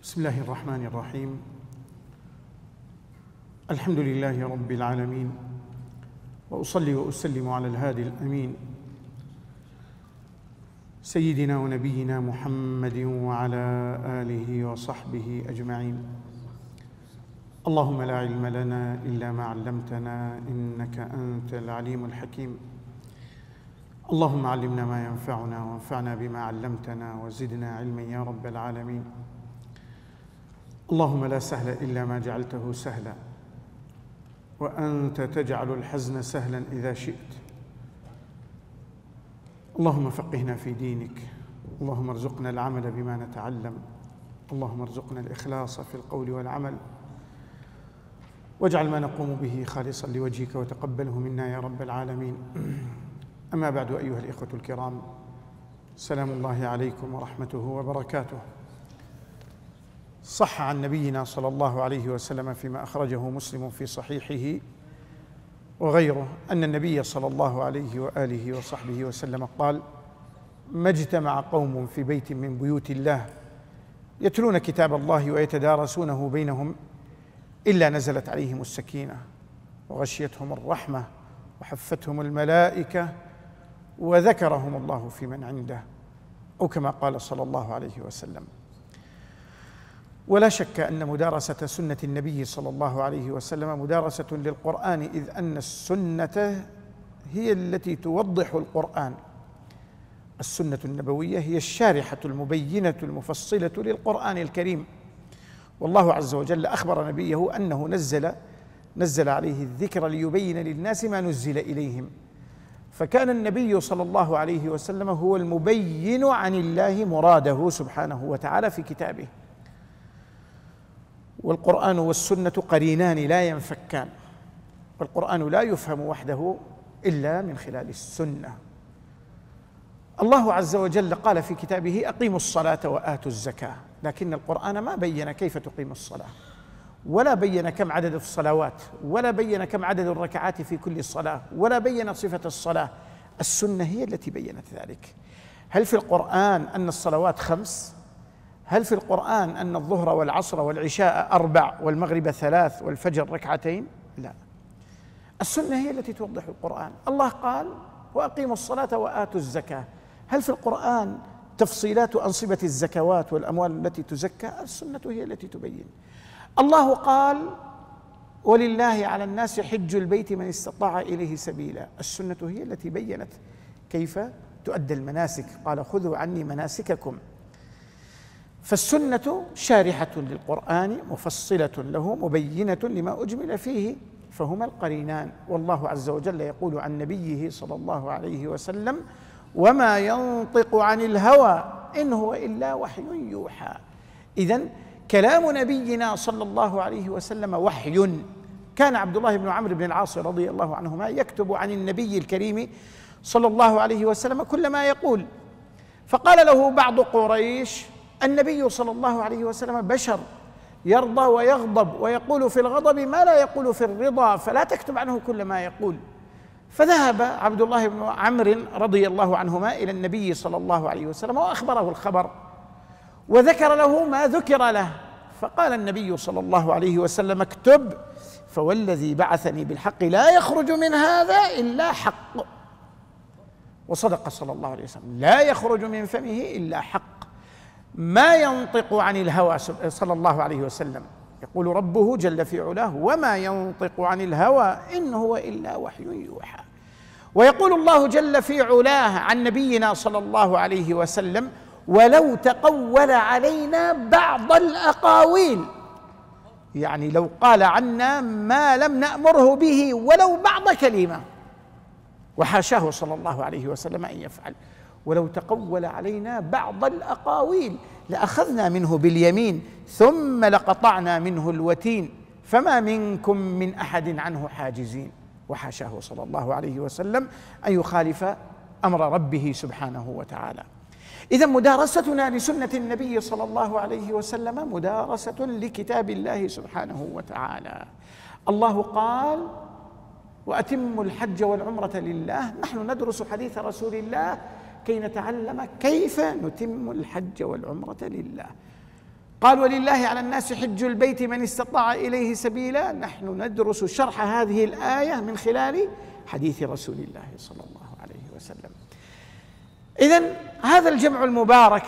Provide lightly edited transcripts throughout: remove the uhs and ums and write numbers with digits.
بسم الله الرحمن الرحيم. الحمد لله رب العالمين، وأصلي وأسلم على الهادي الأمين سيدنا ونبينا محمد وعلى آله وصحبه أجمعين. اللهم لا علم لنا إلا ما علمتنا إنك أنت العليم الحكيم. اللهم علمنا ما ينفعنا وانفعنا بما علمتنا وزدنا علما يا رب العالمين. اللهم لا سهل إلا ما جعلته سهلا، وأنت تجعل الحزن سهلا إذا شئت. اللهم فقهنا في دينك، اللهم ارزقنا العمل بما نتعلم، اللهم ارزقنا الإخلاص في القول والعمل، واجعل ما نقوم به خالصا لوجهك وتقبله منا يا رب العالمين. أما بعد، أيها الإخوة الكرام، سلام الله عليكم ورحمته وبركاته. صح عن نبينا صلى الله عليه وسلم فيما أخرجه مسلم في صحيحه وغيره أن النبي صلى الله عليه وآله وصحبه وسلم قال: ما اجتمع قوم في بيت من بيوت الله يتلون كتاب الله ويتدارسونه بينهم إلا نزلت عليهم السكينة وغشيتهم الرحمة وحفتهم الملائكة وذكرهم الله في من عنده، أو كما قال صلى الله عليه وسلم. ولا شك أن مدارسة سنة النبي صلى الله عليه وسلم مدارسة للقرآن، إذ أن السنة هي التي توضح القرآن. السنة النبوية هي الشارحة المبينة المفصلة للقرآن الكريم، والله عز وجل أخبر نبيه أنه نزل عليه الذكر ليبين للناس ما نزل إليهم، فكان النبي صلى الله عليه وسلم هو المبين عن الله مراده سبحانه وتعالى في كتابه. والقرآن والسنة قرينان لا ينفكان، والقرآن لا يفهم وحده إلا من خلال السنة. الله عز وجل قال في كتابه: أقيموا الصلاة وآتوا الزكاة، لكن القرآن ما بين كيف تقيم الصلاة، ولا بين كم عدد الصلوات، ولا بين كم عدد الركعات في كل صلاة، ولا بين صفة الصلاة. السنة هي التي بينت ذلك. هل في القرآن أن الصلوات 5؟ هل في القرآن أن الظهر والعصر والعشاء 4 والمغرب 3 والفجر 2؟ لا، السنة هي التي توضح القرآن. الله قال: وأقيموا الصلاة وآتوا الزكاة. هل في القرآن تفصيلات أنصبة الزكوات والأموال التي تزكى؟ السنة هي التي تبين. الله قال: ولله على الناس حج البيت من استطاع إليه سبيلا. السنة هي التي بينت كيف تؤدى المناسك، قال: خذوا عني مناسككم. فالسنة شارحة للقرآن مفصلة له مبينة لما أجمل فيه، فهما القرينان. والله عز وجل يقول عن نبيه صلى الله عليه وسلم: وما ينطق عن الهوى إن هو إلا وحي يوحى. إذن كلام نبينا صلى الله عليه وسلم وحي. كان عبد الله بن عمرو بن العاص رضي الله عنهما يكتب عن النبي الكريم صلى الله عليه وسلم كل ما يقول، فقال له بعض قريش: النبي صلى الله عليه وسلم بشر يرضى ويغضب، ويقول في الغضب ما لا يقول في الرضا، فلا تكتب عنه كل ما يقول. فذهب عبد الله بن عمرو رضي الله عنهما إلى النبي صلى الله عليه وسلم وأخبره الخبر، وذكر له ما ذكر له، فقال النبي صلى الله عليه وسلم: اكتب، فوالذي بعثني بالحق لا يخرج من هذا إلا حق. وصدق صلى الله عليه وسلم، لا يخرج من فمه إلا حق. ما ينطق عن الهوى صلى الله عليه وسلم، يقول ربه جل في علاه: وما ينطق عن الهوى إن هو إلا وحي يوحى. ويقول الله جل في علاه عن نبينا صلى الله عليه وسلم: ولو تقول علينا بعض الأقاويل، يعني لو قال عنا ما لم نأمره به ولو بعض كلمة، وحاشاه صلى الله عليه وسلم أن يفعل. ولو تقول علينا بعض الأقاويل لأخذنا منه باليمين ثم لقطعنا منه الوتين فما منكم من أحد عنه حاجزين. وحاشاه صلى الله عليه وسلم أن يخالف أمر ربه سبحانه وتعالى. إذن مدارستنا لسنة النبي صلى الله عليه وسلم مدارسة لكتاب الله سبحانه وتعالى. الله قال: وأتموا الحج والعمرة لله. نحن ندرس حديث رسول الله كي نتعلم كيف نتم الحج والعمرة لله. قال ولله على الناس حج البيت من استطاع إليه سبيلا. نحن ندرس شرح هذه الآية من خلال حديث رسول الله صلى الله عليه وسلم. إذن هذا الجمع المبارك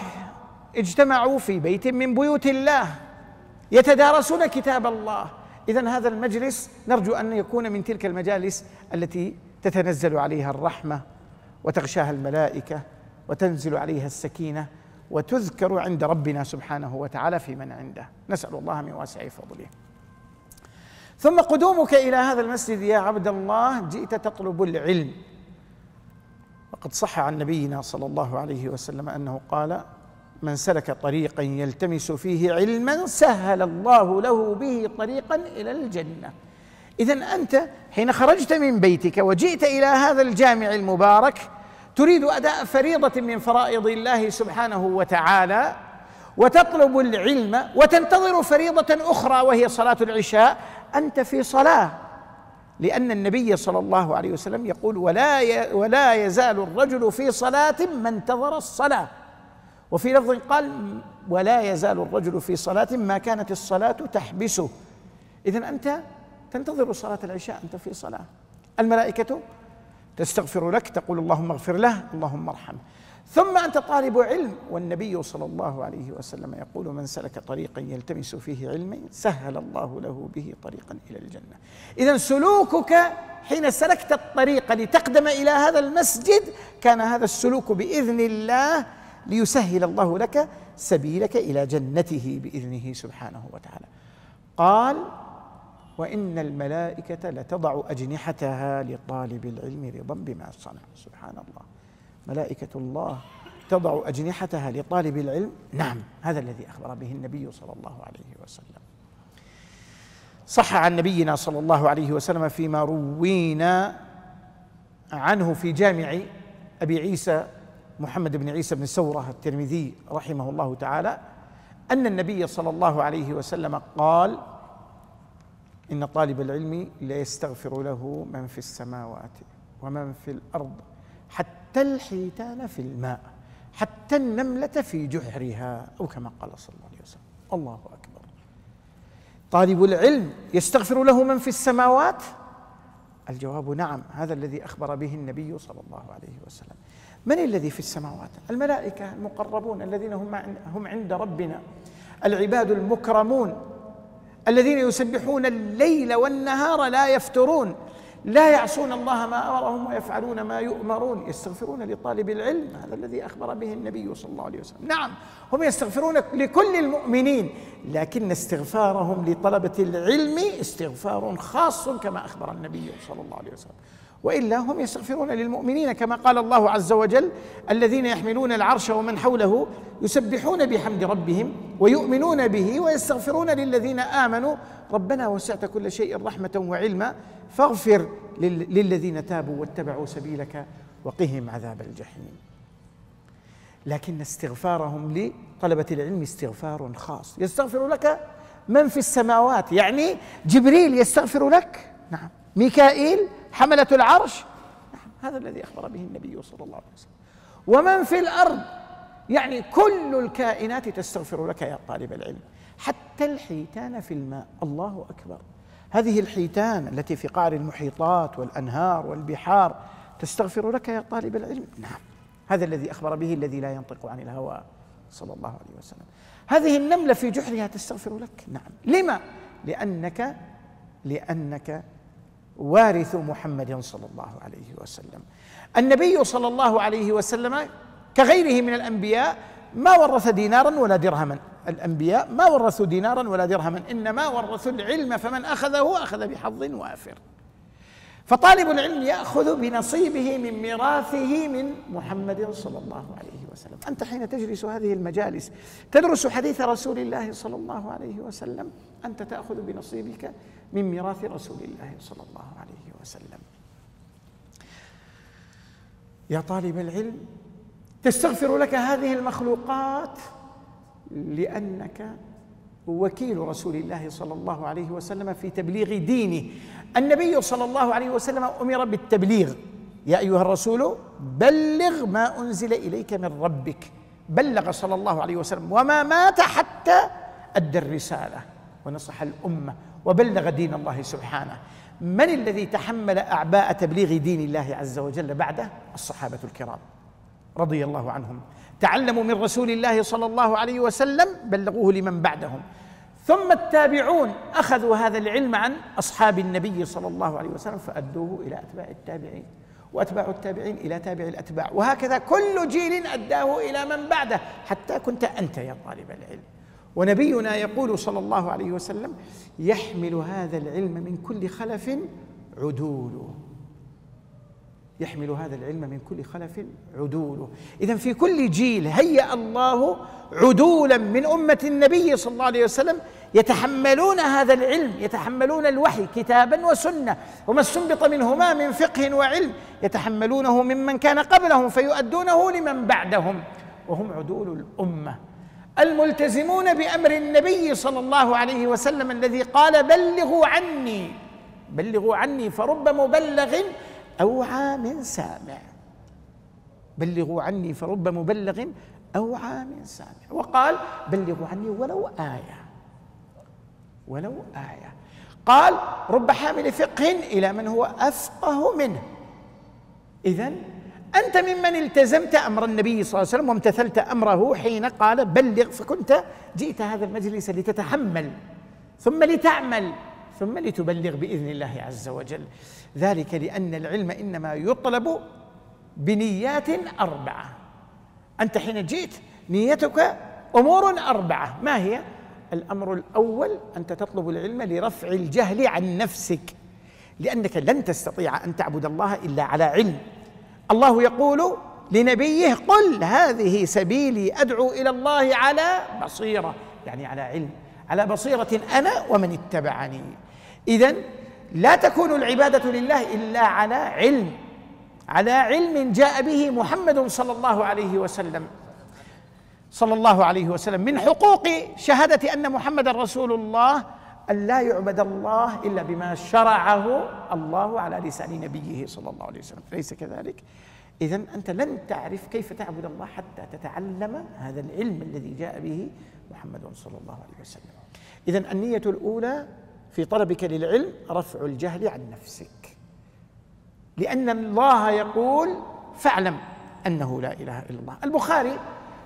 اجتمعوا في بيت من بيوت الله يتدارسون كتاب الله. إذن هذا المجلس نرجو أن يكون من تلك المجالس التي تتنزل عليها الرحمة وتغشاها الملائكة وتنزل عليها السكينة وتذكر عند ربنا سبحانه وتعالى في من عنده. نسأل الله من واسع فضله. ثم قدومك إلى هذا المسجد يا عبد الله جئت تطلب العلم، وقد صح عن نبينا صلى الله عليه وسلم أنه قال: من سلك طريقا يلتمس فيه علما سهل الله له به طريقا إلى الجنة. إذن أنت حين خرجت من بيتك وجئت إلى هذا الجامع المبارك تريد أداء فريضة من فرائض الله سبحانه وتعالى، وتطلب العلم وتنتظر فريضة أخرى وهي صلاة العشاء، أنت في صلاة، لأن النبي صلى الله عليه وسلم يقول: ولا يزال الرجل في صلاة ما انتظر الصلاة. وفي لفظ قال: ولا يزال الرجل في صلاة ما كانت الصلاة تحبسه. إذن أنت تنتظر صلاة العشاء، أنت في صلاة. الملائكة تستغفر لك، تقول: اللهم اغفر له، اللهم ارحمه. ثم أنت طالب علم، والنبي صلى الله عليه وسلم يقول: من سلك طريقا يلتمس فيه علما سهل الله له به طريقا إلى الجنة. إذن سلوكك حين سلكت الطريق لتقدم إلى هذا المسجد كان هذا السلوك بإذن الله ليسهل الله لك سبيلك إلى جنته بإذنه سبحانه وتعالى. قال: وإن الملائكة لتضع أجنحتها لطالب العلم رضا بما صنع. سبحان الله، ملائكة الله تضع أجنحتها لطالب العلم. نعم، هذا الذي أخبر به النبي صلى الله عليه وسلم. صح عن نبينا صلى الله عليه وسلم فيما روينا عنه في جامع أبي عيسى محمد بن عيسى بن سورة الترمذي رحمه الله تعالى أن النبي صلى الله عليه وسلم قال: إن طالب العلم لا يستغفر له من في السماوات ومن في الأرض حتى الحيتان في الماء حتى النملة في جحرها، أو كما قال صلى الله عليه وسلم. الله أكبر. طالب العلم يستغفر له من في السماوات؟ الجواب نعم، هذا الذي أخبر به النبي صلى الله عليه وسلم. من الذي في السماوات؟ الملائكة المقربون الذين هم عند ربنا، العباد المكرمون الذين يسبحون الليل والنهار لا يفترون، لا يعصون الله ما أمرهم ويفعلون ما يؤمرون، يستغفرون لطالب العلم. هذا الذي أخبر به النبي صلى الله عليه وسلم. نعم، هم يستغفرون لكل المؤمنين، لكن استغفارهم لطلبة العلم استغفار خاص كما أخبر النبي صلى الله عليه وسلم، وإلا هم يستغفرون للمؤمنين كما قال الله عز وجل: الذين يحملون العرش ومن حوله يسبحون بحمد ربهم ويؤمنون به ويستغفرون للذين آمنوا ربنا وسعت كل شيء رحمة وعلما فاغفر للذين تابوا واتبعوا سبيلك وقهم عذاب الجحيم. لكن استغفارهم لطلبة العلم استغفار خاص. يستغفر لك من في السماوات، يعني جبريل يستغفر لك، نعم، ميكائيل حملة العرش، نعم، هذا الذي أخبر به النبي صلى الله عليه وسلم. ومن في الأرض، يعني كل الكائنات تستغفر لك يا طالب العلم، حتى الحيتان في الماء. الله أكبر. هذه الحيتان التي في قعر المحيطات والأنهار والبحار تستغفر لك يا طالب العلم. نعم، هذا الذي أخبر به الذي لا ينطق عن الهوى صلى الله عليه وسلم. هذه النملة في جحرها تستغفر لك. نعم. لما؟ لأنك وارث محمد صلى الله عليه وسلم. النبي صلى الله عليه وسلم كغيره من الأنبياء ما ورث دينارا ولا درهما. الأنبياء ما ورثوا دينارا ولا درهما، إنما ورثوا العلم، فمن أخذه أخذ بحظ وافر. فطالب العلم يأخذ بنصيبه من ميراثه من محمد صلى الله عليه وسلم. أنت حين تجلس هذه المجالس تدرس حديث رسول الله صلى الله عليه وسلم، أنت تأخذ بنصيبك من ميراث رسول الله صلى الله عليه وسلم. يا طالب العلم، تستغفر لك هذه المخلوقات لأنك وكيل رسول الله صلى الله عليه وسلم في تبليغ دينه. النبي صلى الله عليه وسلم أمر بالتبليغ: يا أيها الرسول بلغ ما أنزل إليك من ربك. بلغ صلى الله عليه وسلم وما مات حتى أدى الرسالة ونصح الأمة وبلغ دين الله سبحانه. من الذي تحمل أعباء تبليغ دين الله عز وجل بعده؟ الصحابة الكرام رضي الله عنهم، تعلموا من رسول الله صلى الله عليه وسلم بلغوه لمن بعدهم. ثم التابعون أخذوا هذا العلم عن أصحاب النبي صلى الله عليه وسلم فأدوه إلى أتباع التابعين، وأتباع التابعين إلى تابع الأتباع، وهكذا كل جيل أداه إلى من بعده حتى كنت أنت يا طالب العلم. ونبينا يقول صلى الله عليه وسلم: يحمل هذا العلم من كل خلف عدوله. يحمل هذا العلم من كل خلف عدوله. إذن في كل جيل هيأ الله عدولا من أمة النبي صلى الله عليه وسلم يتحملون هذا العلم، يتحملون الوحي كتابا وسنة وما استنبط منهما من فقه وعلم، يتحملونه ممن كان قبلهم فيؤدونه لمن بعدهم، وهم عدول الأمة الملتزمون بأمر النبي صلى الله عليه وسلم الذي قال: بلغوا عني، بلغوا عني، فرب مبلغ أوعى من سامع. بلغوا عني فرب مبلغ أوعى من سامع. وقال: بلغوا عني ولو آية، ولو آية. قال: رب حامل فقه إلى من هو أفقه منه. إذن أنت ممن التزمت أمر النبي صلى الله عليه وسلم وامتثلت أمره حين قال بلغ، فكنت جئت هذا المجلس لتتحمل ثم لتعمل ثم لتبلغ بإذن الله عز وجل. ذلك لأن العلم إنما يطلب بنيات أربعة. أنت حين جئت نيتك أمور أربعة. ما هي؟ الأمر الأول أنت تطلب العلم لرفع الجهل عن نفسك، لأنك لن تستطيع أن تعبد الله إلا على علم. الله يقول لنبيه: قل هذه سبيلي أدعو إلى الله على بصيرة، يعني على علم، على بصيرة أنا ومن اتبعني. إذن لا تكون العبادة لله إلا على علم، على علم جاء به محمد صلى الله عليه وسلم، صلى الله عليه وسلم. من حقوق شهادة أن محمد رسول الله أن لا يعبد الله إلا بما شرعه الله على لسان نبيه صلى الله عليه وسلم، أليس كذلك؟ إذن أنت لن تعرف كيف تعبد الله حتى تتعلم هذا العلم الذي جاء به محمد صلى الله عليه وسلم. إذن النية الأولى في طلبك للعلم رفع الجهل عن نفسك، لأن الله يقول: فاعلم أنه لا إله إلا الله. البخاري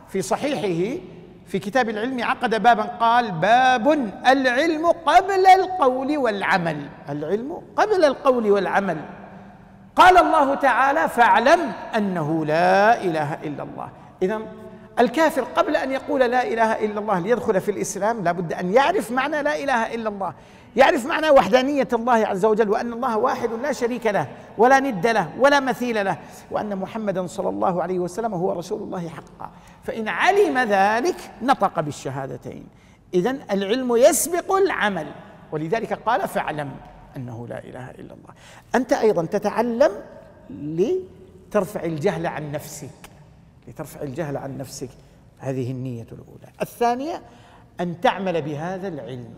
في صحيحه في كتاب العلم عقد بابا قال: باب العلم قبل القول والعمل. العلم قبل القول والعمل. قال الله تعالى: فاعلم أنه لا إله إلا الله. إذن الكافر قبل أن يقول لا إله إلا الله ليدخل في الإسلام لابد أن يعرف معنى لا إله إلا الله، يعرف معنى وحدانية الله عز وجل، وأن الله واحد لا شريك له ولا ند له ولا مثيل له، وأن محمدا صلى الله عليه وسلم هو رسول الله حقا. فإن علم ذلك نطق بالشهادتين. إذن العلم يسبق العمل، ولذلك قال: فاعلم أنه لا إله إلا الله. أنت أيضا تتعلم لترفع الجهل عن نفسك، لترفع الجهل عن نفسك. هذه النية الأولى. الثانية أن تعمل بهذا العلم،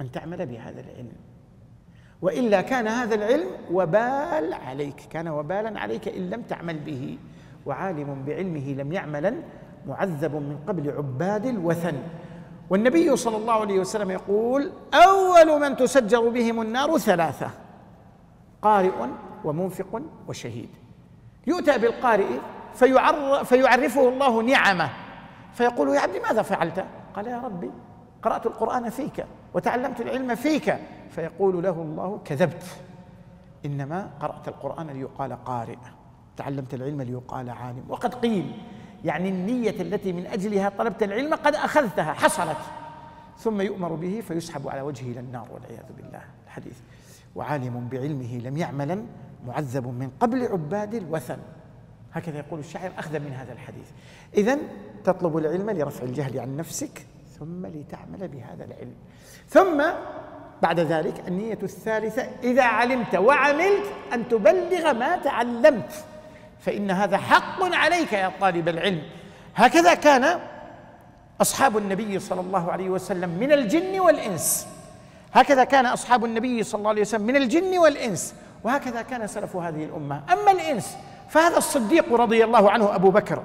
أن تعمل بهذا العلم، وإلا كان هذا العلم وبال عليك، كان وبالا عليك إن لم تعمل به. وعالم بعلمه لم يعملا معذب من قبل عباد الوثن. والنبي صلى الله عليه وسلم يقول: أول من تسجر بهم النار ثلاثة: قارئ ومنفق وشهيد. يؤتى بالقارئ فيعرفه الله نعمه، فيقول: يا عبدي ماذا فعلت؟ قال: يا ربي قرأت القرآن فيك وتعلمت العلم فيك. فيقول له الله: كذبت، إنما قرأت القرآن ليقال قارئ، تعلمت العلم ليقال عالم. وقد قيل يعني النية التي من أجلها طلبت العلم قد أخذتها، حصلت، ثم يؤمر به فيسحب على وجهه إلى النار والعياذ بالله. الحديث: وعالم بعلمه لم يعملا معذب من قبل عباد الوثن. هكذا يقول الشاعر أخذ من هذا الحديث. إذن تطلب العلم لرفع الجهل عن نفسك، ثم لتعمل بهذا العلم. ثم بعد ذلك النية الثالثة: إذا علمت وعملت أن تبلغ ما تعلمت، فإن هذا حق عليك يا طالب العلم. هكذا كان أصحاب النبي صلى الله عليه وسلم من الجن والإنس، هكذا كان أصحاب النبي صلى الله عليه وسلم من الجن والإنس، وهكذا كان سلف هذه الأمة. أما الإنس فهذا الصديق رضي الله عنه أبو بكر،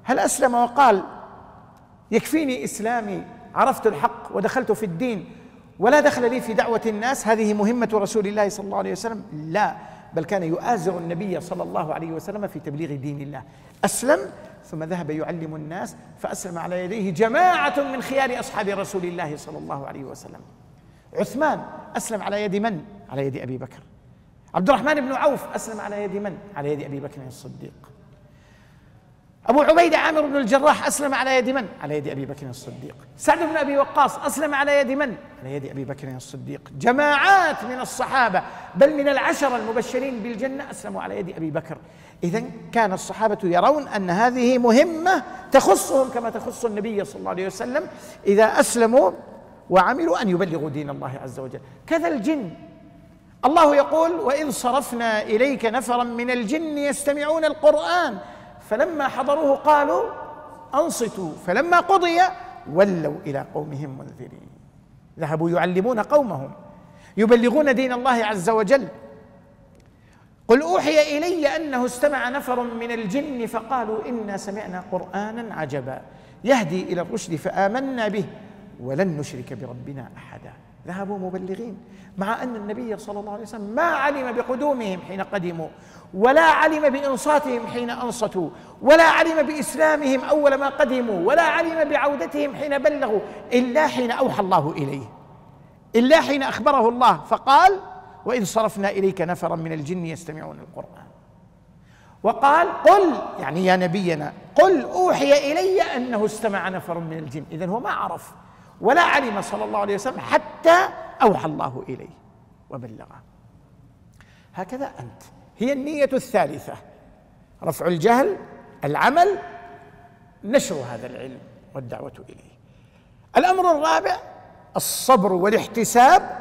هل أسلم وقال: يكفيني إسلامي عرفت الحق ودخلت في الدين ولا دخل لي في دعوة الناس، هذه مهمة رسول الله صلى الله عليه وسلم؟ لا، بل كان يؤازر النبي صلى الله عليه وسلم في تبليغ دين الله. أسلم ثم ذهب يعلم الناس، فأسلم على يديه جماعة من خيار أصحاب رسول الله صلى الله عليه وسلم. عثمان أسلم على يد من؟ على يد أبي بكر. عبد الرحمن بن عوف أسلم على يد من؟ على يد أبي بكر الصديق. أبو عبيدة عامر بن الجراح أسلم على يد من؟ على يد أبي بكر الصديق. سعد بن أبي وقاص أسلم على يد من؟ على يد أبي بكر الصديق. جماعات من الصحابة بل من العشرة المبشرين بالجنة أسلموا على يد أبي بكر. إذن كان الصحابة يرون أن هذه مهمة تخصهم كما تخص النبي صلى الله عليه وسلم إذا أسلموا وعملوا أن يبلغوا دين الله عز وجل. كذا الجن، الله يقول: وإذ صرفنا إليك نفرا من الجن يستمعون القرآن فلما حضروه قالوا أنصتوا فلما قضي ولوا إلى قومهم منذرين. ذهبوا يعلمون قومهم، يبلغون دين الله عز وجل. قل أوحي إلي أنه استمع نفر من الجن فقالوا إنا سمعنا قرآنا عجبا يهدي إلى الرشد فآمنا به ولن نشرك بربنا أحدا. ذهبوا مبلغين، مع أن النبي صلى الله عليه وسلم ما علم بقدومهم حين قدموا، ولا علم بإنصاتهم حين أنصتوا، ولا علم بإسلامهم أول ما قدموا، ولا علم بعودتهم حين بلغوا، إلا حين أوحى الله إليه، إلا حين أخبره الله فقال: وإذ صرفنا إليك نفرا من الجن يستمعون القرآن. وقال: قل، يعني يا نبينا، قل أوحي إلي أنه استمع نفر من الجن. إذن هو ما عرف ولا علم صلى الله عليه وسلم حتى أوحى الله إليه وبلغه. هكذا أنت، هي النية الثالثة: رفع الجهل، العمل، نشر هذا العلم والدعوة إليه. الأمر الرابع: الصبر والاحتساب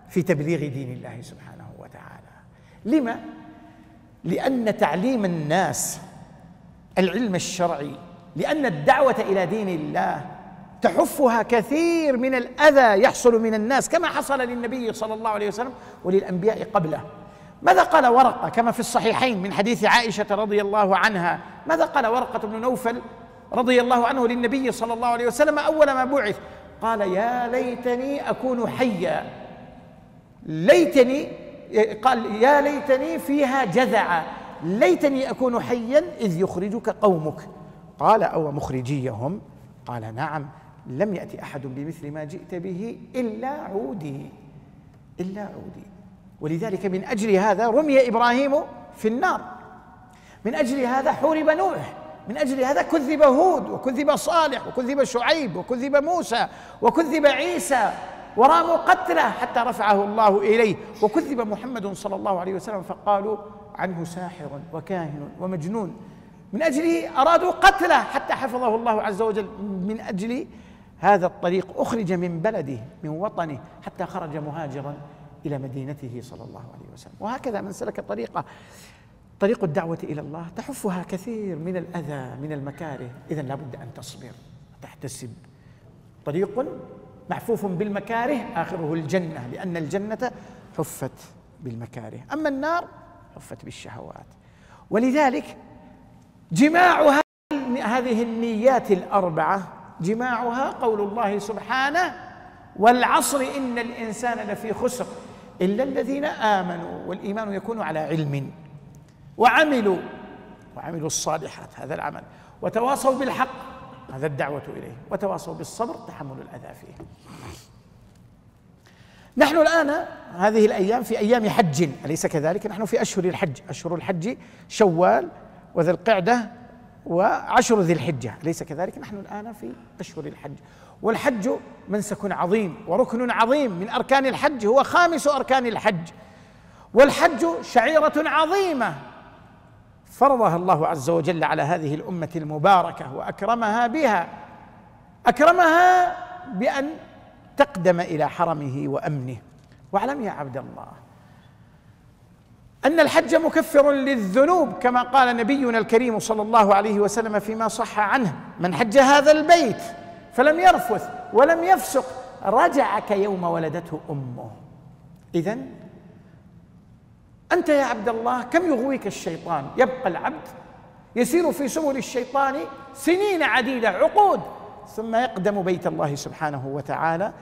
في تبليغ دين الله سبحانه وتعالى. لما؟ لأن تعليم الناس العلم الشرعي، لأن الدعوة إلى دين الله تحفها كثير من الأذى يحصل من الناس، كما حصل للنبي صلى الله عليه وسلم وللأنبياء قبله. ماذا قال ورقة كما في الصحيحين من حديث عائشة رضي الله عنها؟ ماذا قال ورقة بن نوفل رضي الله عنه للنبي صلى الله عليه وسلم أول ما بعث؟ قال: يا ليتني أكون حيا، ليتني، قال: يا ليتني فيها جذعا، ليتني أكون حيا إذ يخرجك قومك. قال: أو مخرجيهم؟ قال: نعم، لم يأتي أحد بمثل ما جئت به إلا عودي، إلا عودي. ولذلك من أجل هذا رمي إبراهيم في النار، من أجل هذا حورب نوح، من أجل هذا كذب هود وكذب صالح وكذب شعيب وكذب موسى وكذب عيسى وراموا قتله حتى رفعه الله إليه، وكذب محمد صلى الله عليه وسلم فقالوا عنه ساحر وكاهن ومجنون. من أجله أرادوا قتله حتى حفظه الله عز وجل. من أجل هذا الطريق أخرج من بلده من وطنه حتى خرج مهاجرا إلى مدينته صلى الله عليه وسلم. وهكذا من سلك طريق الدعوة إلى الله تحفها كثير من الأذى من المكاره. إذن لابد أن تصبر وتحتسب. طريق محفوف بالمكاره آخره الجنة، لأن الجنة حفت بالمكاره، أما النار حفت بالشهوات. ولذلك جماع هذه النيات الأربعة، جماعها قول الله سبحانه: والعصر إن الإنسان لفي خسر إلا الذين آمنوا. والإيمان يكون على علم وعملوا الصالحات، هذا العمل، وتواصوا بالحق، هذا الدعوة إليه، وتواصوا بالصبر، تحمل الأذى فيه. نحن الآن هذه الأيام في أيام حج، أليس كذلك؟ نحن في أشهر الحج، أشهر الحج شوال وذي القعدة وعشر ذي الحجة، أليس كذلك؟ نحن الآن في أشهر الحج، والحج منسك عظيم وركن عظيم من أركان الحج، هو خامس أركان الحج. والحج شعيرة عظيمة فرضها الله عز وجل على هذه الأمة المباركة وأكرمها بها، أكرمها بأن تقدم إلى حرمه وأمنه. واعلم يا عبد الله أن الحج مكفر للذنوب، كما قال نبينا الكريم صلى الله عليه وسلم فيما صح عنه: من حج هذا البيت فلم يرفث ولم يفسق رجع كيوم ولدته أمه. إذن أنت يا عبد الله كم يغويك الشيطان، يبقى العبد يسير في سبل الشيطان سنين عديدة، عقود، ثم يقدم بيت الله سبحانه وتعالى،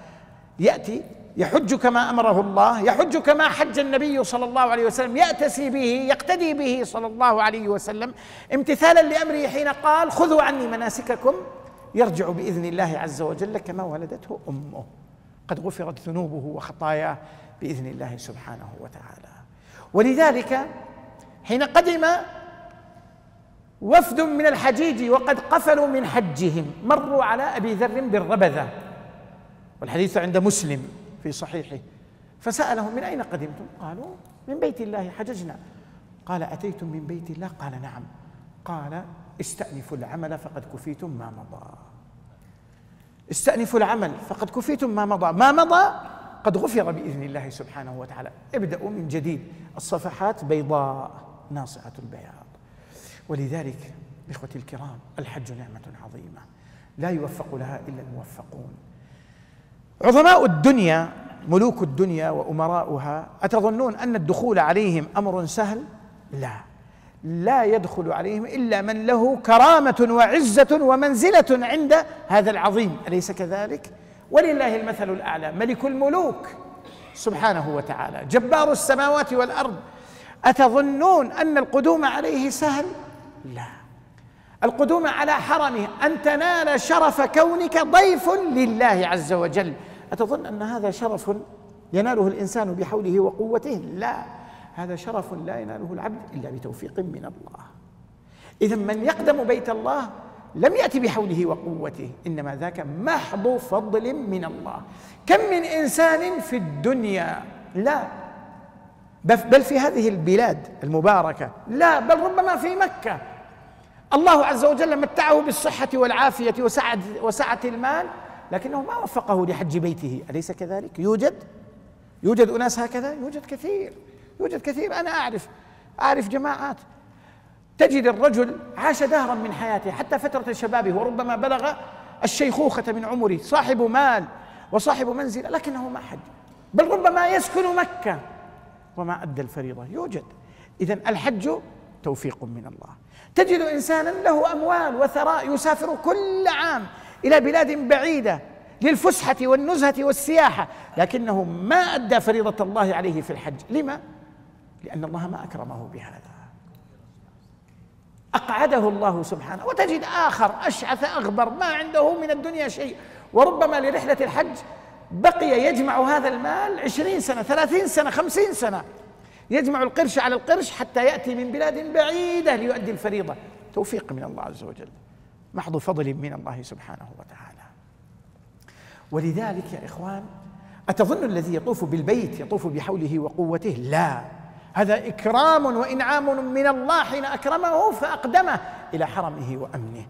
يأتي يحج كما أمره الله، يحج كما حج النبي صلى الله عليه وسلم، يأتسي به يقتدي به صلى الله عليه وسلم امتثالا لأمره حين قال خذوا عني مناسككم، يرجع بإذن الله عز وجل كما ولدته أمه، قد غفرت ذنوبه وخطاياه بإذن الله سبحانه وتعالى. ولذلك حين قدم وفد من الحجيج وقد قفلوا من حجهم مروا على أبي ذر بالربذة، والحديث عند مسلم في صحيحه، فسألهم من أين قدمتم؟ قالوا من بيت الله حججنا. قال أتيتم من بيت الله؟ قال نعم. قال استأنفوا العمل فقد كفيتم ما مضى. استأنفوا العمل فقد كفيتم ما مضى، ما مضى قد غفر بإذن الله سبحانه وتعالى. ابدأوا من جديد، الصفحات بيضاء ناصعة البياض. ولذلك إخوتي الكرام، الحج نعمة عظيمة لا يوفق لها إلا الموفقون. عظماء الدنيا، ملوك الدنيا وأمراؤها، أتظنون أن الدخول عليهم أمر سهل؟ لا يدخل عليهم إلا من له كرامة وعزة ومنزلة عند هذا العظيم، أليس كذلك؟ ولله المثل الأعلى، ملك الملوك سبحانه وتعالى، جبار السماوات والأرض. أتظنون أن القدوم عليه سهل؟ لا. القدوم على حرمه، أن تنال شرف كونك ضيف لله عز وجل، أتظن أن هذا شرف يناله الإنسان بحوله وقوته؟ لا، هذا شرف لا يناله العبد إلا بتوفيق من الله. إذن من يقدم بيت الله لم يأتي بحوله وقوته، إنما ذاك محض فضل من الله. كم من إنسان في الدنيا، لا بل في هذه البلاد المباركة، لا بل ربما في مكة، الله عز وجل متعه بالصحة والعافية وسعة المال، لكنه ما وفقه لحج بيته، أليس كذلك؟ يوجد أناس هكذا، يوجد كثير. أنا أعرف جماعات تجد الرجل عاش دهرا من حياته حتى فترة شبابه وربما بلغ الشيخوخة من عمره، صاحب مال وصاحب منزل، لكنه ما حج، بل ربما يسكن مكة وما أدى الفريضة. يوجد. إذن الحج توفيق من الله. تجد إنسانا له أموال وثراء يسافر كل عام إلى بلاد بعيدة للفسحة والنزهة والسياحة، لكنه ما أدى فريضة الله عليه في الحج. لما؟ لأن الله ما أكرمه بهذا، أقعده الله سبحانه. وتجد آخر أشعث أغبر ما عنده من الدنيا شيء، وربما لرحلة الحج بقي يجمع هذا المال 20 سنة 30 سنة 50 سنة، يجمع القرش على القرش حتى يأتي من بلاد بعيدة ليؤدي الفريضة. توفيق من الله عز وجل، محض فضل من الله سبحانه وتعالى. ولذلك يا إخوان، أتظن الذي يطوف بالبيت يطوف بحوله وقوته؟ لا، هذا إكرام وإنعام من الله حين أكرمه فأقدمه إلى حرمه وأمنه.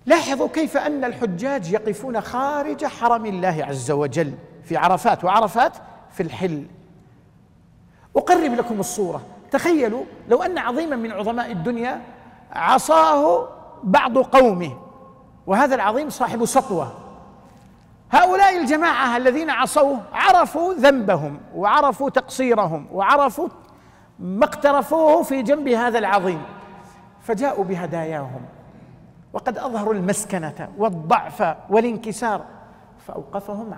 لاحظوا كيف أن الحجاج يقفون خارج حرم الله عز وجل في عرفات، وعرفات في الحل. أقرب لكم الصورة. تخيلوا لو أن عظيما من عظماء الدنيا عصاه بعض قومه، وهذا العظيم صاحب سطوة. هؤلاء الجماعة الذين عصوه عرفوا ذنبهم وعرفوا تقصيرهم وعرفوا ما اقترفوه في جنب هذا العظيم، فجاءوا بهداياهم وقد أظهروا المسكنة والضعف والانكسار، فأوقفهم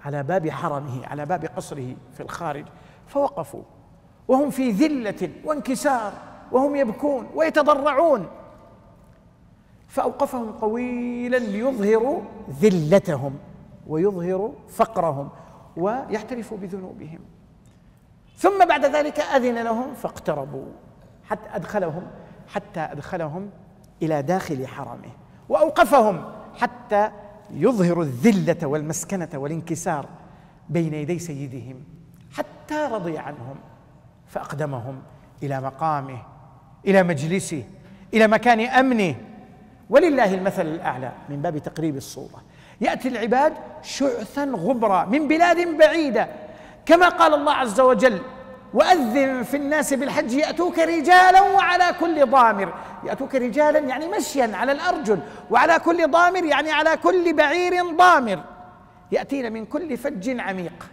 على باب حرمه، على باب قصره في الخارج، فوقفوا وهم في ذلة وانكسار وهم يبكون ويتضرعون، فأوقفهم طويلا ليظهروا ذلتهم ويظهروا فقرهم ويعترفوا بذنوبهم. ثم بعد ذلك أذن لهم فاقتربوا حتى أدخلهم إلى داخل حرمه، وأوقفهم حتى يظهروا الذلة والمسكنة والانكسار بين يدي سيدهم، حتى رضي عنهم فأقدمهم إلى مقامه، إلى مجلسه، إلى مكان أمنه. ولله المثل الأعلى من باب تقريب الصورة. يأتي العباد شعثا غبرا من بلاد بعيدة، كما قال الله عز وجل: وأذن في الناس بالحج يأتوك رجالا وعلى كل ضامر. يأتوك رجالا يعني مشيا على الأرجل، وعلى كل ضامر يعني على كل بعير ضامر، يأتين من كل فج عميق.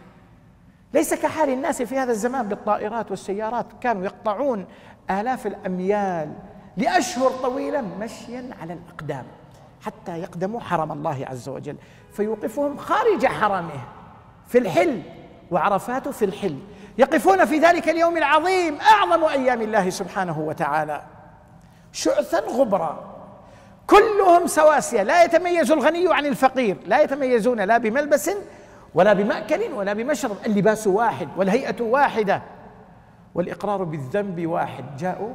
ليس كحال الناس في هذا الزمان بالطائرات والسيارات، كانوا يقطعون آلاف الأميال لأشهر طويلة مشيا على الأقدام. حتى يقدموا حرم الله عز وجل، فيوقفهم خارج حرمه في الحل، وعرفات في الحل، يقفون في ذلك اليوم العظيم أعظم أيام الله سبحانه وتعالى شعثا غبرا، كلهم سواسية، لا يتميز الغني عن الفقير، لا يتميزون لا بملبس ولا بمأكل ولا بمشرب، اللباس واحد والهيئة واحدة والإقرار بالذنب واحد. جاءوا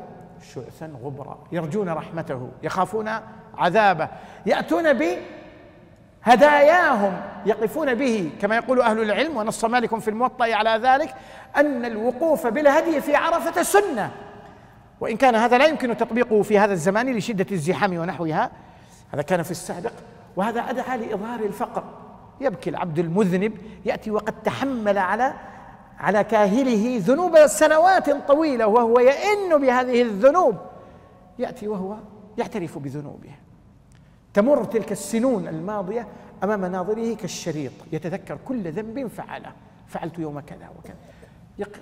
شعثا غبرا يرجون رحمته يخافون عذابه، يأتون بهداياهم يقفون به، كما يقول أهل العلم ونص مالك في الموطأ على ذلك أن الوقوف بالهدي في عرفة سنة، وإن كان هذا لا يمكن تطبيقه في هذا الزمان لشدة الزحام ونحوها، هذا كان في السابق، وهذا أدعى لإظهار الفقر. يبكي العبد المذنب يأتي وقد تحمل على كاهله ذنوب سنوات طويلة وهو يئن بهذه الذنوب، يأتي وهو يعترف بذنوبه، تمر تلك السنون الماضية أمام ناظره كالشريط، يتذكر كل ذنب فعله، فعلت يوم كذا وكذا، يقر،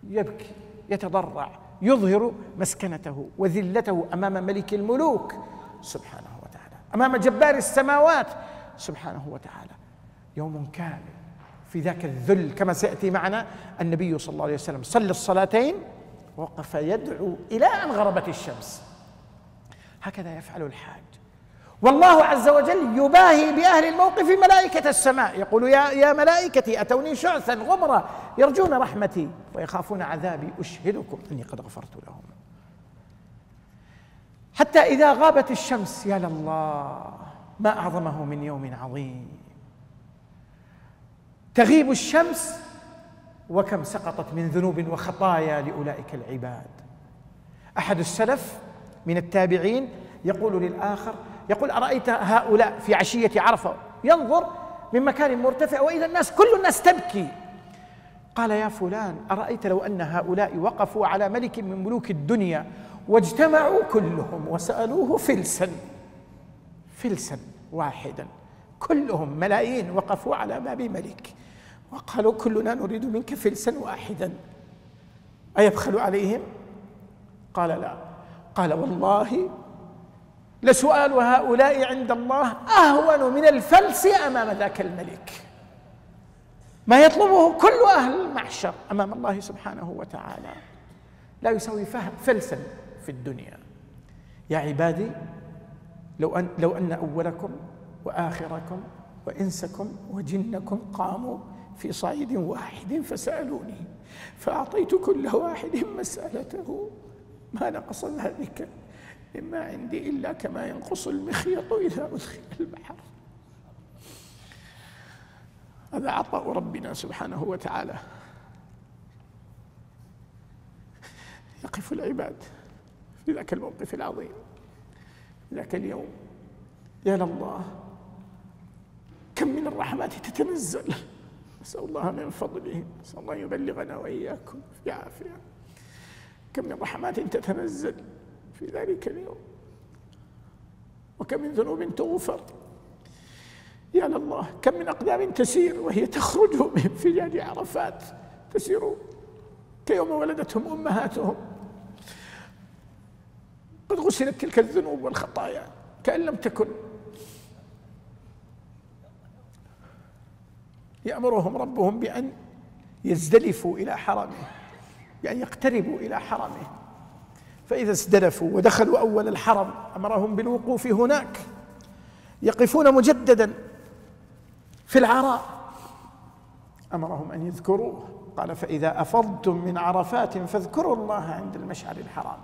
يبكي، يتضرع، يظهر مسكنته وذلته أمام ملك الملوك سبحانه وتعالى، أمام جبار السماوات سبحانه وتعالى. يوم كامل في ذاك الذل، كما سيأتي معنا النبي صلى الله عليه وسلم صلى الصلاتين ووقف يدعو إلى أن غربت الشمس. هكذا يفعل الحاج، والله عز وجل يباهي بأهل الموقف ملائكة السماء، يقول يا ملائكتي أتوني شعثا غبرا يرجون رحمتي ويخافون عذابي أشهدكم أني قد غفرت لهم. حتى إذا غابت الشمس، يا لله ما أعظمه من يوم عظيم، تغيب الشمس وكم سقطت من ذنوب وخطايا لأولئك العباد. أحد السلف من التابعين يقول للآخر، يقول أرأيت هؤلاء في عشية عرفة، ينظر من مكان مرتفع وإذا الناس كل الناس تبكي، قال يا فلان أرأيت لو أن هؤلاء وقفوا على ملك من ملوك الدنيا واجتمعوا كلهم وسألوه فلسا واحدا، كلهم ملايين وقفوا على باب ملك وقالوا كلنا نريد منك فلسا واحدا، أيبخل عليهم؟ قال لا، قال والله لسؤال هؤلاء عند الله أهون من الفلس أمام ذاك الملك، ما يطلبه كل أهل المحشر أمام الله سبحانه وتعالى لا يساوي فلسا في الدنيا. يا عبادي لو أن أولكم وآخركم وإنسكم وجنكم قاموا في صعيد واحد فسألوني فأعطيت كل واحد مسألته ما نقص ذلك مما عندي إلا كما ينقص المخيط إذا أدخل البحر. هذا عطاء ربنا سبحانه وتعالى. يقف العباد في ذاك الموقف العظيم، في ذاك اليوم، يا لله كم من الرحمات تتنزل، نسأل الله من فضله، نسأل الله يبلغنا وإياكم في عافية. كم من رحمات تتنزل في ذلك اليوم، وكم من ذنوب تغفر. يا لله كم من أقدام تسير وهي تخرج من فجاج عرفات، تسير كيوم ولدتهم أمهاتهم، قد غسلت تلك الذنوب والخطايا كأن لم تكن. يأمرهم ربهم بأن يزدلفوا إلى حرمه، بأن يقتربوا إلى حرمه، فإذا ازدلفوا ودخلوا أول الحرم أمرهم بالوقوف هناك، يقفون مجددا في العراء، أمرهم أن يذكروه، قال فإذا أفضتم من عرفات فاذكروا الله عند المشعر الحرام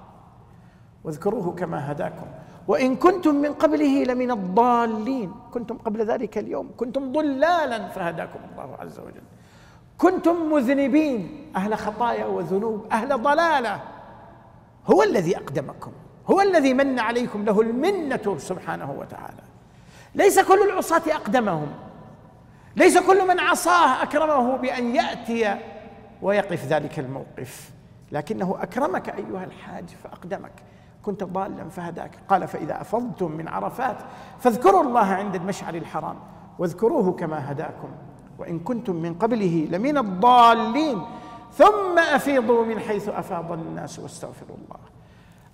واذكروه كما هداكم وإن كنتم من قبله لمن الضالين، كنتم قبل ذلك اليوم كنتم ضلالا فهداكم الله عز وجل، كنتم مذنبين أهل خطايا وذنوب أهل ضلالة، هو الذي أقدمكم، هو الذي من عليكم، له المنة سبحانه وتعالى. ليس كل العصاة أقدمهم، ليس كل من عصاه أكرمه بأن يأتي ويقف ذلك الموقف، لكنه أكرمك أيها الحاج فأقدمك، كنت ضالا فهداك. قال فإذا أفضتم من عرفات فاذكروا الله عند المشعر الحرام واذكروه كما هداكم وإن كنتم من قبله لمن الضالين ثم أفيضوا من حيث أفاض الناس واستغفروا الله.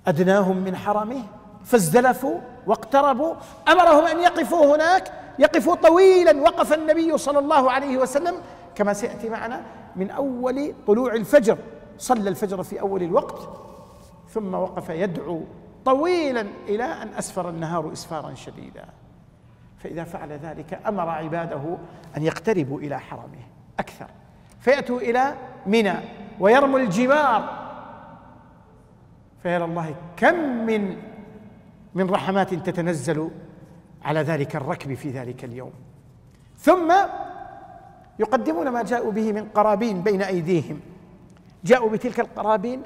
أدناهم من حرمه فازدلفوا واقتربوا، أمرهم أن يقفوا هناك، يقفوا طويلا. وقف النبي صلى الله عليه وسلم كما سيأتي معنا من أول طلوع الفجر، صلى الفجر في أول الوقت، ثم وقف يدعو طويلا إلى أن أسفر النهار إسفارا شديدا. فإذا فعل ذلك أمر عباده أن يقتربوا إلى حرمه أكثر، فيأتوا إلى منى ويرموا الجمار، فيرى الله كم من رحمات تتنزل على ذلك الركب في ذلك اليوم. ثم يقدمون ما جاءوا به من قرابين بين أيديهم، جاءوا بتلك القرابين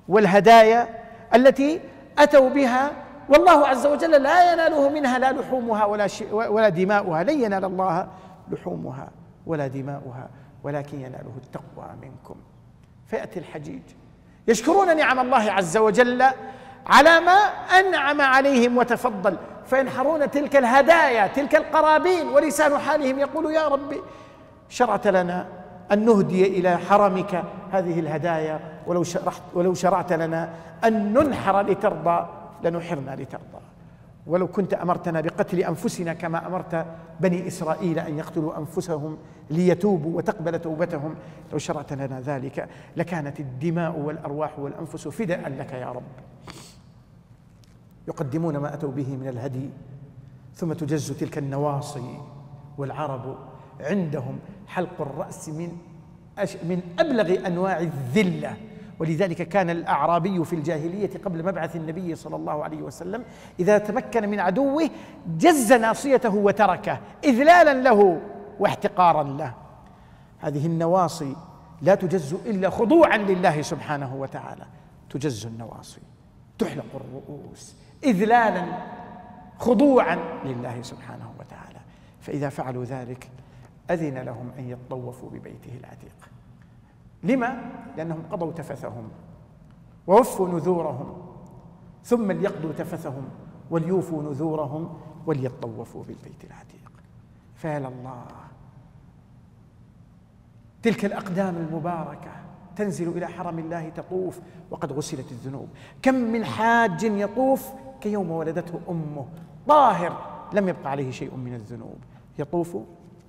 والهدايا التي أتوا بها، والله عز وجل لا يناله منها لا لحومها ولا دماؤها، لن ينال الله لحومها ولا دماؤها ولكن يناله التقوى منكم. فيأتي الحجيج يشكرون نعم الله عز وجل على ما أنعم عليهم وتفضل، فينحرون تلك الهدايا تلك القرابين، ولسان حالهم يقول يا رب شرعت لنا أن نهدي إلى حرمك هذه الهدايا، ولو شرعت لنا أن ننحر لترضى لنحرنا لترضى، ولو كنت أمرتنا بقتل أنفسنا كما أمرت بني إسرائيل أن يقتلوا أنفسهم ليتوبوا وتقبل توبتهم، لو شرعت لنا ذلك لكانت الدماء والأرواح والأنفس فداء لك يا رب. يقدمون ما أتوا به من الهدي، ثم تجز تلك النواصي، والعرب عندهم حلق الرأس من أبلغ أنواع الذلة، ولذلك كان الأعرابي في الجاهلية قبل مبعث النبي صلى الله عليه وسلم إذا تمكن من عدوه جز ناصيته وتركه إذلالا له واحتقارا له. هذه النواصي لا تجز إلا خضوعا لله سبحانه وتعالى، تجز النواصي، تحلق الرؤوس إذلالا خضوعا لله سبحانه وتعالى. فإذا فعلوا ذلك أذن لهم أن يطوفوا ببيته العتيق. لما؟ لأنهم قضوا تفثهم ووفوا نذورهم، ثم ليقضوا تفثهم وليوفوا نذورهم وليطوفوا بالبيت العتيق. فيا لله، تلك الأقدام المباركة تنزل إلى حرم الله تطوف وقد غسلت الذنوب. كم من حاج يطوف كيوم ولدته أمه طاهر لم يبقى عليه شيء من الذنوب، يطوف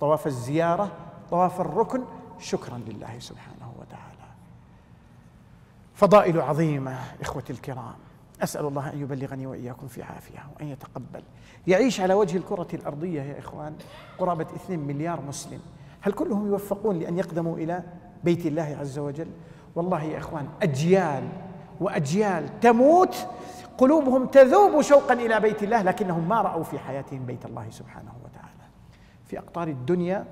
طواف الزيارة طواف الركن شكرا لله سبحانه وتعالى. فضائل عظيمة إخوتي الكرام، أسأل الله أن يبلغني وإياكم في عافية وأن يتقبل. يعيش على وجه الكرة الأرضية يا إخوان قرابة 2 مليار مسلم، هل كلهم يوفقون لأن يقدموا إلى بيت الله عز وجل؟ والله يا إخوان أجيال وأجيال تموت قلوبهم تذوب شوقا إلى بيت الله، لكنهم ما رأوا في حياتهم بيت الله سبحانه وتعالى. في أقطار الدنيا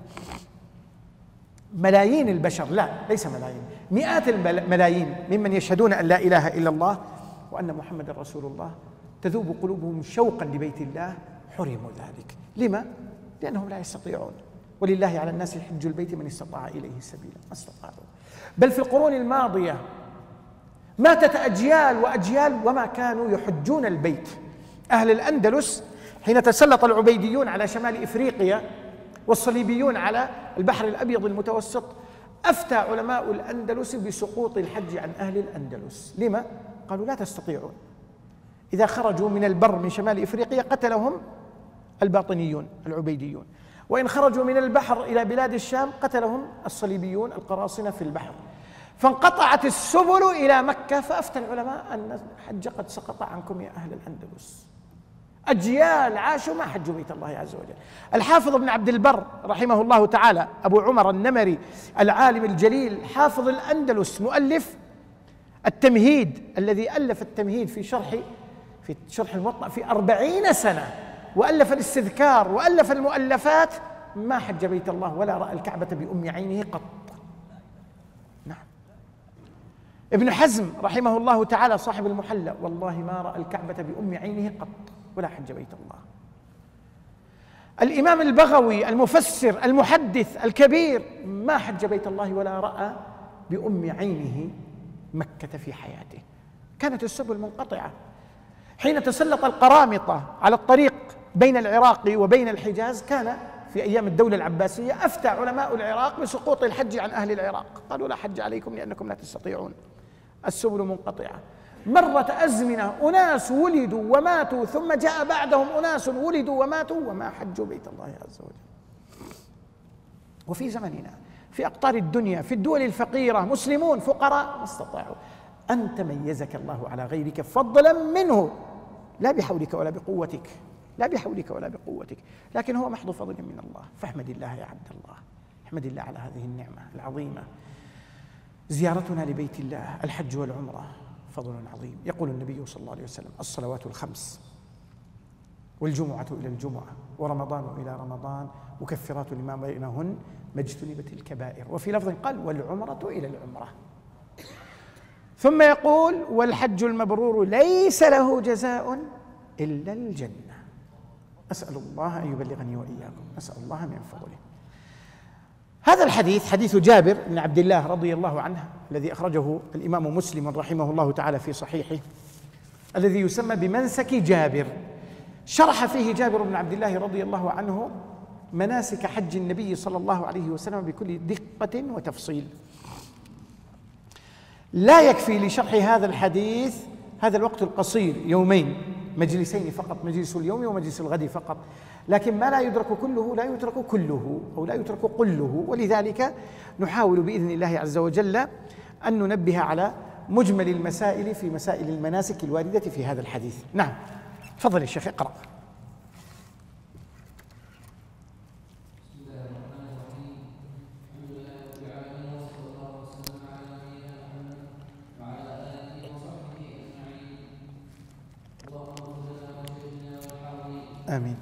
ملايين البشر، لا ليس ملايين، مئات الملايين ممن يشهدون أن لا إله إلا الله وأن محمد رسول الله، تذوب قلوبهم شوقا لبيت الله، حرموا ذلك. لما؟ لأنهم لا يستطيعون، ولله على الناس حج البيت من استطاع إليه سبيلا، ما استطاعوا. بل في القرون الماضية ماتت أجيال وأجيال وما كانوا يحجون البيت. أهل الأندلس حين تسلط العبيديون على شمال إفريقيا والصليبيون على البحر الأبيض المتوسط، أفتى علماء الأندلس بسقوط الحج عن أهل الأندلس. لما؟ قالوا لا تستطيعون، إذا خرجوا من البر من شمال إفريقيا قتلهم الباطنيون العبيديون، وإن خرجوا من البحر إلى بلاد الشام قتلهم الصليبيون القراصنة في البحر، فانقطعت السبل إلى مكة. فأفتى العلماء أن الحج قد سقط عنكم يا أهل الأندلس. أجيال عاشوا ما حجوا بيت الله عز وجل. الحافظ ابن عبد البر رحمه الله تعالى، أبو عمر النمري العالم الجليل حافظ الأندلس، مؤلف التمهيد الذي ألف التمهيد في شرح الموطأ في 40 سنة، وألف الاستذكار وألف المؤلفات، ما حج بيت الله ولا رأى الكعبة بأم عينه قط. نعم. ابن حزم رحمه الله تعالى صاحب المحلى، والله ما رأى الكعبة بأم عينه قط ولا حج بيت الله. الإمام البغوي المفسر المحدث الكبير ما حج بيت الله ولا رأى بأم عينه مكة في حياته. كانت السبل منقطعة. حين تسلط القرامطة على الطريق بين العراق وبين الحجاز، كان في أيام الدولة العباسية أفتى علماء العراق بسقوط الحج عن أهل العراق، قالوا لا حج عليكم لأنكم لا تستطيعون، السبل منقطعة. مرت أزمنة أناس ولدوا وماتوا ثم جاء بعدهم أناس ولدوا وماتوا وما حجوا بيت الله عز وجل. وفي زمننا في أقطار الدنيا في الدول الفقيرة مسلمون فقراء ما استطاعوا. أنت ميزك الله على غيرك فضلا منه، لا بحولك ولا بقوتك، لا بحولك ولا بقوتك، لكن هو محض فضل من الله. فاحمد الله يا عبد الله، احمد الله على هذه النعمة العظيمة. زيارتنا لبيت الله الحج والعمرة فضل عظيم. يقول النبي صلى الله عليه وسلم: الصلوات الخمس والجمعة إلى الجمعة ورمضان إلى رمضان مكفرات لما بينهن ما اجتنبت الكبائر. وفي لفظ قال: والعمرة إلى العمرة. ثم يقول: والحج المبرور ليس له جزاء إلا الجنة. أسأل الله أن يبلغني وإياكم، أسأل الله من فضله. هذا الحديث حديث جابر بن عبد الله رضي الله عنه الذي أخرجه الإمام مسلم رحمه الله تعالى في صحيحه، الذي يسمى بمنسك جابر. شرح فيه جابر بن عبد الله رضي الله عنه مناسك حج النبي صلى الله عليه وسلم بكل دقة وتفصيل. لا يكفي لشرح هذا الحديث هذا الوقت القصير، يومين مجلسين فقط، مجلس اليوم ومجلس الغد فقط، لكن ما لا يدرك كله لا يترك كله أو لا يترك قله. ولذلك نحاول بإذن الله عز وجل أن ننبه على مجمل المسائل في مسائل المناسك الواردة في هذا الحديث. نعم، تفضل يا شيخ اقرأ. آمين.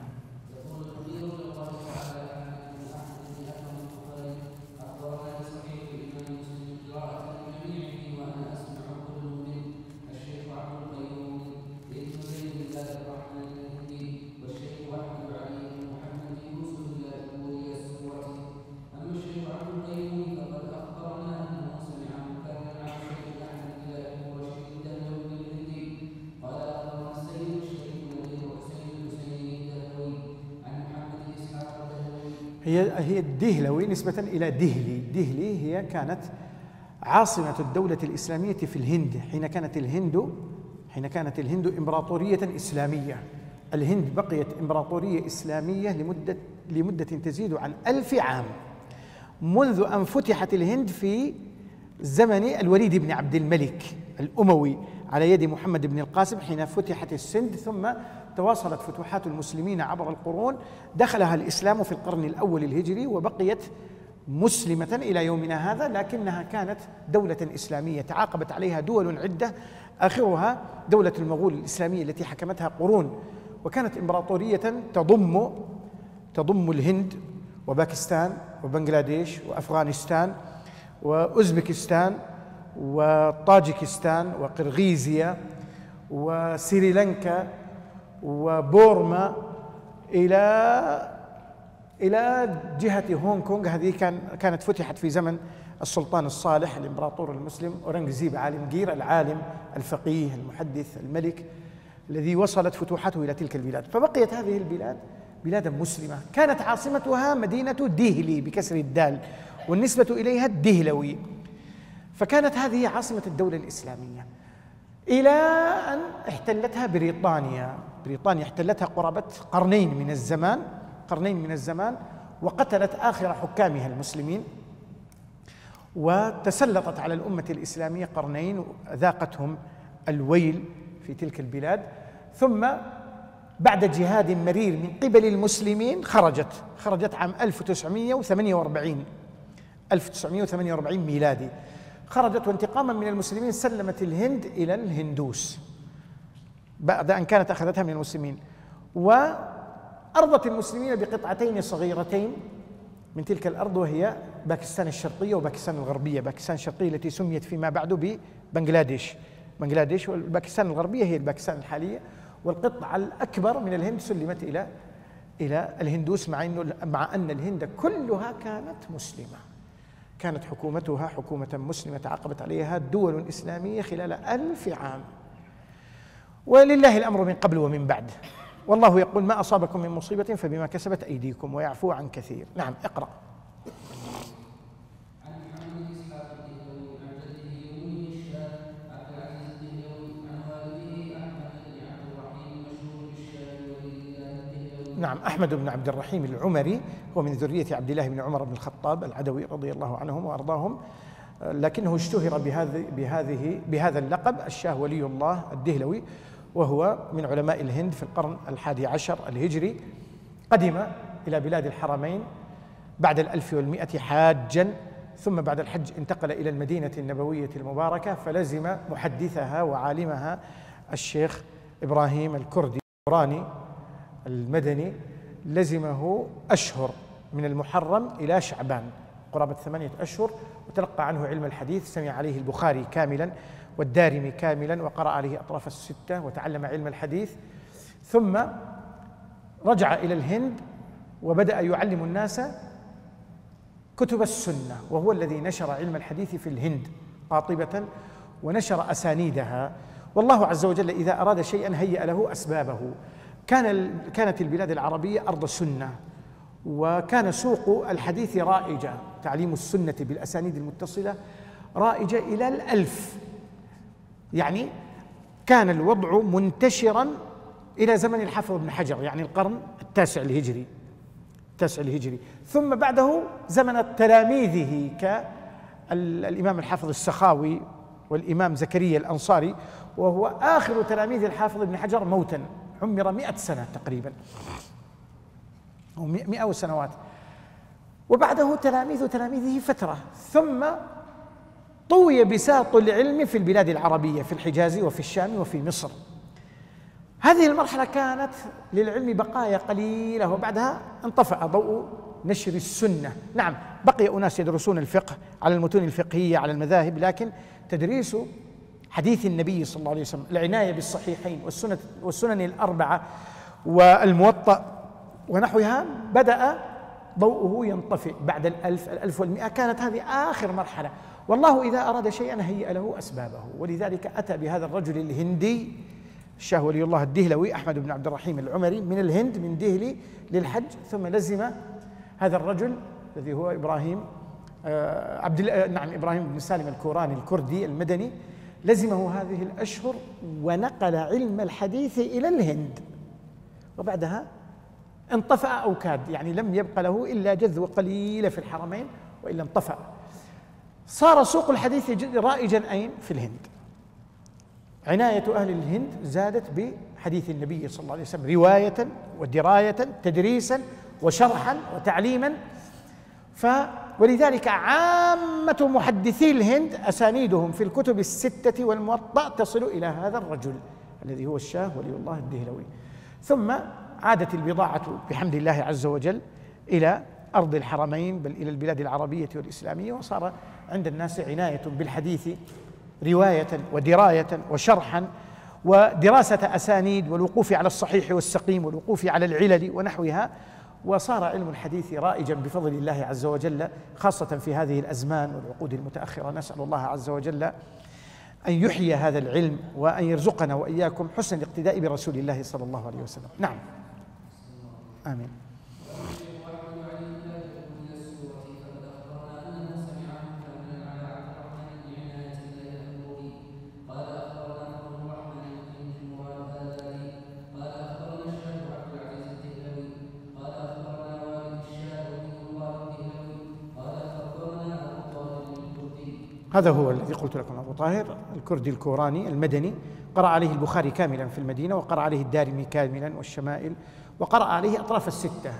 هي الدهلوي نسبة إلى دهلي. دهلي هي كانت عاصمة الدولة الإسلامية في الهند حين كانت الهند إمبراطورية إسلامية. الهند بقيت إمبراطورية إسلامية لمدة تزيد عن 1000 عام، منذ أن فتحت الهند في زمن الوليد بن عبد الملك الأموي على يد محمد بن القاسم حين فتحت السند، ثم تواصلت فتوحات المسلمين عبر القرون. دخلها الإسلام في القرن الأول الهجري وبقيت مسلمة إلى يومنا هذا، لكنها كانت دولة إسلامية تعاقبت عليها دول عدة، آخرها دولة المغول الإسلامية التي حكمتها قرون، وكانت إمبراطورية تضم الهند وباكستان وبنغلاديش وأفغانستان وأوزبكستان وطاجكستان وقرغيزيا وسريلانكا وبورما إلى جهة هونغ كونغ. هذه كانت فتحت في زمن السلطان الصالح الإمبراطور المسلم أورنغزيب عالمجير العالم الفقيه المحدث الملك الذي وصلت فتوحته إلى تلك البلاد. فبقيت هذه البلاد بلادا مسلمة. كانت عاصمتها مدينة دهلي بكسر الدال والنسبة إليها الدهلوي. فكانت هذه عاصمة الدولة الإسلامية إلى أن احتلتها بريطانيا. احتلتها قرابة قرنين من الزمان وقتلت آخر حكامها المسلمين، وتسلطت على الأمة الإسلامية قرنين ذاقتهم الويل في تلك البلاد. ثم بعد جهاد مرير من قبل المسلمين خرجت عام 1948 ميلادي. خرجت وانتقاما من المسلمين سلمت الهند إلى الهندوس بعد أن كانت أخذتها من المسلمين، وأرضت المسلمين بقطعتين صغيرتين من تلك الأرض، وهي باكستان الشرقية وباكستان الغربية. باكستان الشرقية التي سميت فيما بعد ببنغلاديش، والباكستان الغربية هي الباكستان الحالية. والقطعة الأكبر من الهند سلمت إلى الهندوس، مع أن الهند كلها كانت مسلمة. كانت حكومتها حكومة مسلمة تعاقبت عليها دول إسلامية خلال 1000 عام، ولله الأمر من قبل ومن بعد. والله يقول: ما أصابكم من مصيبة فبما كسبت أيديكم ويعفو عن كثير. نعم، اقرأ. عن محمد إسحاق الدهلوي عن جده يومه الشاب عبد العزيز الدهلوي عن نعم، أحمد بن عبد الرحيم العمري هو من ذرية عبد الله بن عمر بن الخطاب العدوي رضي الله عنهم وأرضاهم، لكنه اشتهر بهذا اللقب الشاه ولي الله الدهلوي، وهو من علماء الهند في القرن 11 الهجري. قدم إلى بلاد الحرمين بعد 1100 حاجا، ثم بعد الحج انتقل إلى المدينة النبوية المباركة، فلزم محدثها وعالمها الشيخ إبراهيم الكردي القراني المدني، لزمه أشهر من المحرم إلى شعبان، قرابة 8 أشهر، وتلقى عنه علم الحديث، سمع عليه البخاري كاملا والدارمي كاملا، وقرأ عليه أطراف الستة، وتعلم علم الحديث، ثم رجع إلى الهند وبدأ يعلم الناس كتب السنة، وهو الذي نشر علم الحديث في الهند قاطبة ونشر أسانيدها. والله عز وجل إذا أراد شيئا هيأ له أسبابه. كانت البلاد العربية أرض سنة، وكان سوق الحديث رائجة، تعليم السنة بالأسانيد المتصلة رائجة إلى 1000، يعني كان الوضع منتشرا إلى زمن الحافظ بن حجر، يعني القرن التاسع الهجري، ثم بعده زمن تلاميذه كالإمام الحافظ السخاوي والإمام زكريا الأنصاري، وهو آخر تلاميذ الحافظ بن حجر موتا، عمر 100 سنة تقريبا أو 100 سنوات، وبعده تلاميذه فترة، ثم طوي بساط العلم في البلاد العربية، في الحجاز وفي الشام وفي مصر. هذه المرحلة كانت للعلم بقايا قليلة، وبعدها انطفأ ضوء نشر السنة. نعم، بقي أناس يدرسون الفقه على المتون الفقهية على المذاهب، لكن تدريس حديث النبي صلى الله عليه وسلم، العناية بالصحيحين والسنن الأربعة والموطأ ونحوها، بدأ ضوءه ينطفئ بعد 1100. كانت هذه آخر مرحلة، والله إذا أراد شيئا هيأ له أسبابه، ولذلك أتى بهذا الرجل الهندي الشاه ولي الله الدهلوي أحمد بن عبد الرحيم العمري من الهند، من دهلي، للحج، ثم لزم هذا الرجل الذي هو إبراهيم إبراهيم بن سالم الكوراني الكردي المدني، لزمه هذه الأشهر ونقل علم الحديث إلى الهند، وبعدها انطفأ أو كاد، يعني لم يبق له إلا جذوة قليلة في الحرمين وإلا انطفأ. صار سوق الحديث رائجا أين؟ في الهند. عناية أهل الهند زادت بحديث النبي صلى الله عليه وسلم رواية ودراية، تدريسا وشرحا وتعليما، ولذلك عامة محدثي الهند أسانيدهم في الكتب الستة والموطأ تصل إلى هذا الرجل الذي هو الشاه ولي الله الدهلوي. ثم عادت البضاعة بحمد الله عز وجل إلى أرض الحرمين، بل إلى البلاد العربية والإسلامية، وصار عند الناس عناية بالحديث رواية ودراية وشرحا ودراسة أسانيد، والوقوف على الصحيح والسقيم، والوقوف على العلل ونحوها، وصار علم الحديث رائجا بفضل الله عز وجل، خاصة في هذه الأزمان والعقود المتأخرة. نسأل الله عز وجل أن يحيي هذا العلم، وأن يرزقنا وإياكم حسن الاقتداء برسول الله صلى الله عليه وسلم. نعم، آمين. هذا هو الذي قلت لكم، أبو طاهر الكردي الكوراني المدني، قرأ عليه البخاري كاملا في المدينة، وقرأ عليه الدارمي كاملا والشمائل، وقرأ عليه أطراف الستة،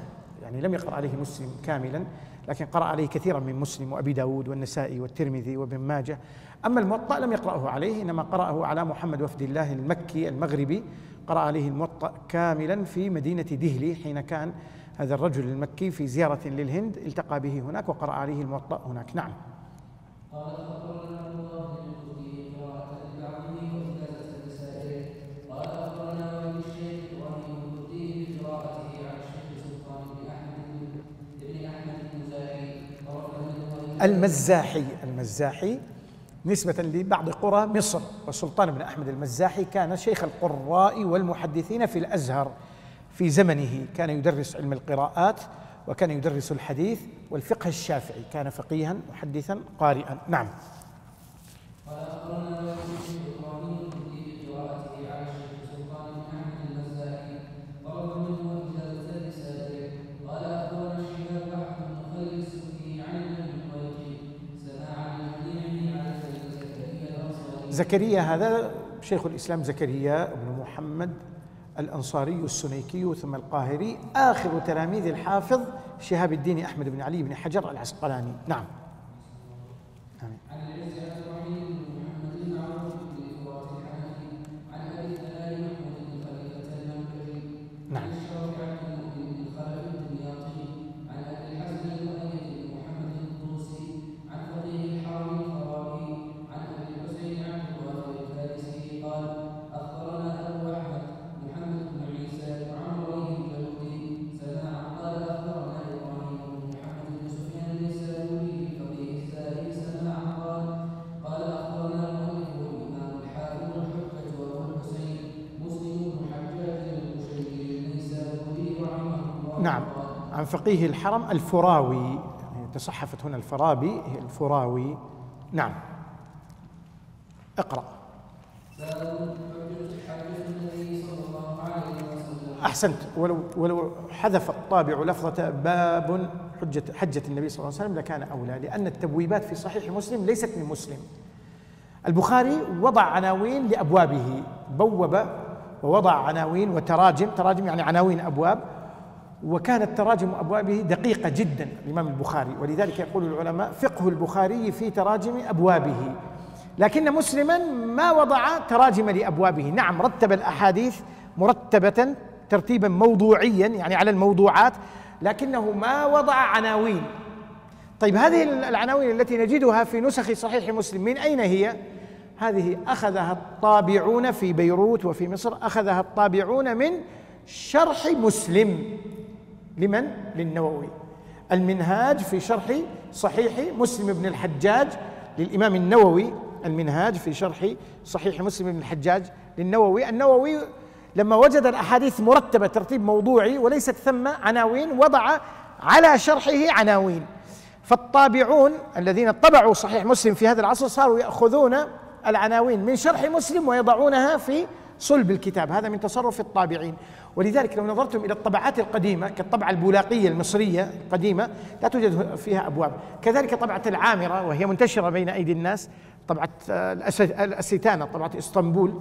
يعني لم يقرأ عليه مسلم كاملا، لكن قرأ عليه كثيرا من مسلم وأبي داود والنسائي والترمذي وابن ماجه. أما الموطأ لم يقرأه عليه، إنما قرأه على محمد وفد الله المكي المغربي، قرأ عليه الموطأ كاملا في مدينة دهلي، حين كان هذا الرجل المكي في زيارة للهند التقى به هناك وقرأ عليه الموطأ هناك. نعم. قال أخبرنا أبو طاهر الكردي قراءة لبعضه وإجازة لسائره. قال أخبرنا والد الشيخ إبراهيم الكردي بقراءته على الشيخ سلطان بن أحمد المزاحي المزاحي نسبة لبعض قرى مصر، وسلطان بن أحمد المزاحي كان شيخ القراء والمحدثين في الأزهر في زمنه، كان يدرس علم القراءات، وكان يدرس الحديث والفقه الشافعي، كان فقيها محدثا قارئا. نعم. قال أخبرنا والد الشيخ إبراهيم الكردي بقراءته على الشيخ سلطان بن أحمد المزاحي، طلب منه إجازة زكريا هذا شيخ الإسلام زكريا بن محمد الأنصاري السنيكي ثم القاهري، آخر تلاميذ الحافظ شهاب الدين أحمد بن علي بن حجر العسقلاني. نعم. نعم. نعم، عن فقيه الحرم الفراوي، يعني تصحفت هنا الفرابي، هي الفراوي. نعم، اقرأ. أحسنت، ولو حذف الطابع لفظة باب حجة النبي صلى الله عليه وسلم لكان أولى، لأن التبويبات في صحيح مسلم ليست من مسلم. البخاري وضع عناوين لأبوابه، بوب ووضع عناوين وتراجم، تراجم يعني عناوين أبواب، وكانت تراجم أبوابه دقيقة جدا الإمام البخاري، ولذلك يقول العلماء فقه البخاري في تراجم أبوابه. لكن مسلما ما وضع تراجم لأبوابه. نعم، رتب الأحاديث مرتبة ترتيبا موضوعيا يعني على الموضوعات، لكنه ما وضع عناوين. طيب، هذه العناوين التي نجدها في نسخ صحيح مسلم من أين هي؟ هذه أخذها الطابعون في بيروت وفي مصر، أخذها الطابعون من شرح مسلم. لمن؟ للنووي. المنهاج في شرح صحيح مسلم بن الحجاج للإمام النووي، المنهاج في شرح صحيح مسلم بن الحجاج للنووي. النووي لما وجد الأحاديث مرتبة ترتيب موضوعي وليست ثم عناوين، وضع على شرحه عناوين. فالطابعون الذين طبعوا صحيح مسلم في هذا العصر صاروا يأخذون العناوين من شرح مسلم ويضعونها في صلب الكتاب. هذا من تصرف الطابعين. ولذلك لو نظرتم إلى الطبعات القديمة كالطبعة البولاقية المصرية القديمة لا توجد فيها أبواب. كذلك طبعة العامرة وهي منتشرة بين أيدي الناس، طبعة الأستانة، طبعة إسطنبول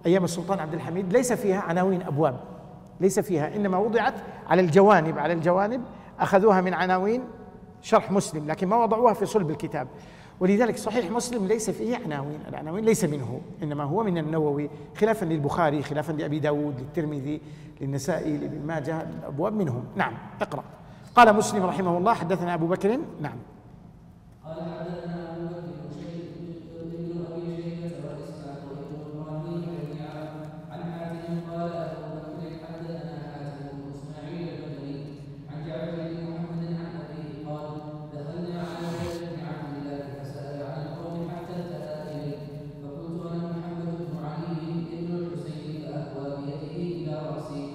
أيام السلطان عبد الحميد، ليس فيها عناوين أبواب، ليس فيها، إنما وضعت على الجوانب، على الجوانب أخذوها من عناوين شرح مسلم، لكن ما وضعوها في صلب الكتاب. ولذلك صحيح مسلم ليس فيه عناوين، العناوين ليس منه، إنما هو من النووي، خلافا للبخاري، خلافا لأبي داود، للترمذي، للنسائي، لابن ماجه، الأبواب منهم. نعم، اقرأ. قال مسلم رحمه الله: حدثنا أبو بكر. نعم. قال حدثنا أبو بكر بن أبي شيبة وإسحاق وابن إبراهيم جميعا عن حاتم قال أبو بكر حدثنا حاتم بن إسماعيل البدري عن جعفر بن محمد عن أبيه قال: دخلنا على جابر بن عبد الله فسأل عن القوم حتى انتهى إليه، فقلت أنا محمد بن علي بن الحسين، فأهوى بيده إلى رأسي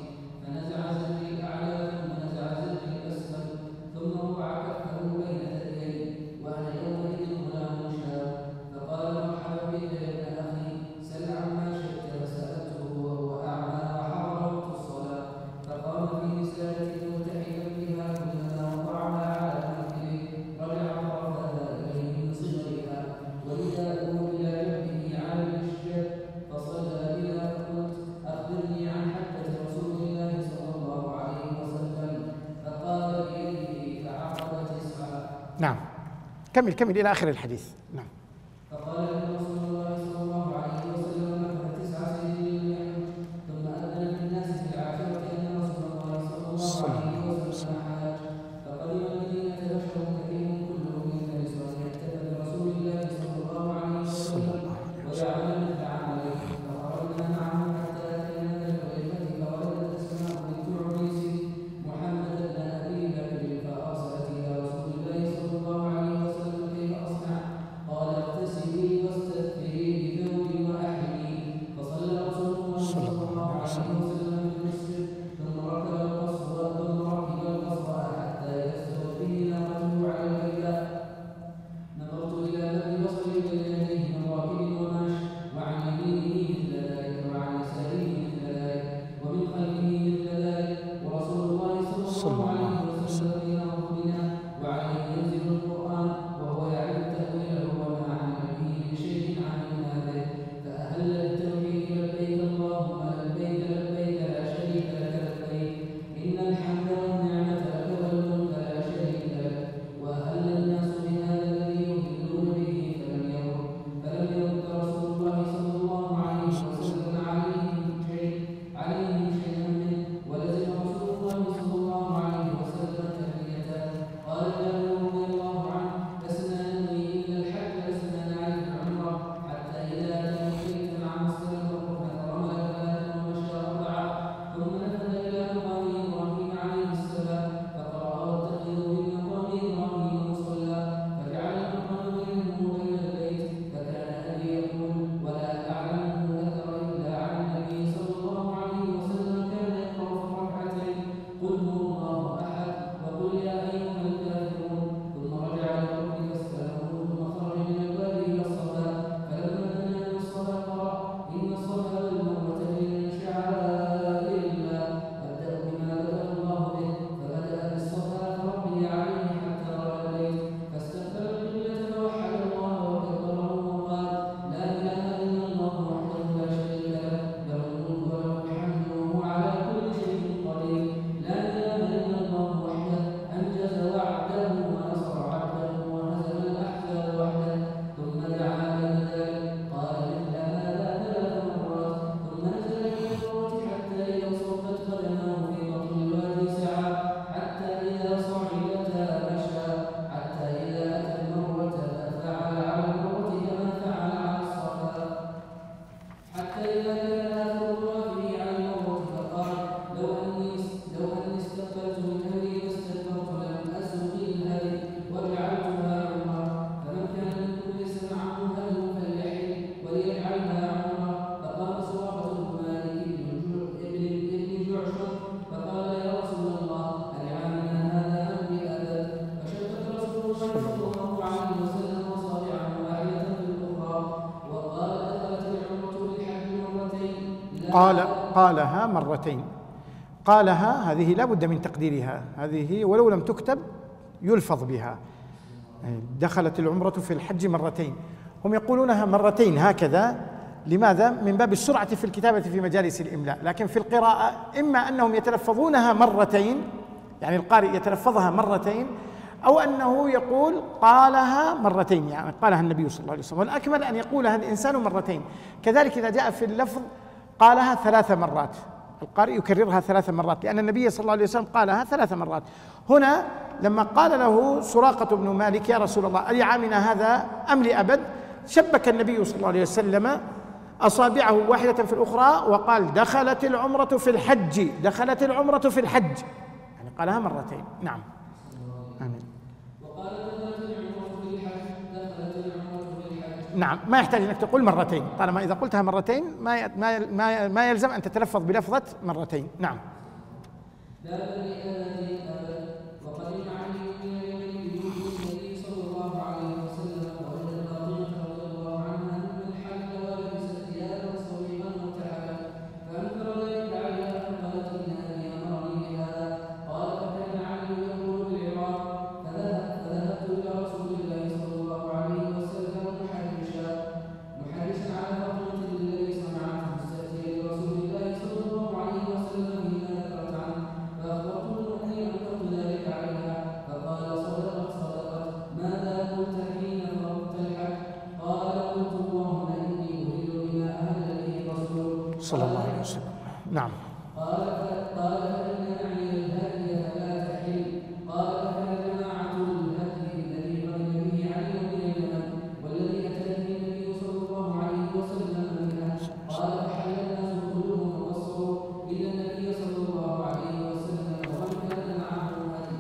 فنزع زري الأعلى ثم نزع زري الأسفل ثم وضع كفه بين ثدييه وأنا يومئذ غلام شاب، فقال: مرحبا بك يا ابن أخي، سل عما شئت. فسألته وهو أعمى وحضر وقت الصلاة، فقام في رسالة ملتحقا بها كلما وضعها على منكبه رجع طرفها إليه من صغرها ورداءه إلى جنبه على المشجع، فصلى بنا. فقلت: أخبرني عن حجة رسول الله صلى الله عليه وسلم، فقال بيده فعقد 9. نعم، كمل إلى آخر الحديث. نعم. فقال له رسول الله صلى الله عليه وسلم: مكث 9 سنين لم يحج، ثم أذن في الناس في العاشرة أن رسول الله صلى الله عليه وسلم حاج، فقدم المدينة بشر كريم كلهم يلتمس أن يحتفل برسول الله صلى الله عليه وسلم وجعلنا نتبع عليه، فخرجنا معه حتى أتينا الحليفة، فولدت أسماء بنت عميس محمد بن أبي بكر، فأرسلت إلى رسول الله صلى الله عليه وسلم: كيف أصنع؟ قال: قالها مرتين. قالها هذه لا بد من تقديرها، هذه ولو لم تكتب يلفظ بها. دخلت العمرة في الحج مرتين، هم يقولونها مرتين هكذا. لماذا؟ من باب السرعة في الكتابة في مجالس الإملاء. لكن في القراءة إما أنهم يتلفظونها مرتين، يعني القارئ يتلفظها مرتين، أو أنه يقول قالها مرتين، يعني قالها النبي صلى الله عليه وسلم. والأكمل أن يقولها الإنسان مرتين. كذلك إذا جاء في اللفظ قالها 3 مرات، القارئ يكررها 3 مرات، لأن النبي صلى الله عليه وسلم قالها 3 مرات. هنا لما قال له سراقة بن مالك: يا رسول الله، ألعامنا هذا أم لأبد؟ شبك النبي صلى الله عليه وسلم أصابعه واحدة في الأخرى وقال: دخلت العمرة في الحج، دخلت العمرة في الحج، يعني قالها مرتين. نعم. آمين. وقال: دخلت العمرة في الحج، دخلت العمرة في الحج. نعم، ما يحتاج أنك تقول مرتين، طالما إذا قلتها مرتين ما يلزم أن تتلفظ بلفظة مرتين. نعم. لا بني آدم وقدم علي من اليمن بجود النبي صلى الله عليه وسلم، ووجد فاطمة رضي الله عنها ممن حل ولبست ثيابا صويبا مرتحلا، فأنكر ذلك عليها فقالت: إن أبي أمرني بهذا. قال: فكان علي يقول بالعراق، فذهبت إلى رسول الله صلى الله عليه وسلم محرشا على فاطمة الذي صنعته، مستأتيا لرسول الله صلى الله عليه وسلم فيما ذكرت عنه، فأخبرته أني أنكرت ذلك عليها، فقال: صدقت. ماذا قلت حين فرضت الحج؟ قال: قلت: اللهم إني أريد بما أهل به الرسول صلى الله عليه وسلم. نعم. قال: فإن معي الهدي فلا تحل. قال: فكان جماعة الهدي الذي قدم به علي من اليمن والذي أتى به النبي صلى الله عليه وسلم منها. قال: فحل الناس كلهم وقصروا إلا النبي صلى الله عليه وسلم ومن كان معه هدي.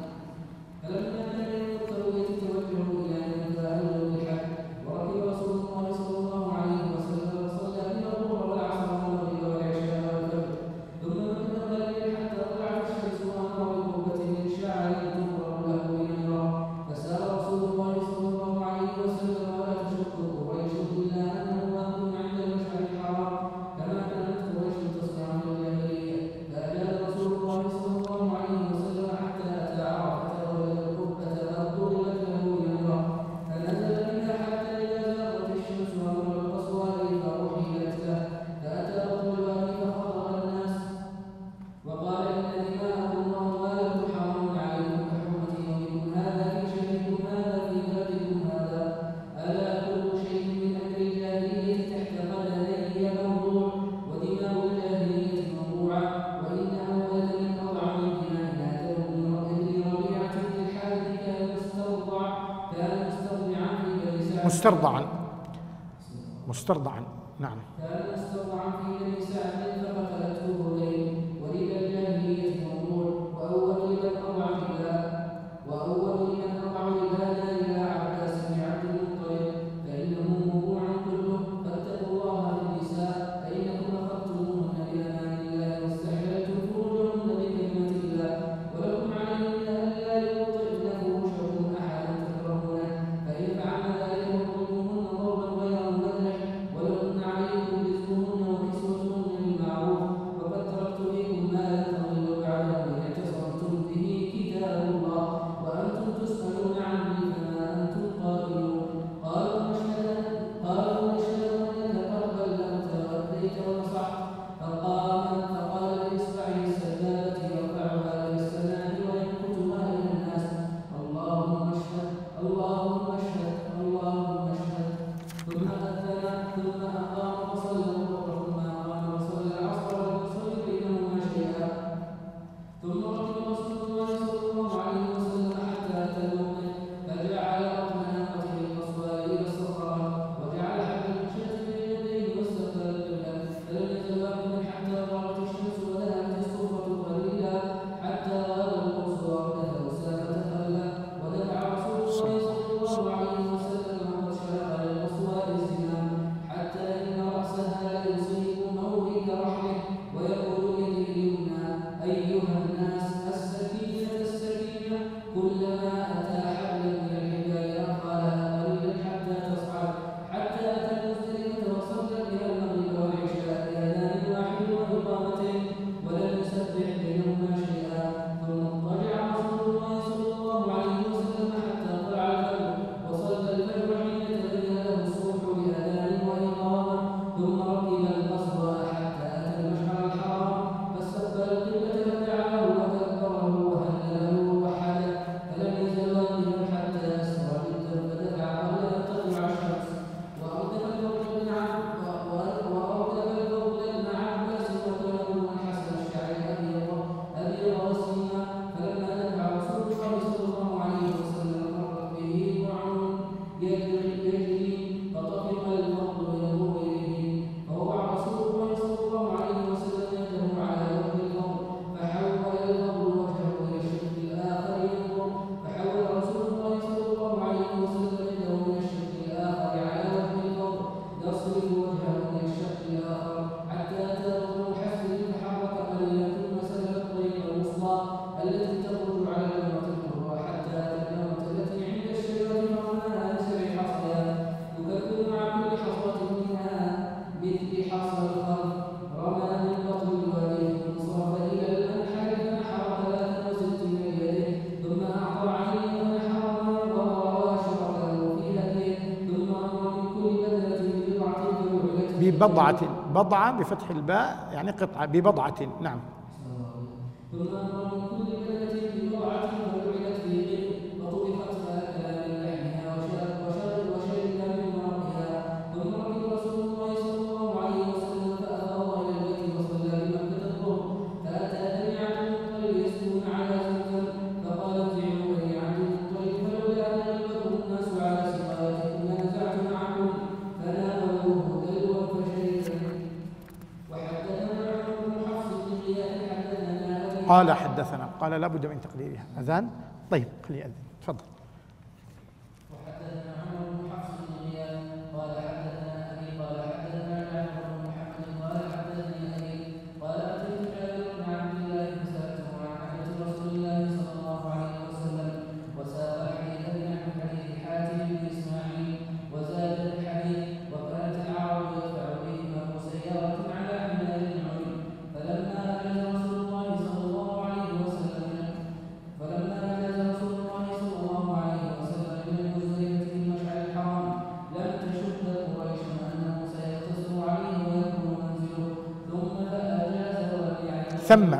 فلما كان يوم التروية توجهوا إلى من فأهلوا بالحج، وركب رسول الله صلى الله عليه وسلم وصلى بنا الظهر والعصر والمغرب والعشاء والفجر، ثم مكث قليلا حتى طلعت الشمس وأمر بقربة من شعر تفرغ له بنمرة، فسار رسول الله صلى الله عليه وسلم ولا تشق قريش إلا أنه واقف عند المشعر الحرام كما كانت قريش تصنع في الجاهلية. فأجاد رسول الله صلى الله عليه وسلم حتى أتى عرفة ووجد القبة قد ضربت له بنمرة، فنزل منها حتى إذا زاغت الشمس ومر القصوى فأحيلت له، فأتى رجل الوادي فخطب الناس وقال: إن دماءكم وأموالكم حرام عليكم كحرمة يومكم هذا في شهركم هذا في بلدكم هذا. ألا كل شيء من أمر الجاهلية تحت قدمي موضوع، ودماء الجاهلية موضوعة، وإن أولد من أضع من دمائنا ابن ربيعة بن الحارث كان مسترضعا في بني سعد. مسترضعا. نعم. كان مسترضعا في بني سعد فقتلته هذيل، وربا الجاهلية موضوع، وأول من أضع ربانا إلى عباس بن عبد المطلب، فإنه موضوع كله. فاتقوا الله في النساء، فإنكم أخذتموهن بأمان الله واستحللتم فروجهن بكلمة الله، ولكم عليهن ألا يوطئن فروجكم أحدا تكرهونه، فإن فعلن ذلك فاضربوهن ضربا غير مبرح، ولهن عليكم ببضعة، بضعة بفتح الباء يعني قطعة، ببضعة. نعم. ثم أمر من كل بدنة ببضعة فجعلت في قدر وطبخت فأكلا من لحمها وشربنا من مرقها. ثم ركب رسول الله صلى الله عليه وسلم فأفاض إلى البيت وصلى بمكة الظهر، فأتى بني عبد المطلب يسجدون على زمزم فقال ارجعوا بني عبد المطلب فلولا أن يغلبكم الناس على سقايتكم لنزعت معكم، فناولوه دلوا فشرب. وحدثنا عمرو بن حفص بن غياث قال حدثنا، قال لا بد من تقديرها أذان. طيب خليه يأذن، تفضل. وحدثنا عمرو بن حفص بن غياث قال حدثنا أبي قال حدثنا جعفر بن محمد قال حدثني أبي قال أتيت جابر بن عبد الله فسألته عن حديث رسول الله صلى الله عليه وسلم وساق الحديث بنحو حديث حاتم بن إسماعيل وزاد الحديث وكانت العرب يدفع بهم أبو سيارة على حمار العلم. فلما أجاز رسول الله صلى الله عليه وسلم من المزدلفة في المشعر الحرام لم تشد قريش أنه سيقتصر عليه ويكون منزله ثم فأجاز ولم يعلم. ثم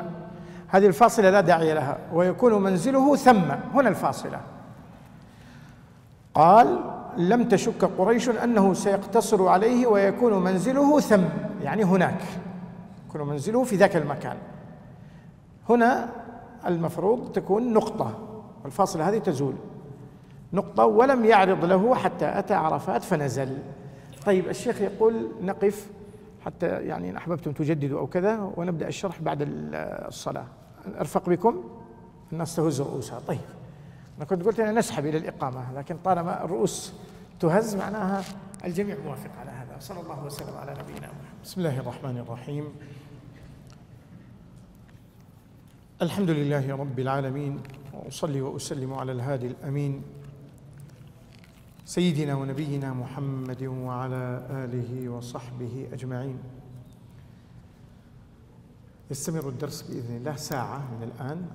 هذه الفاصلة لا داعي لها، ويكون منزله ثم، هنا الفاصلة. قال لم تشك قريش أنه سيقتصر عليه ويكون منزله ثم، يعني هناك، يكون منزله في ذاك المكان. هنا المفروض تكون نقطة، والفاصلة هذه تزول نقطة، ولم يعرض له حتى أتى عرفات فنزل. طيب الشيخ يقول نقف حتى يعني إن أحببتم تجددوا أو كذا، ونبدأ الشرح بعد الصلاة. أرفق بكم، الناس تهز رؤوسها. طيب أنا كنت قلت أنا نسحب إلى الإقامة، لكن طالما الرؤوس تهز معناها الجميع موافق على هذا. صلى الله وسلم على نبينا محمد. بسم الله الرحمن الرحيم. الحمد لله رب العالمين، وأصلي وأسلم على الهادي الأمين سيدنا ونبينا محمد وعلى آله وصحبه أجمعين. يستمر الدرس بإذن الله ساعة من الآن،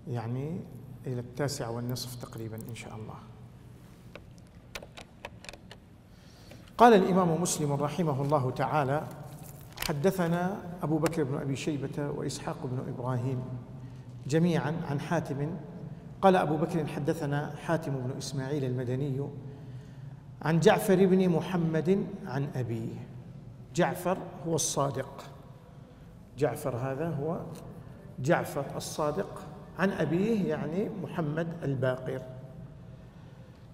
يعني إلى 9:15 تقريبا إن شاء الله. قال الإمام مسلم رحمه الله تعالى: حدثنا أبو بكر بن أبي شيبة وإسحاق بن إبراهيم جميعا عن حاتم. قال أبو بكر: حدثنا حاتم بن إسماعيل المدني عن جعفر بن محمد عن أبيه. جعفر هو الصادق، جعفر هذا هو جعفر الصادق، عن أبيه يعني محمد الباقر.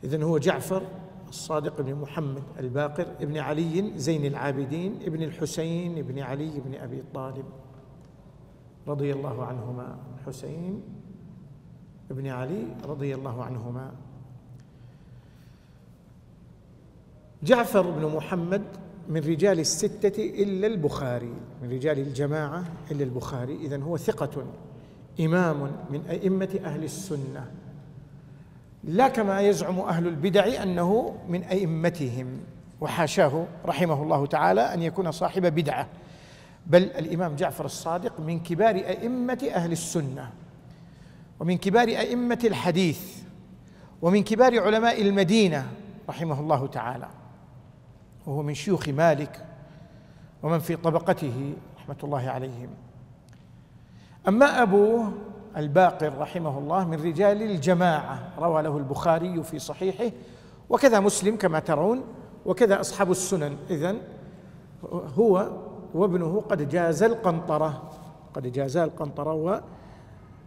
إذن هو جعفر الصادق بن محمد الباقر ابن علي زين العابدين ابن الحسين ابن علي بن أبي طالب رضي الله عنهما، الحسين ابن علي رضي الله عنهما. جعفر بن محمد من رجال الستة إلا البخاري، من رجال الجماعة إلا البخاري. إذن هو ثقة إمام من أئمة أهل السنة، لا كما يزعم أهل البدع أنه من أئمتهم، وحاشاه رحمه الله تعالى أن يكون صاحب بدعة، بل الإمام جعفر الصادق من كبار أئمة أهل السنة، ومن كبار أئمة الحديث، ومن كبار علماء المدينة رحمه الله تعالى، وهو من شيوخ مالك ومن في طبقته رحمة الله عليهم. أما أبوه الباقر رحمه الله من رجال الجماعة، روى له البخاري في صحيحه، وكذا مسلم كما ترون، وكذا أصحاب السنن. إذن هو وابنه قد جاز القنطرة، قد جاز القنطرة.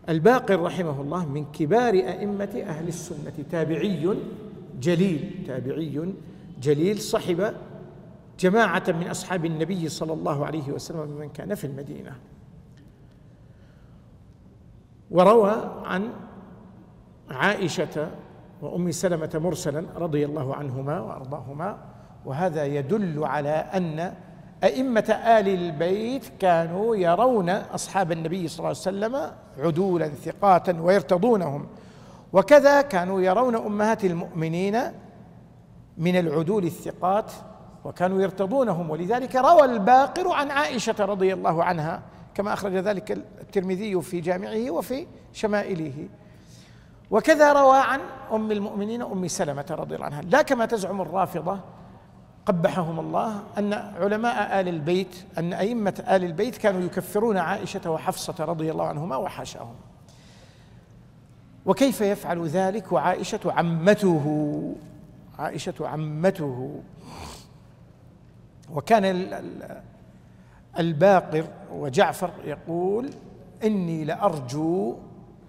والباقر رحمه الله من كبار أئمة أهل السنة، تابعي جليل، تابعي جليل، صحب جماعة من أصحاب النبي صلى الله عليه وسلم ممن كان في المدينة. وروى عن عائشة وأم سلمة مرسلا رضي الله عنهما وأرضاهما، وهذا يدل على أن أئمة آل البيت كانوا يرون أصحاب النبي صلى الله عليه وسلم عدولا ثقاتا ويرتضونهم، وكذا كانوا يرون أمهات المؤمنين من العدول الثقات وكانوا يرتضونهم. ولذلك روى الباقر عن عائشة رضي الله عنها كما أخرج ذلك الترمذي في جامعه وفي شمائله، وكذا روى عن أم المؤمنين أم سلمة رضي الله عنها، لا كما تزعم الرافضة قبحهم الله أن علماء آل البيت، أن أئمة آل البيت كانوا يكفرون عائشة وحفصة رضي الله عنهما وحاشاهم. وكيف يفعل ذلك وعائشة عمته؟ عائشة عمته. وكان الباقر وجعفر يقول: إني لأرجو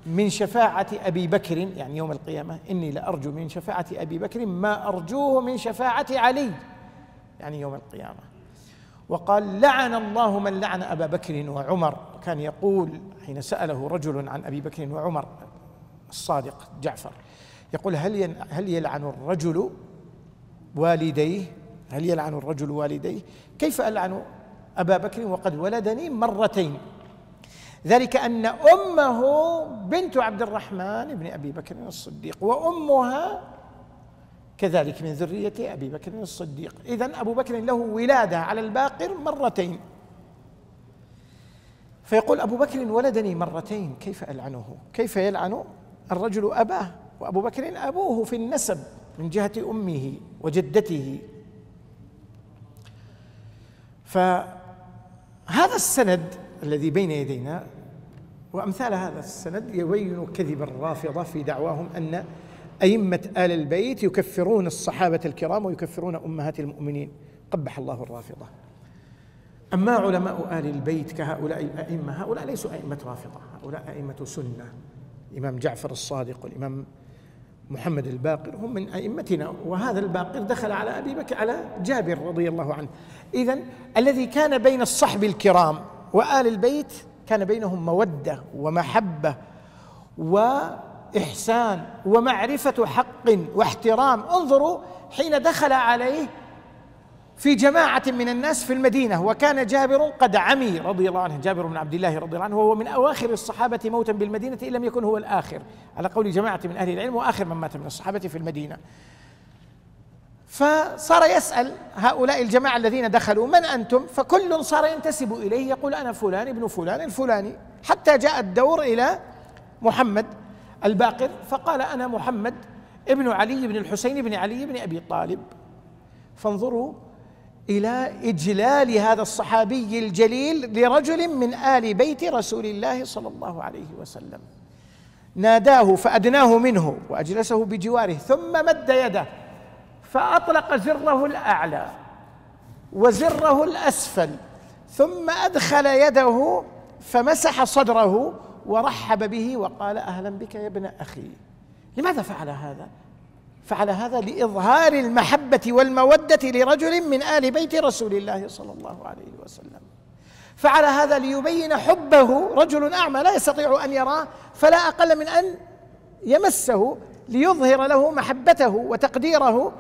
من شفاعة أبي بكر، يعني يوم القيامة، إني لأرجو من شفاعة أبي بكر ما أرجوه من شفاعة علي، يعني يوم القيامة. وقال: لعن الله من لعن أبا بكر وعمر. كان يقول حين سأله رجل عن أبي بكر وعمر، الصادق جعفر يقول: هل يلعن الرجل والديه؟ هل يلعن الرجل والديه؟ كيف ألعن أبا بكر وقد ولدني مرتين؟ ذلك أن أمه بنت عبد الرحمن بن أبي بكر الصديق، وأمها كذلك من ذرية أبي بكر الصديق. إذن أبو بكر له ولادة على الباقر مرتين. فيقول أبو بكر: ولدني مرتين، كيف ألعنه؟ كيف يلعن الرجل أباه؟ وأبو بكر أبوه في النسب من جهة أمه وجدته. فهذا السند الذي بين يدينا وأمثال هذا السند يبين كذب الرافضة في دعواهم أن أئمة آل البيت يكفرون الصحابة الكرام ويكفرون أمهات المؤمنين. قبح الله الرافضة. أما علماء آل البيت كهؤلاء الأئمة، هؤلاء ليسوا أئمة رافضة، هؤلاء أئمة سنة. الإمام جعفر الصادق والإمام محمد الباقر هم من أئمتنا، وهذا الباقر دخل على أبي بكر، على جابر رضي الله عنه. إذن الذي كان بين الصحب الكرام وآل البيت كان بينهم مودة ومحبة وإحسان ومعرفة حق واحترام. انظروا حين دخل عليه في جماعة من الناس في المدينة، وكان جابر قد عمي رضي الله عنه، جابر بن عبد الله رضي الله عنه، وهو من أواخر الصحابة موتا بالمدينة إن لم يكن هو الآخر على قول جماعة من أهل العلم، وآخر من مات من الصحابة في المدينة. فصار يسأل هؤلاء الجماعة الذين دخلوا: من أنتم؟ فكل صار ينتسب إليه، يقول: أنا فلان ابن فلان الفلاني، حتى جاء الدور إلى محمد الباقر فقال: أنا محمد ابن علي بن الحسين بن علي بن أبي طالب. فانظروا إلى إجلال هذا الصحابي الجليل لرجل من آل بيت رسول الله صلى الله عليه وسلم. ناداه فأدناه منه وأجلسه بجواره، ثم مد يده فأطلق زره الأعلى وزره الأسفل، ثم أدخل يده فمسح صدره ورحب به وقال: أهلا بك يا ابن أخي. لماذا فعل هذا؟ فعل هذا لإظهار المحبة والمودة لرجل من آل بيت رسول الله صلى الله عليه وسلم. فعل هذا ليبين حبه، رجل أعمى لا يستطيع أن يراه، فلا أقل من أن يمسه ليظهر له محبته وتقديره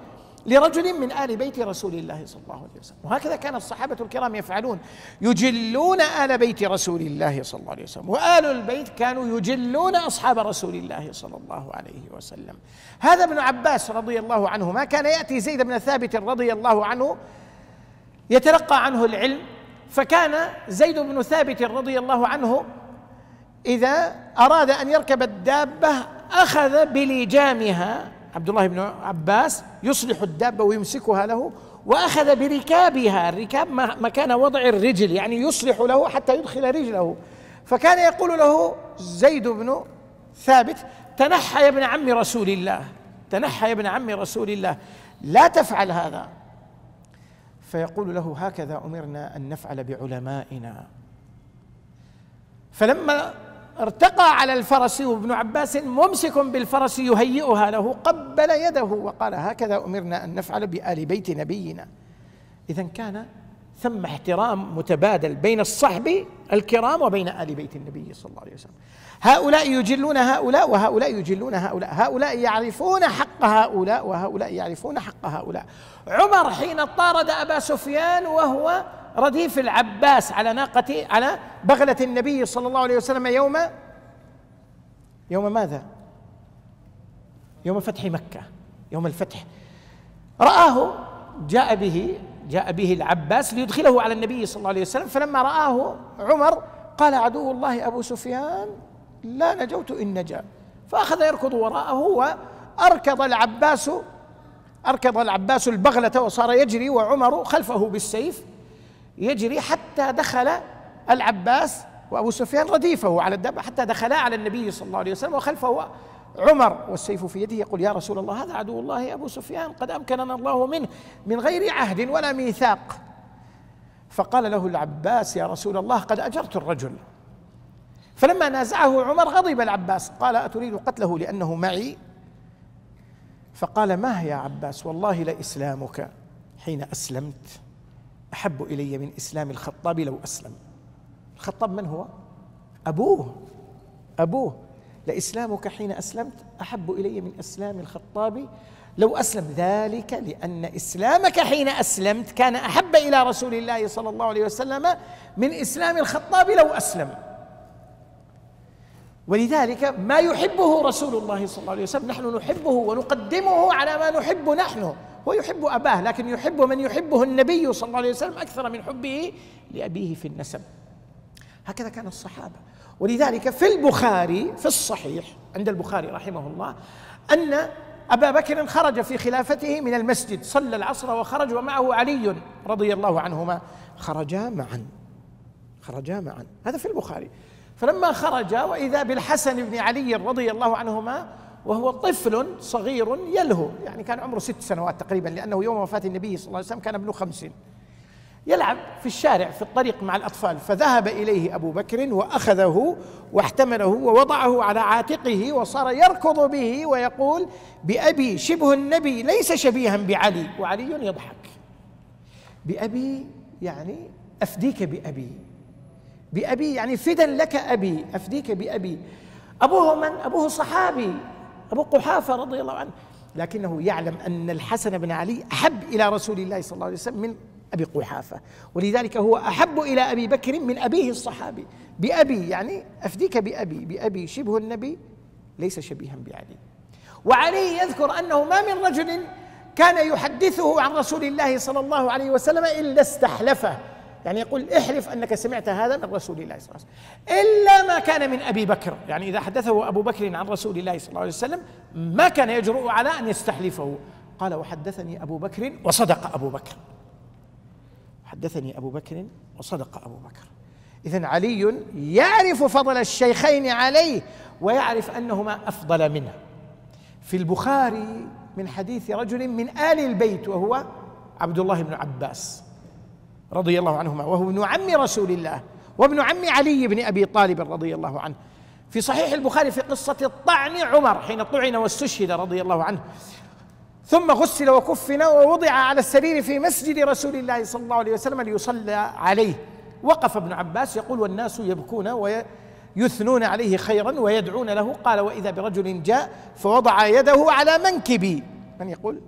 لرجل من آل بيت رسول الله صلى الله عليه وسلم. وهكذا كان الصحابة الكرام يفعلون، يجلون آل بيت رسول الله صلى الله عليه وسلم، وآل البيت كانوا يجلون أصحاب رسول الله صلى الله عليه وسلم. هذا ابن عباس رضي الله عنهما كان يأتي زيد بن ثابت رضي الله عنه يتلقى عنه العلم، فكان زيد بن ثابت رضي الله عنه إذا أراد أن يركب الدابة أخذ بلجامها، عبد الله بن عباس يصلح الدابة ويمسكها له، وأخذ بركابها، الركاب مكان وضع الرجل، يعني يصلح له حتى يدخل رجله. فكان يقول له زيد بن ثابت: تنحى يا ابن عم رسول الله، تنحى يا ابن عم رسول الله، لا تفعل هذا. فيقول له: هكذا أمرنا أن نفعل بعلمائنا. فلما ارتقى على الفرس وابن عباس ممسك بالفرس يهيئها له، قبل يده وقال: هكذا أمرنا أن نفعل بآل بيت نبينا. إذن كان ثم احترام متبادل بين الصحب الكرام وبين آل بيت النبي صلى الله عليه وسلم. هؤلاء يجلون هؤلاء وهؤلاء يجلون هؤلاء، هؤلاء يعرفون حق هؤلاء وهؤلاء يعرفون حق هؤلاء. عمر حين طارد أبا سفيان وهو رديف العباس على بغلة النبي صلى الله عليه وسلم يوم ماذا؟ يوم فتح مكة، يوم الفتح، رآه جاء به العباس ليدخله على النبي صلى الله عليه وسلم. فلما رآه عمر قال: عدو الله أبو سفيان لا نجوت إن نجا. فأخذ يركض وراءه، وأركض العباس أركض العباس البغلة وصار يجري وعمر خلفه بالسيف يجري، حتى دخل العباس وأبو سفيان رديفه على الدابة، حتى دخلا على النبي صلى الله عليه وسلم وخلفه عمر والسيف في يده، يقول: يا رسول الله، هذا عدو الله أبو سفيان، قد أمكننا الله منه من غير عهد ولا ميثاق. فقال له العباس: يا رسول الله، قد أجرت الرجل. فلما نازعه عمر غضب العباس، قال: أتريد قتله لأنه معي؟ فقال: ما هي يا عباس، والله لإسلامك حين أسلمت أحب إلي من إسلام الخطاب لو أسلم. الخطاب من هو؟ أبوه. لإسلامك حين أسلمت أحب إلي من إسلام الخطاب لو أسلم، ذلك لأن إسلامك حين أسلمت كان أحب إلى رسول الله صلى الله عليه وسلم من إسلام الخطاب لو أسلم. ولذلك ما يحبه رسول الله صلى الله عليه وسلم نحن نحبه ونقدمه على ما نحب نحن. هو يحب أباه، لكن يحب من يحبه النبي صلى الله عليه وسلم أكثر من حبه لأبيه في النسب. هكذا كان الصحابة. ولذلك في البخاري في الصحيح عند البخاري رحمه الله أن أبا بكر خرج في خلافته من المسجد، صلى العصر وخرج ومعه علي رضي الله عنهما، خرجا معا، هذا في البخاري. فلما خرج وإذا بالحسن بن علي رضي الله عنهما وهو طفل صغير يلهو، يعني كان عمره 6 سنوات تقريبا، لأنه يوم وفاة النبي صلى الله عليه وسلم كان ابنه 5، يلعب في الشارع في الطريق مع الأطفال. فذهب إليه أبو بكر وأخذه واحتمله ووضعه على عاتقه وصار يركض به ويقول: بأبي شبه النبي ليس شبيها بعلي. وعلي يضحك. بأبي يعني أفديك بأبي يعني فدا لك أبي، أفديك بأبي. أبوه من؟ أبوه صحابي، أبو قحافة رضي الله عنه، لكنه يعلم أن الحسن بن علي أحب إلى رسول الله صلى الله عليه وسلم من أبي قحافة، ولذلك هو أحب إلى أبي بكر من أبيه الصحابي. بأبي يعني أفديك بأبي شبه النبي ليس شبيها بعلي. وعلي يذكر أنه ما من رجل كان يحدثه عن رسول الله صلى الله عليه وسلم إلا استحلفه، يعني يقول: احلف أنك سمعت هذا من رسول الله صلى الله عليه وسلم، إلا ما كان من أبي بكر. يعني إذا حدثه أبو بكر عن رسول الله صلى الله عليه وسلم ما كان يجرؤ على أن يستحلفه. قال: وحدثني أبو بكر وصدق أبو بكر. حدثني أبو بكر وصدق أبو بكر. إذن علي يعرف فضل الشيخين عليه ويعرف أنهما أفضل منه. في البخاري من حديث رجل من آل البيت وهو عبد الله بن عباس رضي الله عنهما، وهو ابن عم رسول الله وابن عم علي بن أبي طالب رضي الله عنه. في صحيح البخاري في قصة الطعن عمر حين طعن واستشهد رضي الله عنه، ثم غسل وكفن ووضع على السرير في مسجد رسول الله صلى الله عليه وسلم ليصلى عليه. وقف ابن عباس يقول: والناس يبكون ويثنون عليه خيرا ويدعون له. قال: وإذا برجل جاء فوضع يده على منكبي. من يقول؟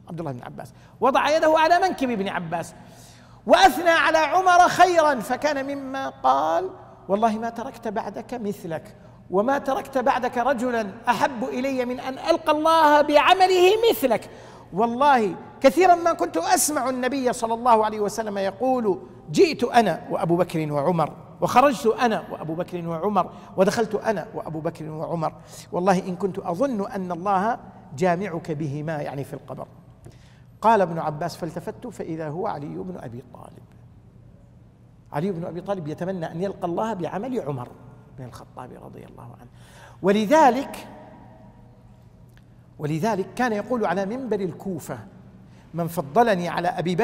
عبد الله بن عباس. وضع يده على منكب ابن عباس وأثنى على عمر خيرا، فكان مما قال: والله ما تركت بعدك مثلك، وما تركت بعدك رجلا أحب إلي من أن ألقى الله بعمله مثلك. والله كثيرا ما كنت أسمع النبي صلى الله عليه وسلم يقول: جئت أنا وأبو بكر وعمر، وخرجت أنا وأبو بكر وعمر، ودخلت أنا وأبو بكر وعمر، والله إن كنت أظن أن الله جامعك بهما، يعني في القبر. قال ابن عباس: فالتفت فإذا هو علي بن أبي طالب. علي بن أبي طالب يتمنى أن يلقى الله بعمل عمر بن الخطاب رضي الله عنه. ولذلك كان يقول على منبر الكوفة: من فضلني على أبي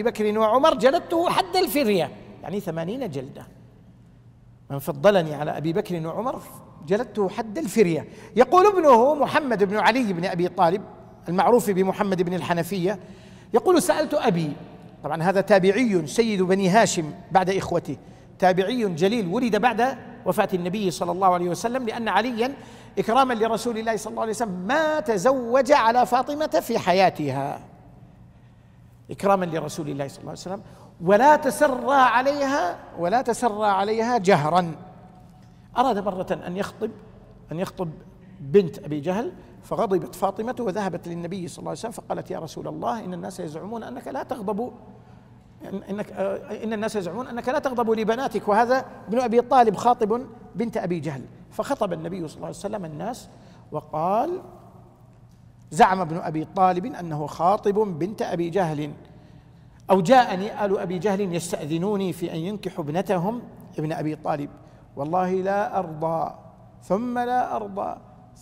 بكر وعمر جلدته حد الفرية، يعني 80 جلدة. من فضلني على أبي بكر وعمر جلدته حد الفرية. يقول ابنه محمد بن علي بن أبي طالب المعروف بمحمد بن الحنفية، يقول: سألت أبي. طبعا هذا تابعي سيد بني هاشم بعد إخوته، تابعي جليل، ولد بعد وفاة النبي صلى الله عليه وسلم، لأن عليا إكراما لرسول الله صلى الله عليه وسلم ما تزوج على فاطمة في حياتها، إكراما لرسول الله صلى الله عليه وسلم، ولا تسرى عليها جهرا. أراد مرة أن يخطب بنت أبي جهل، فغضبت فاطمة وذهبت للنبي صلى الله عليه وسلم فقالت: يا رسول الله، إن الناس يزعمون أنك لا تغضب لبناتك، وهذا ابن أبي طالب خاطب بنت أبي جهل. فخطب النبي صلى الله عليه وسلم الناس وقال: زعم ابن أبي طالب أنه خاطب بنت أبي جهل، أو جاءني آل أبي جهل يستأذنوني في أن ينكحوا ابنتهم ابن أبي طالب، والله لا أرضى ثم لا أرضى،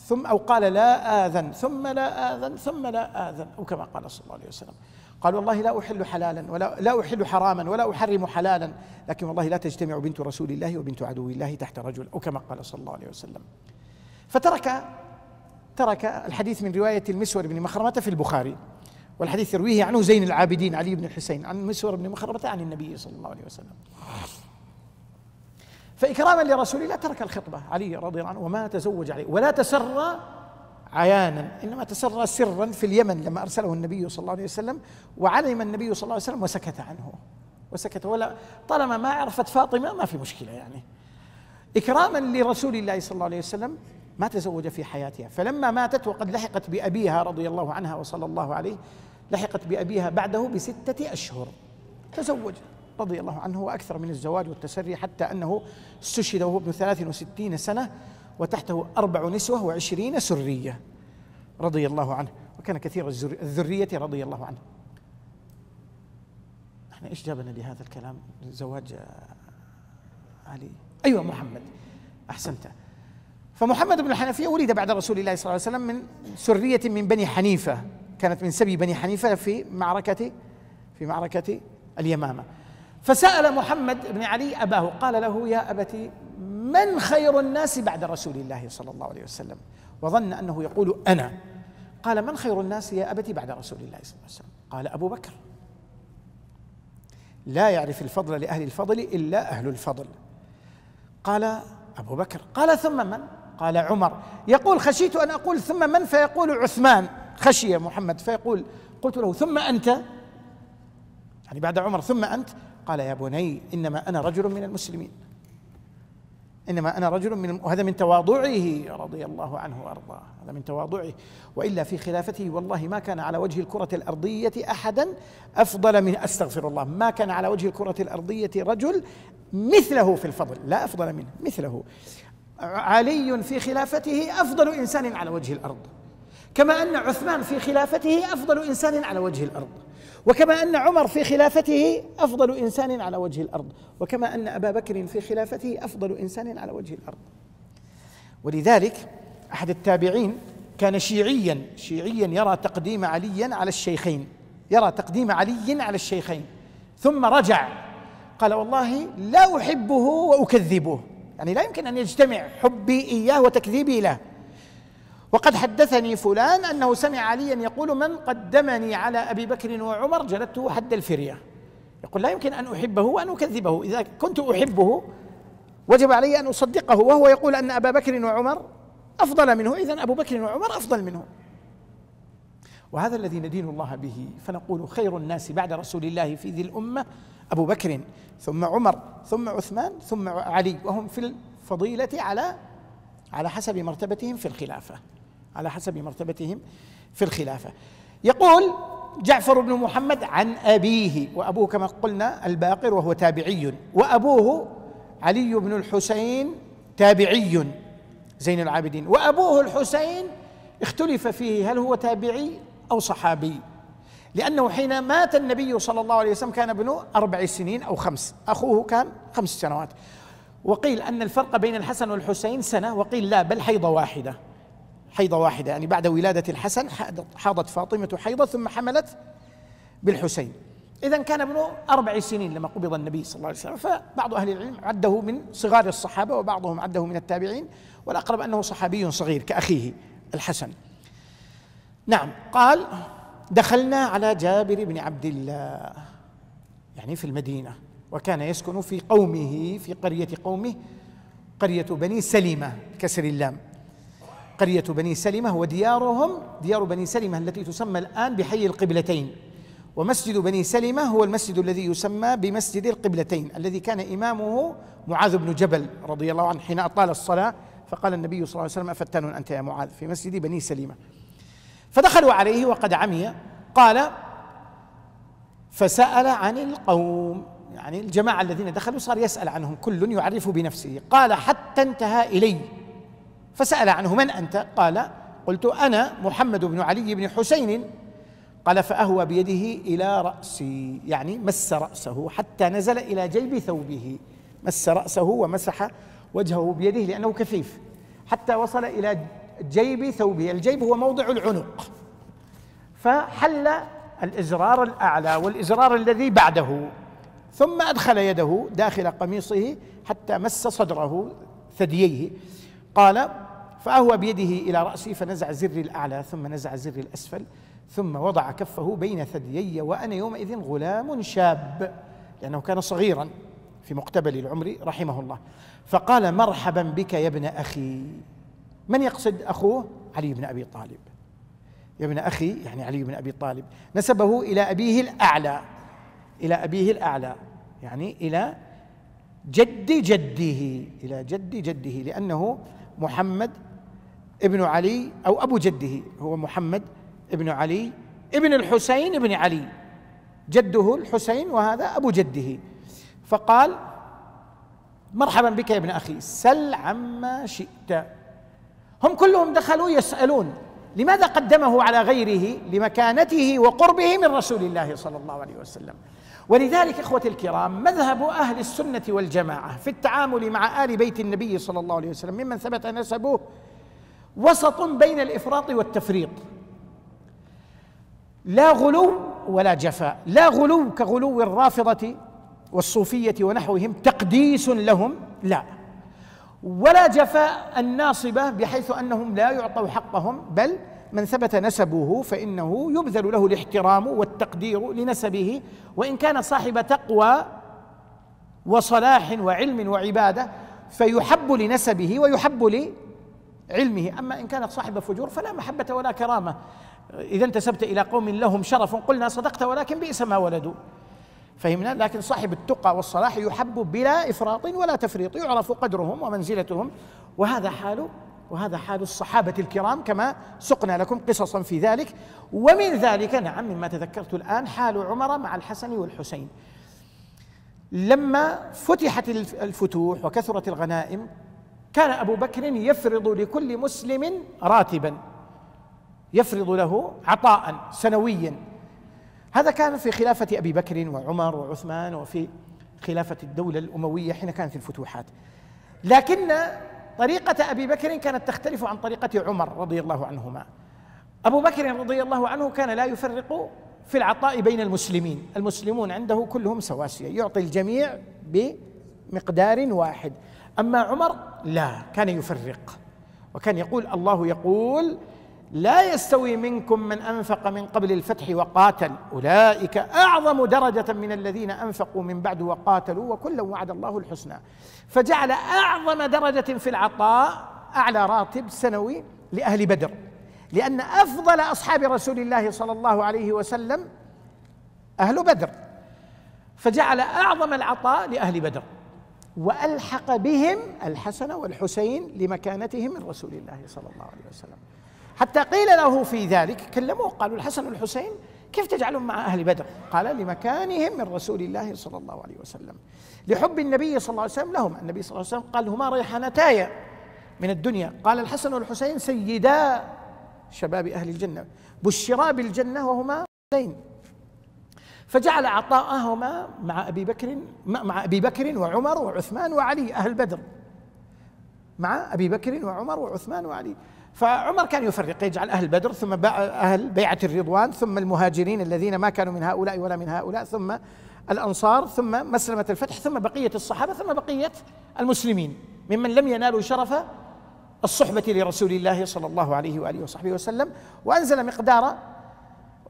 ثم أو قال لا آذن ثم لا آذن ثم لا آذن، أو كما قال صلى الله عليه وسلم. قال والله لا أحل حلالا ولا لا أحل حراما ولا أحرم حلالا، لكن والله لا تجتمع بنت رسول الله وبنت عدو الله تحت رجل، أو كما قال صلى الله عليه وسلم. ترك الحديث من رواية المسور بن مخرمة في البخاري، والحديث يرويه عنه زين العابدين علي بن الحسين عن مسور بن مخرمة عن النبي صلى الله عليه وسلم. فإكراما لرسول الله ترك الخطبة علي رضي الله عنه، وما تزوج عليه ولا تسرى عيانا، إنما تسرى سرا في اليمن لما أرسله النبي صلى الله عليه وسلم، وعلم النبي صلى الله عليه وسلم وسكت عنه، وسكت، ولا طالما ما عرفت فاطمة ما في مشكلة يعني. إكراما لرسول الله صلى الله عليه وسلم ما تزوج في حياتها، فلما ماتت وقد لحقت بأبيها رضي الله عنها وصلى الله عليه، لحقت بأبيها بعده ب6 أشهر، تزوج رضي الله عنه وأكثر من الزواج والتسري، حتى أنه استشهد وهو ابن 63 سنة وتحته 4 نسوة و20 سرية رضي الله عنه، وكان كثير الذرية رضي الله عنه. احنا ايش جابنا لهذا الكلام؟ زواج علي، أيوة محمد، أحسنت. فمحمد بن الحنفية ولد بعد رسول الله صلى الله عليه وسلم من سرية من بني حنيفة، كانت من سبي بني حنيفة في معركة اليمامة. فسأل محمد بن علي أباه، قال له يا أبتي من خير الناس بعد رسول الله صلى الله عليه وسلم؟ وظن أنه يقول أنا. قال من خير الناس يا أبتي بعد رسول الله صلى الله عليه وسلم؟ قال أبو بكر، لا يعرف الفضل لأهل الفضل إلا أهل الفضل. قال أبو بكر. قال ثم من؟ قال عمر. يقول خشيت أن أقول ثم من فيقول عثمان، خشي محمد فيقول، قلت له ثم أنت، يعني بعد عمر ثم أنت؟ قال يا بني إنما أنا رجل من المسلمين، إنما أنا رجل من، وهذا من تواضعه رضي الله عنه وأرضاه، هذا من تواضعه، وإلا في خلافته والله ما كان على وجه الكرة الأرضية أحدا أفضل من، أستغفر الله، ما كان على وجه الكرة الأرضية رجل مثله في الفضل، لا أفضل منه، مثله. علي في خلافته أفضل إنسان على وجه الأرض، كما أن عثمان في خلافته أفضل إنسان على وجه الأرض، وكما أن عمر في خلافته أفضل إنسان على وجه الأرض، وكما أن أبا بكر في خلافته أفضل إنسان على وجه الأرض. ولذلك أحد التابعين كان شيعيا يرى تقديم علي على الشيخين، ثم رجع قال والله لا أحبه وأكذبه، يعني لا يمكن أن يجتمع حبي إياه وتكذيبي له. وقد حدثني فلان أنه سمع عليا يقول من قدمني على أبي بكر وعمر جلدته حد الفرية. يقول لا يمكن أن أحبه وأن أكذبه، إذا كنت أحبه وجب علي أن أصدقه، وهو يقول أن أبا بكر وعمر أفضل منه، إذن أبو بكر وعمر أفضل منه. وهذا الذي ندين الله به، فنقول خير الناس بعد رسول الله في ذي الأمة أبو بكر ثم عمر ثم عثمان ثم علي، وهم في الفضيلة على حسب مرتبتهم في الخلافة، على حسب مرتبتهم في الخلافة. يقول جعفر بن محمد عن أبيه، وأبوه كما قلنا الباقر وهو تابعي، وأبوه علي بن الحسين تابعي زين العابدين، وأبوه الحسين اختلف فيه هل هو تابعي أو صحابي، لأنه حين مات النبي صلى الله عليه وسلم كان ابنه 4 سنين أو 5، أخوه كان 5 سنوات، وقيل أن الفرق بين الحسن والحسين سنة، وقيل لا بل حيضة واحدة، يعني بعد ولادة الحسن حاضت فاطمة حيضة ثم حملت بالحسين، إذن كان ابنه 4 سنين لما قبض النبي صلى الله عليه وسلم. فبعض أهل العلم عده من صغار الصحابة وبعضهم عده من التابعين، والأقرب أنه صحابي صغير كأخيه الحسن. نعم. قال دخلنا على جابر بن عبد الله، يعني في المدينة، وكان يسكن في قومه، في قرية قومه، قرية بني سلمة كسر اللام، قرية بني سلمة، وديارهم ديار بني سلمة التي تسمى الآن بحي القبلتين، ومسجد بني سلمة هو المسجد الذي يسمى بمسجد القبلتين، الذي كان إمامه معاذ بن جبل رضي الله عنه حين أطال الصلاة، فقال النبي صلى الله عليه وسلم أفتان أنت يا معاذ، في مسجد بني سلمة. فدخلوا عليه وقد عمي، قال فسأل عن القوم، يعني الجماعة الذين دخلوا صار يسأل عنهم، كل يعرف بنفسه. قال حتى انتهى إلي فسأل عنه من أنت؟ قال قلت أنا محمد بن علي بن حسين. قال فأهوى بيده إلى رأسي، يعني مس رأسه حتى نزل إلى جيب ثوبه، مس رأسه ومسح وجهه بيده لأنه كثيف حتى وصل إلى جيب ثوبه. الجيب هو موضع العنق، فحل الإزرار الأعلى والإزرار الذي بعده، ثم أدخل يده داخل قميصه حتى مس صدره ثدييه. قال فأهوى بيده إلى رأسي فنزع زر الأعلى ثم نزع زر الأسفل، ثم وضع كفه بين ثديي وأنا يومئذ غلام شاب، لأنه كان صغيرا في مقتبل العمر رحمه الله. فقال مرحبا بك يا ابن أخي. من يقصد أخوه؟ علي بن أبي طالب. يا ابن أخي يعني علي بن أبي طالب، نسبه إلى أبيه الأعلى، إلى أبيه الأعلى يعني إلى جد جده، إلى جد جده، لأنه محمد ابن علي أو أبو جده هو محمد ابن علي ابن الحسين ابن علي، جده الحسين وهذا أبو جده. فقال مرحبا بك يا ابن أخي سل عما شئت. هم كلهم دخلوا يسألون لماذا قدمه على غيره؟ لمكانته وقربه من رسول الله صلى الله عليه وسلم. ولذلك إخوتي الكرام مذهب أهل السنة والجماعة في التعامل مع آل بيت النبي صلى الله عليه وسلم ممن ثبت نسبه وسط بين الإفراط والتفريط، لا غلو ولا جفاء، لا غلو كغلو الرافضة والصوفية ونحوهم تقديس لهم، لا، ولا جفاء الناصبة بحيث أنهم لا يعطوا حقهم، بل من ثبت نسبه فإنه يبذل له الاحترام والتقدير لنسبه، وإن كان صاحب تقوى وصلاح وعلم وعبادة فيحب لنسبه ويحب لعلمه. أما إن كان صاحب فجور فلا محبة ولا كرامة. إذا انتسبت إلى قوم لهم شرف قلنا صدقت ولكن بئس ما ولدوا، فهمنا؟ لكن صاحب التقى والصلاح يحب بلا إفراط ولا تفريط، يعرف قدرهم ومنزلتهم، وهذا حال الصحابة الكرام كما سقنا لكم قصصا في ذلك. ومن ذلك نعم مما تذكرت الآن حال عمر مع الحسن والحسين لما فتحت الفتوح وكثرت الغنائم، كان أبو بكر يفرض لكل مسلم راتبا، يفرض له عطاء سنويا. هذا كان في خلافة أبي بكر وعمر وعثمان وفي خلافة الدولة الأموية حين كانت الفتوحات. لكن طريقة أبي بكر كانت تختلف عن طريقة عمر رضي الله عنهما. أبو بكر رضي الله عنه كان لا يفرق في العطاء بين المسلمين، المسلمون عنده كلهم سواسية، يعطي الجميع بمقدار واحد. أما عمر لا، كان يفرق، وكان يقول الله يقول لا يستوي منكم من أنفق من قبل الفتح وقاتل أولئك أعظم درجة من الذين أنفقوا من بعد وقاتلوا وكلا وعد الله الحسنى. فجعل أعظم درجة في العطاء أعلى راتب سنوي لأهل بدر، لأن أفضل أصحاب رسول الله صلى الله عليه وسلم أهل بدر، فجعل أعظم العطاء لأهل بدر، وألحق بهم الحسن والحسين لمكانتهم من رسول الله صلى الله عليه وسلم، حتى قيل له في ذلك، كلموه قالوا الحسن والحسين كيف تجعلهم مع أهل بدر؟ قال لمكانهم من رسول الله صلى الله عليه وسلم، لحب النبي صلى الله عليه وسلم لهم. النبي صلى الله عليه وسلم قال هما ريحانتايا من الدنيا، قال الحسن والحسين سيدا شباب أهل الجنة بشرا بالجنة وهما حسين، فجعل عطاءهما مع أبي بكر وعمر وعثمان وعلي أهل بدر، مع أبي بكر وعمر وعثمان وعلي. فعمر كان يفرق، يجعل أهل بدر ثم أهل بيعة الرضوان ثم المهاجرين الذين ما كانوا من هؤلاء ولا من هؤلاء ثم الأنصار ثم مسلمة الفتح ثم بقية الصحابة ثم بقية المسلمين ممن لم ينالوا شرف الصحبة لرسول الله صلى الله عليه وآله وصحبه وسلم.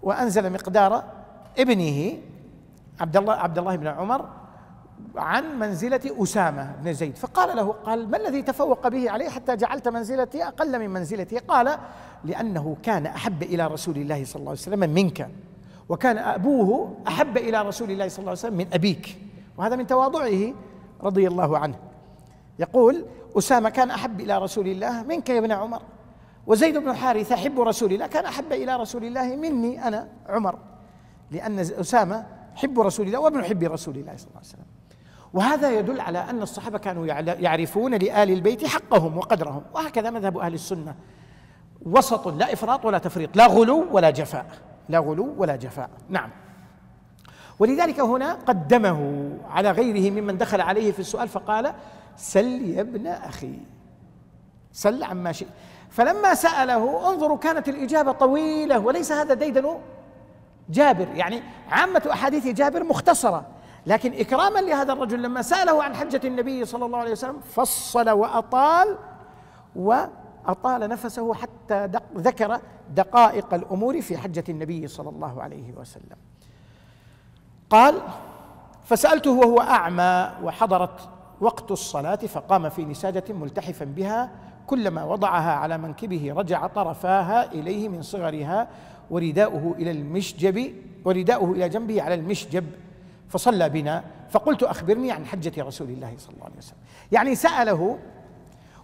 وأنزل مقدار ابنه عبد الله بن عمر عن منزلة أسامة بن زيد، فقال له قال ما الذي تفوق به عليه حتى جعلت منزلتي أقل من منزلتي؟ قال لأنه كان أحب إلى رسول الله صلى الله عليه وسلم منك، وكان أبوه أحب إلى رسول الله صلى الله عليه وسلم من أبيك، وهذا من تواضعه رضي الله عنه. يقول أسامة كان أحب إلى رسول الله منك يا ابن عمر، وزيد بن حارثة حب رسول الله كان أحب إلى رسول الله مني أنا عمر، لأن أسامة حب رسول الله وابن حب رسول الله صلى الله عليه وسلم. وهذا يدل على أن الصحابة كانوا يعرفون لآل البيت حقهم وقدرهم، وهكذا مذهب أهل السنة. وسط، لا إفراط ولا تفريط، لا غلو ولا جفاء، لا غلو ولا جفاء. نعم. ولذلك هنا قدمه على غيره ممن دخل عليه في السؤال فقال: سل يا ابن أخي، سل عما شئت. فلما سأله انظروا كانت الإجابة طويلة، وليس هذا ديدن جابر، يعني عامة أحاديث جابر مختصرة، لكن إكراما لهذا الرجل لما سأله عن حجة النبي صلى الله عليه وسلم فصل وأطال نفسه حتى ذكر دقائق الأمور في حجة النبي صلى الله عليه وسلم. قال: فسألته وهو أعمى وحضرت وقت الصلاة فقام في نساجة ملتحفا بها، كلما وضعها على منكبه رجع طرفاها إليه من صغرها، ورداؤه إلى جنبه على المشجب، فصلى بنا. فقلت: أخبرني عن حجة رسول الله صلى الله عليه وسلم. يعني سأله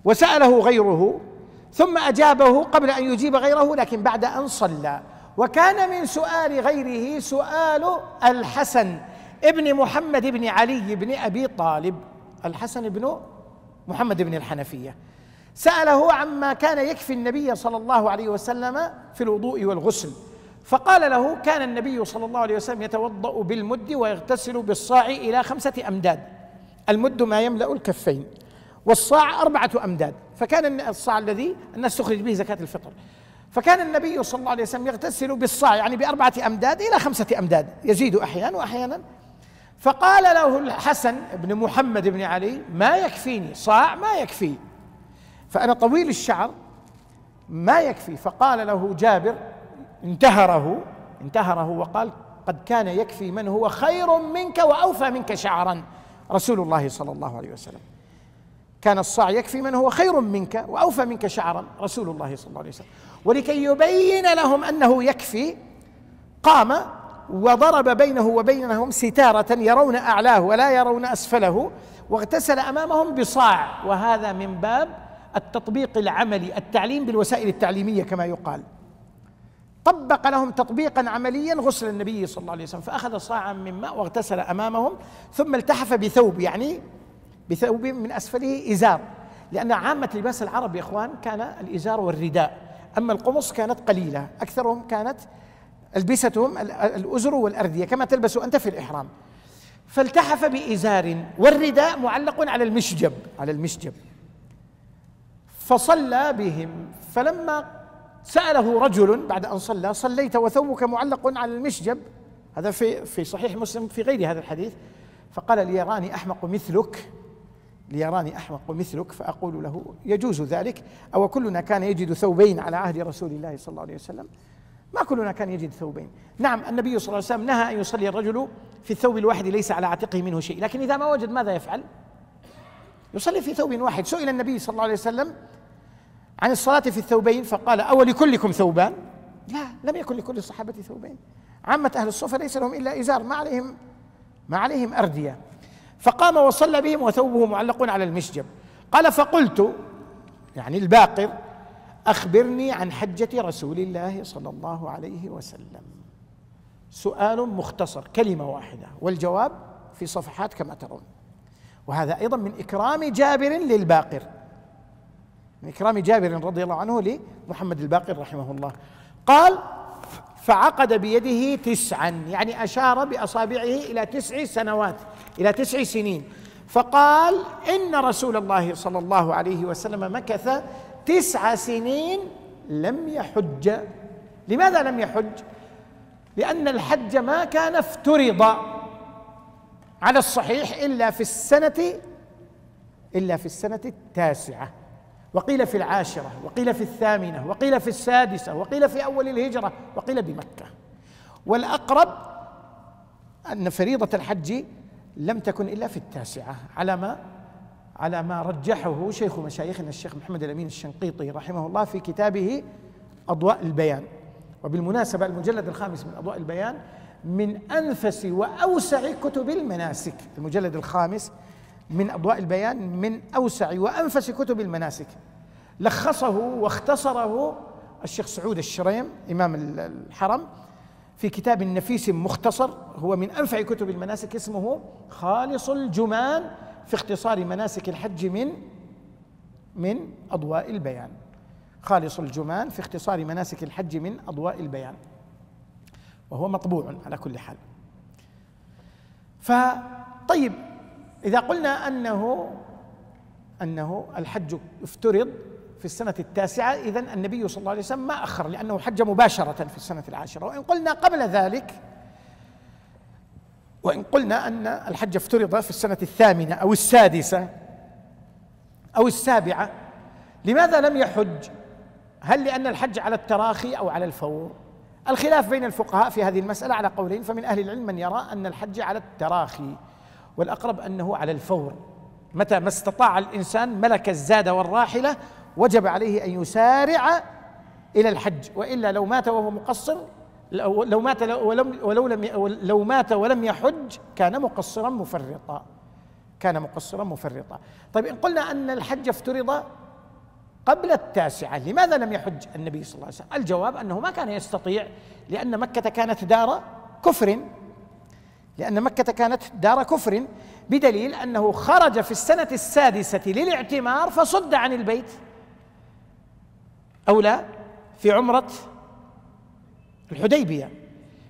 وسأله غيره ثم أجابه قبل أن يجيب غيره، لكن بعد أن صلى. وكان من سؤال غيره سؤال الحسن ابن محمد بن علي بن أبي طالب، الحسن بن محمد بن الحنفية، سأله عما كان يكفي النبي صلى الله عليه وسلم في الوضوء والغسل، فقال له: كان النبي صلى الله عليه وسلم يتوضأ بالمد ويغتسل بالصاع إلى 5 أمداد، المد ما يملأ الكفين، والصاع 4 أمداد، فكان الصاع الذي الناس تخرج به زكاة الفطر، فكان النبي صلى الله عليه وسلم يغتسل بالصاع يعني ب4 أمداد إلى 5 أمداد، يزيد أحيانا وأحيانا. فقال له الحسن بن محمد بن علي: ما يكفيني صاع، ما يكفي، فأنا طويل الشعر ما يكفي. فقال له جابر انتهره وقال: قد كان يكفي من هو خير منك وأوفى منك شعرا، رسول الله صلى الله عليه وسلم. كان الصاع يكفي من هو خير منك وأوفى منك شعرا، رسول الله صلى الله عليه وسلم. ولكي يبين لهم أنه يكفي قام وضرب بينه وبينهم ستارة يرون أعلاه ولا يرون أسفله، واغتسل أمامهم بصاع، وهذا من باب التطبيق العملي، التعليم بالوسائل التعليمية كما يقال. طبق لهم تطبيقا عمليا غسل النبي صلى الله عليه وسلم، فأخذ صاعا من ماء واغتسل أمامهم، ثم التحف بثوب، يعني بثوب من أسفله إزار، لأن عامة لباس العرب يا إخوان كان الإزار والرداء، أما القمص كانت قليلة، أكثرهم كانت ألبستهم الأزر والأردية كما تلبس أنت في الإحرام. فالتحف بإزار والرداء معلق على المشجب فصلى بهم. فلما سأله رجل بعد أن صلى: صليت وثوبك معلق على المشجب؟ هذا في صحيح مسلم في غير هذا الحديث. فقال: ليراني أحمق مثلك. فأقول له: يجوز ذلك، أو كلنا كان يجد ثوبين على عهد رسول الله صلى الله عليه وسلم؟ ما كلنا كان يجد ثوبين. نعم، النبي صلى الله عليه وسلم نهى أن يصلي الرجل في الثوب الواحد ليس على عاتقه منه شيء، لكن إذا ما وجد ماذا يفعل؟ يصلي في ثوب واحد. سئل النبي صلى الله عليه وسلم عن الصلاة في الثوبين فقال: أو لكلكم ثوبان؟ لا، لم يكن لكل الصحابة ثوبين، عامة أهل الصفة ليس لهم إلا إزار، ما عليهم أردية. فقام وصلى بهم وثوبه معلق على المشجب. قال: فقلت، يعني الباقر: أخبرني عن حجة رسول الله صلى الله عليه وسلم. سؤال مختصر، كلمة واحدة، والجواب في صفحات كما ترون. وهذا أيضا من إكرام جابر للباقر، من إكرام جابر رضي الله عنه لمحمد الباقر رحمه الله. قال: فعقد بيده 9، يعني أشار بأصابعه إلى 9 سنوات، إلى 9 سنين. فقال: إن رسول الله صلى الله عليه وسلم مكث 9 سنين لم يحج. لماذا لم يحج؟ لأن الحج ما كان افترض على الصحيح إلا في السنة 9، وقيل في 10، وقيل في 8، وقيل في 6، وقيل في أول الهجرة، وقيل بمكة. والأقرب أن فريضة الحج لم تكن إلا في 9 على ما رجحه شيخ مشايخنا الشيخ محمد الأمين الشنقيطي رحمه الله في كتابه أضواء البيان. وبالمناسبة المجلد الخامس من أضواء البيان من أنفس وأوسع كتب المناسك، المجلد الخامس من أضواء البيان من أوسع وأنفس كتب المناسك، لخصه واختصره الشيخ سعود الشريم إمام الحرم في كتاب نفيس مختصر، هو من أنفع كتب المناسك، اسمه خالص الجمان في اختصار مناسك الحج من أضواء البيان. خالص الجمان في اختصار مناسك الحج من أضواء البيان، وهو مطبوع على كل حال. فطيب، إذا قلنا أنه الحج افترض في السنة التاسعة، إذن النبي صلى الله عليه وسلم ما أخر، لأنه حج مباشرة في السنة العاشرة. وإن قلنا قبل ذلك، وإن قلنا أن الحج افترض في السنة الثامنة أو السادسة أو السابعة، لماذا لم يحج؟ هل لأن الحج على التراخي أو على الفور؟ الخلاف بين الفقهاء في هذه المسألة على قولين، فمن أهل العلم من يرى أن الحج على التراخي، والأقرب أنه على الفور. متى ما استطاع الإنسان ملك الزاد والراحلة وجب عليه أن يسارع إلى الحج، وإلا لو مات وهو مقصر، لو مات ولم يحج كان مقصرا مفرطا. طيب، إن قلنا أن الحج افترض قبل التاسعة، لماذا لم يحج النبي صلى الله عليه وسلم؟ الجواب أنه ما كان يستطيع، لأن مكة كانت دار كفر، بدليل أنه خرج في السنة السادسة للاعتمار فصد عن البيت، أو لا، في عمرة الحديبية.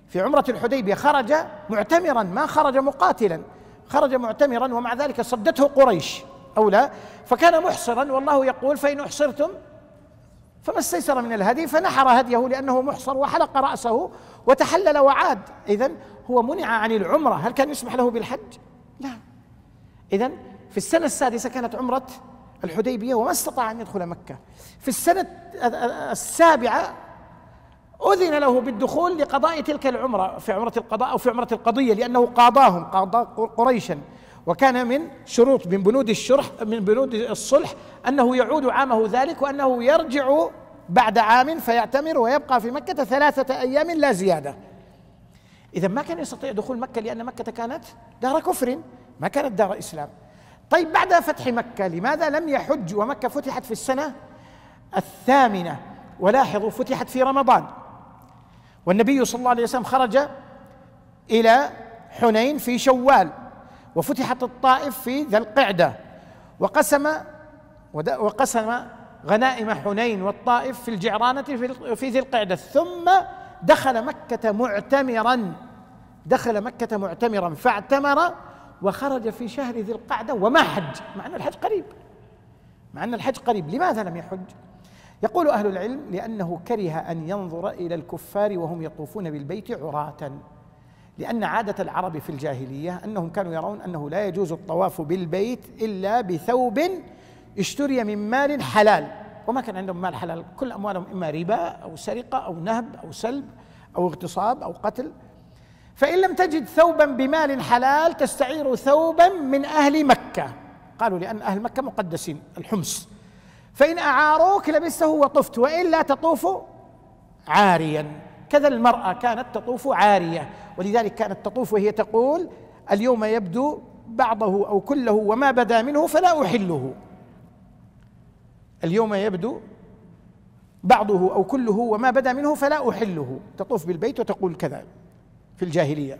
في عمرة الحديبية خرج معتمرا، ما خرج مقاتلا، خرج معتمرا، ومع ذلك صدته قريش، أو لا، فكان محصرا، والله يقول: فإن أحصرتم فما استيسر من الهدي، فنحر هديه لأنه محصر وحلق رأسه وتحلل وعاد. إذن هو منع عن العمرة، هل كان يسمح له بالحج؟ لا. إذن في السنة السادسة كانت عمرة الحديبية وما استطاع أن يدخل مكة. في السنة السابعة أذن له بالدخول لقضاء تلك العمرة، في عمرة القضاء أو في عمرة القضية، لأنه قاضى قريشا، وكان من شروط من بنود الصلح أنه يعود عامه ذلك، وأنه يرجع بعد عام فيعتمر ويبقى في مكة 3 أيام لا زيادة. إذا ما كان يستطيع دخول مكة، لأن مكة كانت دار كفر، ما كانت دار إسلام. طيب، بعد فتح مكة لماذا لم يحج ومكة فتحت في السنة الثامنة؟ ولاحظوا، فتحت في رمضان، والنبي صلى الله عليه وسلم خرج إلى حنين في شوال، وفتحت الطائف في ذي القعدة، وقسم غنائم حنين والطائف في الجعرانة في ذي القعدة، ثم دخل مكة معتمرا فاعتمر وخرج في شهر ذي القعدة وما حج، مع أن الحج قريب. لماذا لم يحج؟ يقول أهل العلم: لأنه كره أن ينظر إلى الكفار وهم يطوفون بالبيت عراة، لأن عادة العرب في الجاهلية أنهم كانوا يرون أنه لا يجوز الطواف بالبيت إلا بثوب اشتري من مال حلال، وما كان عندهم مال حلال، كل أموالهم إما ربا أو سرقة أو نهب أو سلب أو اغتصاب أو قتل. فإن لم تجد ثوبا بمال حلال تستعير ثوبا من أهل مكة، قالوا لأن أهل مكة مقدسين، الحمص، فإن أعاروك لبسته وطفت، وإلا تطوف عاريا. كذا المرأة كانت تطوف عارية، ولذلك كانت تطوف وهي تقول: اليوم يبدو بعضه أو كله وما بدا منه فلا أحله. اليوم يبدو بعضه أو كله وما بدا منه فلا أحله، تطوف بالبيت وتقول كذا في الجاهلية.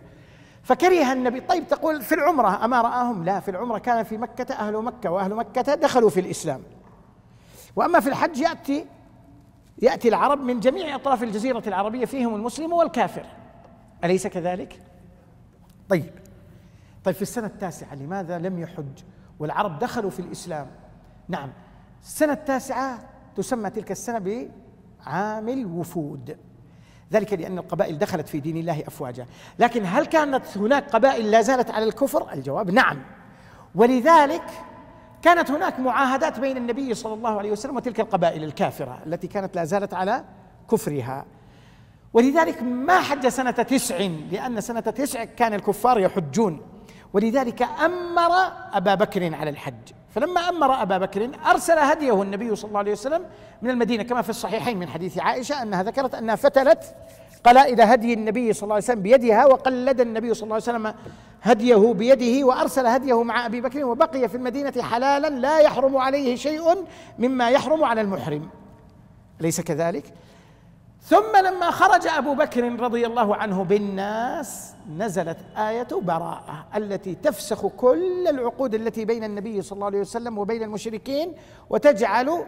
فكره النبي. طيب، تقول في العمرة أما رآهم؟ لا، في العمرة كان في مكة أهل مكة، وأهل مكة دخلوا في الإسلام. وأما في الحج يأتي العرب من جميع أطراف الجزيرة العربية، فيهم المسلم والكافر، أليس كذلك؟ طيب، في السنة التاسعة لماذا لم يحج والعرب دخلوا في الإسلام؟ نعم، السنة التاسعة تسمى تلك السنة بعام الوفود، ذلك لأن القبائل دخلت في دين الله أفواجا. لكن هل كانت هناك قبائل لا زالت على الكفر؟ الجواب نعم، ولذلك كانت هناك معاهدات بين النبي صلى الله عليه وسلم وتلك القبائل الكافرة التي كانت لا زالت على كفرها، ولذلك ما حج سنة 9، لأن سنة 9 كان الكفار يحجون، ولذلك أمر أبا بكر على الحج. فلما أمر أبا بكر أرسل هديه النبي صلى الله عليه وسلم من المدينة، كما في الصحيحين من حديث عائشة أنها ذكرت أنها فتلت قلائد هدي النبي صلى الله عليه وسلم بيدها، وقلد النبي صلى الله عليه وسلم هديه بيده، وأرسل هديه مع أبي بكر، وبقي في المدينة حلالا لا يحرم عليه شيء مما يحرم على المحرم، أليس كذلك؟ ثم لما خرج أبو بكر رضي الله عنه بالناس نزلت آية براءة التي تفسخ كل العقود التي بين النبي صلى الله عليه وسلم وبين المشركين، وتجعل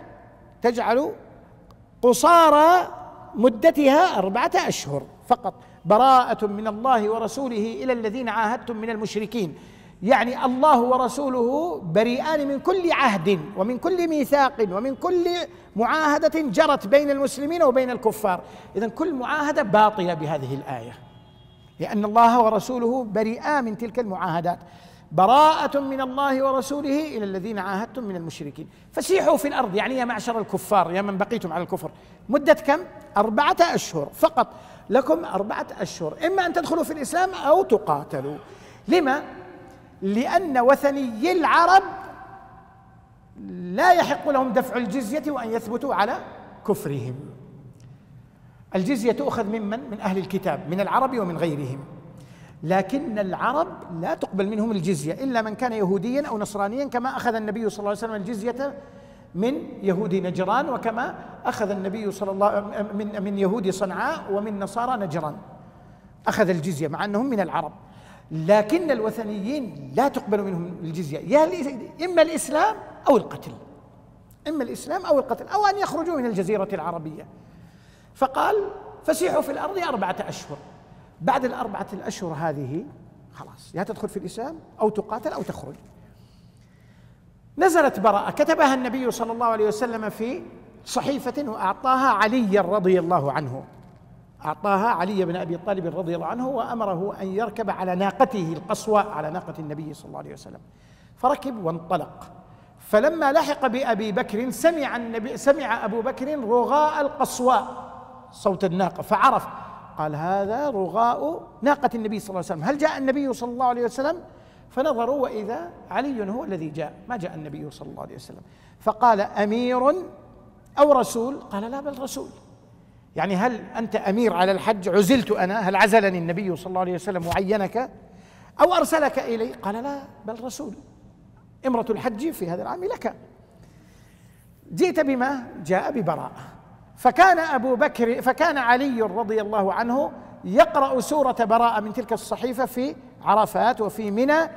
قصارى مدتها 4 أشهر فقط. براءة من الله ورسوله إلى الذين عاهدتم من المشركين، يعني الله ورسوله بريئان من كل عهد ومن كل ميثاق ومن كل معاهدة جرت بين المسلمين وبين الكفار. إذن كل معاهدة باطلة بهذه الآية، لأن الله ورسوله بريئان من تلك المعاهدات. براءة من الله ورسوله إلى الذين عاهدتم من المشركين. فسيحوا في الأرض، يعني يا معشر الكفار، يا من بقيتم على الكفر. مدة كم؟ 4 أشهر فقط. لكم 4 أشهر، إما أن تدخلوا في الإسلام أو تقاتلوا. لما؟ لأن وثني العرب لا يحق لهم دفع الجزية وأن يثبتوا على كفرهم. الجزية تؤخذ من أهل الكتاب، من العرب ومن غيرهم، لكن العرب لا تقبل منهم الجزية إلا من كان يهوديا أو نصرانيا، كما أخذ النبي صلى الله عليه وسلم الجزية من يهود نجران، وكما أخذ النبي صلى الله من يهود صنعاء ومن نصارى نجران، أخذ الجزية مع أنهم من العرب. لكن الوثنيين لا تقبل منهم الجزية، إما الإسلام أو القتل، إما الإسلام أو القتل، أو أن يخرجوا من الجزيرة العربية. فقال فسيحوا في الأرض 4 أشهر. بعد 4 الأشهر هذه خلاص، يا تدخل في الإسلام أو تقاتل أو تخرج. نزلت براءة كتبها النبي صلى الله عليه وسلم في صحيفة وأعطاها علي رضي الله عنه، أعطاها علي بن أبي طالب رضي الله عنه، وأمره أن يركب على ناقته القصواء، على ناقة النبي صلى الله عليه وسلم، فركب وانطلق. فلما لحق بأبي بكر سمع أبو بكر رغاء القصواء، صوت الناقة، فعرف، قال هذا رغاء ناقة النبي صلى الله عليه وسلم، هل جاء النبي صلى الله عليه وسلم؟ فنظروا وإذا علي هو الذي جاء، ما جاء النبي صلى الله عليه وسلم. فقال أمير أو رسول؟ قال لا بل رسول. يعني هل أنت أمير على الحج؟ عزلت أنا، هل عزلني النبي صلى الله عليه وسلم وعينك أو أرسلك إلي؟ قال لا بل رسول، إمرة الحج في هذا العام لك. جئت بما جاء ببراءة. فكان علي رضي الله عنه يقرأ سورة براءة من تلك الصحيفة في عرفات وفي منى.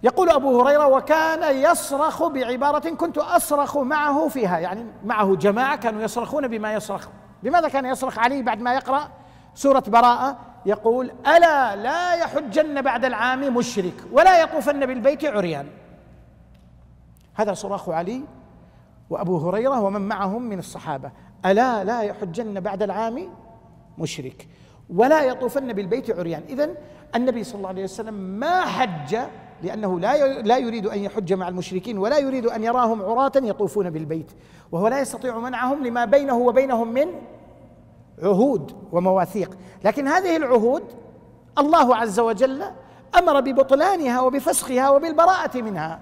يقول أبو هريرة وكان يصرخ بعبارة كنت أصرخ معه فيها، يعني معه جماعة كانوا يصرخون بما يصرخ. بماذا كان يصرخ علي بعد ما يقرأ سورة براءة؟ يقول ألا لا يحجن بعد العام مشرك ولا يطوفن بالبيت عريان. هذا صراخ علي وأبو هريرة ومن معهم من الصحابة، ألا لا يحجن بعد العام مشرك ولا يطوفن بالبيت عريان. إذن النبي صلى الله عليه وسلم ما حج لأنه لا يريد أن يحج مع المشركين، ولا يريد أن يراهم عراة يطوفون بالبيت، وهو لا يستطيع منعهم لما بينه وبينهم من عهود ومواثيق. لكن هذه العهود الله عز وجل أمر ببطلانها وبفسخها وبالبراءة منها.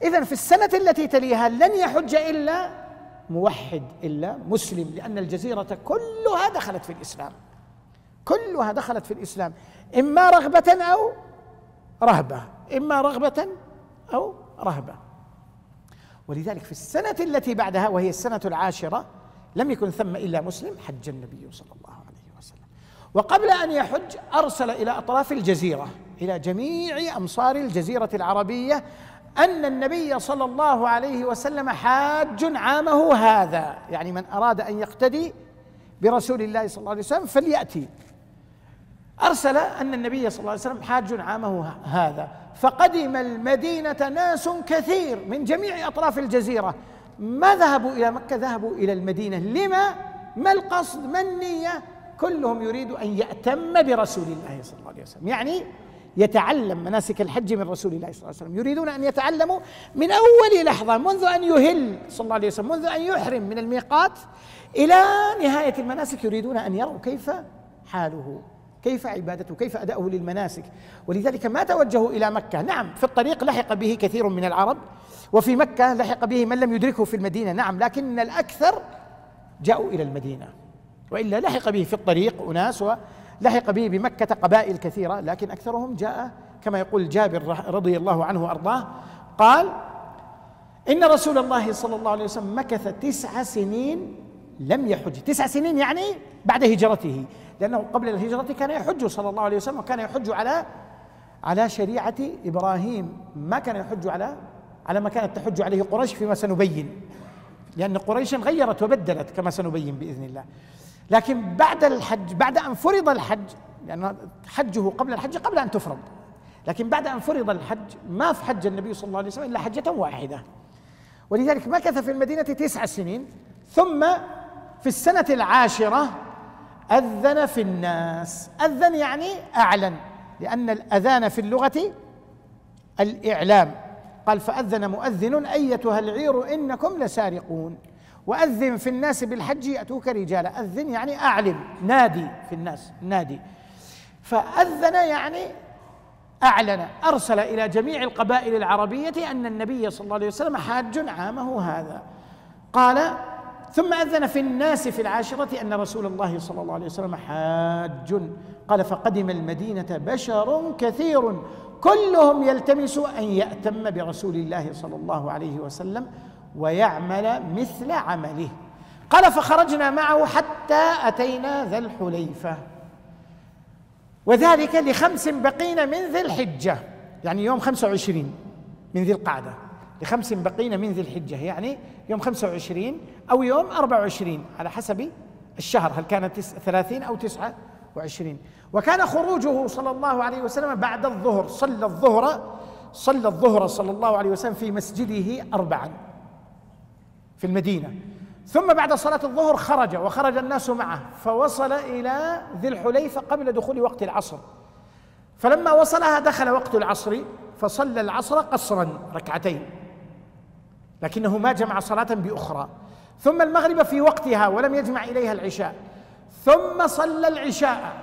إذن في السنة التي تليها لن يحج إلا موحد، إلا مسلم، لأن الجزيرة كلها دخلت في الإسلام، كلها دخلت في الإسلام، إما رغبة أو رهبة، إما رغبة أو رهبة. ولذلك في السنة التي بعدها وهي السنة العاشرة لم يكن ثم إلا مسلم، حج النبي صلى الله عليه وسلم. وقبل أن يحج أرسل إلى أطراف الجزيرة، إلى جميع أمصار الجزيرة العربية، أن النبي صلى الله عليه وسلم حاج عامه هذا، يعني من أراد أن يقتدي برسول الله صلى الله عليه وسلم فليأتي. أرسل أن النبي صلى الله عليه وسلم حاج عامه هذا. فقدم المدينة ناس كثير من جميع أطراف الجزيرة. ما ذهبوا إلى مكة، ذهبوا إلى المدينة. لما؟ ما القصد؟ ما النية؟ كلهم يريد أن يأتم برسول الله صلى الله عليه وسلم، يعني يتعلم مناسك الحج من رسول الله صلى الله عليه وسلم. يريدون أن يتعلموا من أول لحظة، منذ أن يهل صلى الله عليه وسلم، منذ أن يحرم من الميقات إلى نهاية المناسك، يريدون أن يروا كيف حاله، كيف عبادته، كيف أداؤه للمناسك. ولذلك ما توجهوا إلى مكة. نعم في الطريق لحق به كثير من العرب، وفي مكة لحق به من لم يدركه في المدينة، نعم، لكن الأكثر جاءوا إلى المدينة، وإلا لحق به في الطريق أناس، ولحق به بمكة قبائل كثيرة، لكن أكثرهم جاء كما يقول جابر رضي الله عنه وأرضاه، قال إن رسول الله صلى الله عليه وسلم مكث 9 سنين لم يحج. 9 سنين يعني بعد هجرته، لأنه قبل الهجرة كان يحج صلى الله عليه وسلم، وكان يحج على شريعة إبراهيم، ما كان يحج على ما كانت تحج عليه قريش، فيما سنبين لأن قريشا غيرت وبدلت كما سنبين بإذن الله. لكن بعد الحج، بعد أن فرض الحج، لأن حجه قبل الحج قبل أن تفرض، لكن بعد أن فرض الحج ما في حج النبي صلى الله عليه وسلم إلا حجة واحدة، ولذلك مكث في المدينة 9 سنين. ثم في السنة 10 أذن في الناس. أذن يعني أعلن، لأن الأذان في اللغة الإعلام. قال فأذن مؤذن أيتها العير إنكم لسارقون، وأذن في الناس بالحج يأتوك رجالا. أذن يعني أعلن، نادي في الناس، نادي. فأذن يعني أعلن، أرسل إلى جميع القبائل العربية أن النبي صلى الله عليه وسلم حاج عامه هذا. قال ثم أذن في الناس في 10 أن رسول الله صلى الله عليه وسلم حاج. قال فقدم المدينة بشر كثير كلهم يلتمس أن يأتم برسول الله صلى الله عليه وسلم ويعمل مثل عمله. قال فخرجنا معه حتى أتينا ذا الحليفة، وذلك ل5 بقين من ذي الحجة، يعني يوم 25 من ذي القعدة، ل5 بقين من ذي الحجة، يعني يوم 25 أو يوم 24 على حسب الشهر، هل كانت 30 أو 29. وكان خروجه صلى الله عليه وسلم بعد الظهر، صلى الظهر صلى الله عليه وسلم في مسجده 4 في المدينة، ثم بعد صلاة الظهر خرج وخرج الناس معه، فوصل إلى ذي الحليفة قبل دخول وقت العصر. فلما وصلها دخل وقت العصر، فصلى العصر قصرا 2 لكنه ما جمع صلاة بأخرى، ثم المغرب في وقتها ولم يجمع إليها العشاء، ثم صلى العشاء،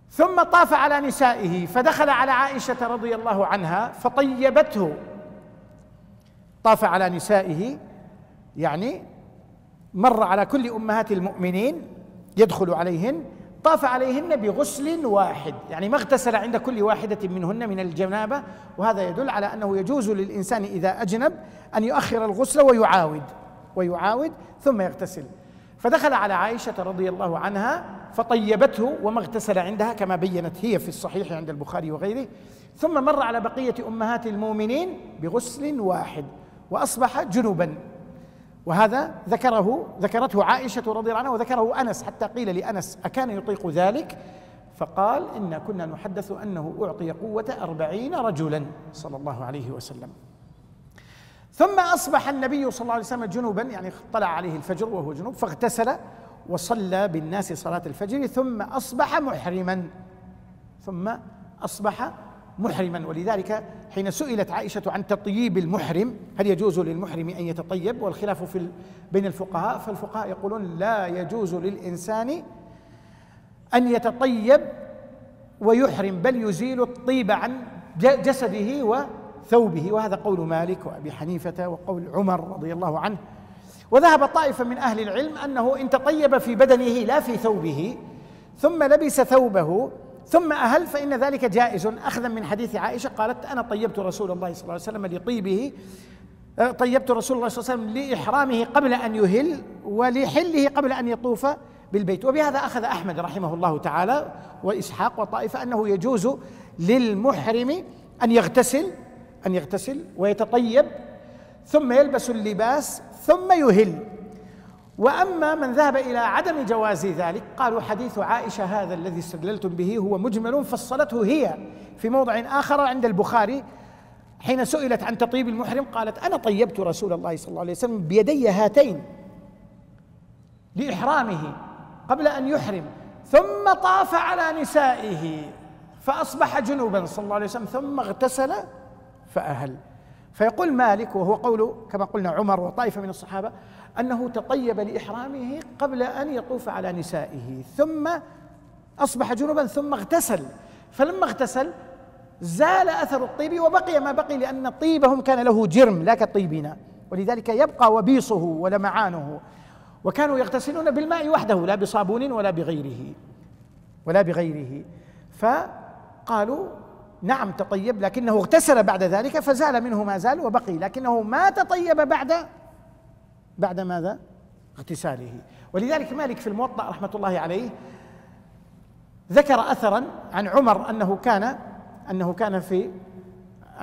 ثم طاف على نسائه فدخل على عائشة رضي الله عنها فطيبته. طاف على نسائه يعني مر على كل أمهات المؤمنين يدخل عليهن، طاف عليهن بغسل واحد، يعني ما اغتسل عند كل واحدة منهن من الجنابة. وهذا يدل على أنه يجوز للإنسان إذا أجنب أن يؤخر الغسل ويعاود ثم يغتسل. فدخل على عائشة رضي الله عنها فطيبته وما اغتسل عندها كما بينت هي في الصحيح عند البخاري وغيره، ثم مر على بقية أمهات المؤمنين بغسل واحد وأصبح جنبا. وهذا ذكرته عائشة رضي الله عنها وذكره أنس، حتى قيل لأنس أكان يطيق ذلك؟ فقال إنا كنا نحدث أنه أعطي قوة 40 رجلا صلى الله عليه وسلم. ثم أصبح النبي صلى الله عليه وسلم جنوبا، يعني طلع عليه الفجر وهو جنوب، فاغتسل وصلى بالناس صلاة الفجر، ثم أصبح محرما. ولذلك حين سئلت عائشة عن تطييب المحرم، هل يجوز للمحرم أن يتطيب؟ والخلاف بين الفقهاء، فالفقهاء يقولون لا يجوز للإنسان أن يتطيب ويحرم، بل يزيل الطيب عن جسده وثوبه، وهذا قول مالك وأبي حنيفة وقول عمر رضي الله عنه. وذهب طائفة من أهل العلم أنه إن تطيب في بدنه لا في ثوبه ثم لبس ثوبه ثم أهل فإن ذلك جائز، أخذا من حديث عائشة قالت أنا طيبت رسول الله صلى الله عليه وسلم لطيبه، طيبت رسول الله صلى الله عليه وسلم لإحرامه قبل أن يهل ولحله قبل أن يطوف بالبيت. وبهذا أخذ أحمد رحمه الله تعالى وإسحاق وطائفة أنه يجوز للمحرم أن يغتسل ويتطيب ثم يلبس اللباس ثم يهل. وأما من ذهب إلى عدم جواز ذلك قالوا حديث عائشة هذا الذي استدللتم به هو مجمل، فصلته هي في موضع آخر عند البخاري حين سئلت عن تطيب المحرم قالت أنا طيبت رسول الله صلى الله عليه وسلم بيدي هاتين لإحرامه قبل أن يحرم، ثم طاف على نسائه فأصبح جنوبا صلى الله عليه وسلم ثم اغتسل فأهل. فيقول مالك وهو قول كما قلنا عمر وطائفة من الصحابة أنه تطيب لإحرامه قبل أن يطوف على نسائه ثم أصبح جنبا ثم اغتسل، فلما اغتسل زال أثر الطيب وبقي ما بقي، لأن طيبهم كان له جرم لا كطيبنا، ولذلك يبقى وبيصه ولمعانه. وكانوا يغتسلون بالماء وحده لا بصابون ولا بغيره. فقالوا نعم تطيب، لكنه اغتسل بعد ذلك فزال منه ما زال وبقي، لكنه ما تطيب بعد ماذا؟ اغتساله. ولذلك مالك في الموطأ رحمة الله عليه ذكر أثرا عن عمر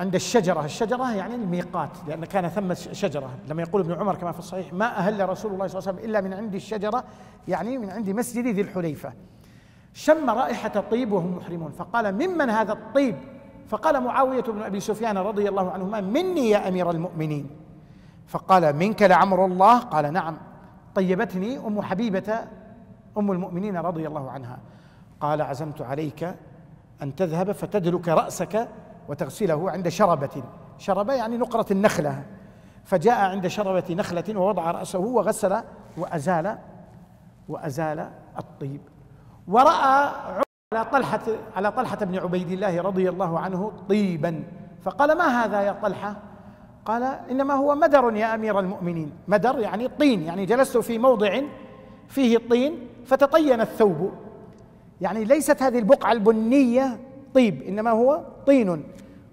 عند الشجرة، الشجرة يعني الميقات، لأن كان ثم شجرة. لما يقول ابن عمر كما في الصحيح: ما أهل رسول الله صلى الله عليه وسلم إلا من عند الشجرة، يعني من عند مسجد ذي الحليفة. شم رائحة طيب وهم محرمون، فقال: ممن هذا الطيب؟ فقال معاوية بن أبي سفيان رضي الله عنهما: مني يا أمير المؤمنين. فقال: منك لعمر الله؟ قال: نعم، طيبتني أم حبيبة أم المؤمنين رضي الله عنها. قال: عزمت عليك أن تذهب فتدلك رأسك وتغسله عند شربة، شربة يعني نقرة النخلة، فجاء عند شربة نخلة ووضع رأسه وغسل وأزال الطيب. ورأى على طلحة بن عبيد الله رضي الله عنه طيبا، فقال: ما هذا يا طلحة؟ قال: إنما هو مدر يا أمير المؤمنين. مدر يعني طين، يعني جلست في موضع فيه طين فتطين الثوب، يعني ليست هذه البقعة البنية طيب، إنما هو طين.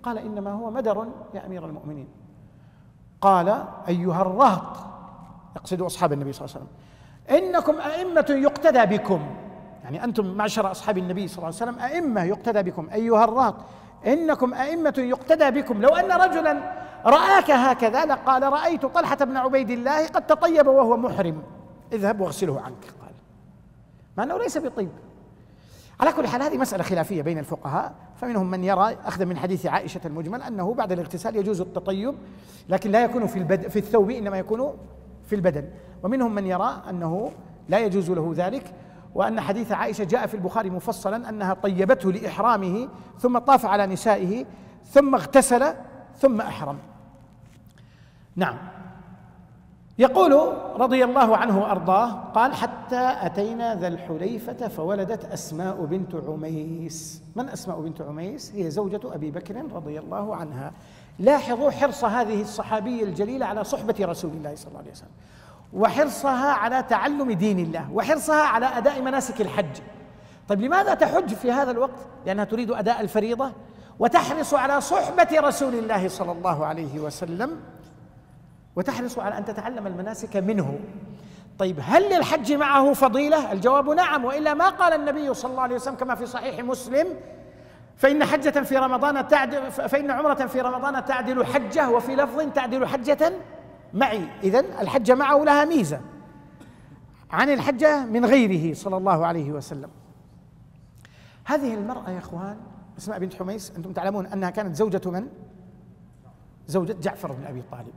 قال: إنما هو مدر يا أمير المؤمنين. قال: أيها الرهط، يقصد أصحاب النبي صلى الله عليه وسلم، إنكم أئمة يقتدى بكم، يعني أنتم معشر أصحاب النبي صلى الله عليه وسلم أئمة يقتدى بكم. أيها الرهط، إنكم أئمة يقتدى بكم، لو أن رجلا رآك هكذا لقال: رأيت طلحة بن عبيد الله قد تطيب وهو محرم، اذهب واغسله عنك. قال: مع أنه ليس بطيب. على كل حال هذه مسألة خلافية بين الفقهاء، فمنهم من يرى أخذ من حديث عائشة المجمل أنه بعد الاغتسال يجوز التطيب، لكن لا يكون في الثوب، إنما يكون في البدن. ومنهم من يرى أنه لا يجوز له ذلك، وأن حديث عائشة جاء في البخاري مفصلا أنها طيبته لإحرامه ثم طاف على نسائه ثم اغتسل ثم أحرم. نعم. يقول رضي الله عنه وأرضاه: قال: حتى أتينا ذا الحليفة فولدت أسماء بنت عميس. من أسماء بنت عميس؟ هي زوجة أبي بكر رضي الله عنها. لاحظوا حرص هذه الصحابية الجليلة على صحبة رسول الله صلى الله عليه وسلم، وحرصها على تعلم دين الله، وحرصها على أداء مناسك الحج. طيب لماذا تحج في هذا الوقت؟ لأنها تريد أداء الفريضة وتحرص على صحبة رسول الله صلى الله عليه وسلم، وتحرص على أن تتعلم المناسك منه. طيب هل للحج معه فضيلة؟ الجواب نعم، وإلا ما قال النبي صلى الله عليه وسلم كما في صحيح مسلم: فإن عمرة في رمضان تعدل حجة، وفي لفظ تعدل حجة معي. إذن الحج معه لها ميزة عن الحجة من غيره صلى الله عليه وسلم. هذه المرأة يا إخوان أسماء بنت حميس، أنتم تعلمون أنها كانت زوجة من؟ زوجة جعفر بن أبي طالب.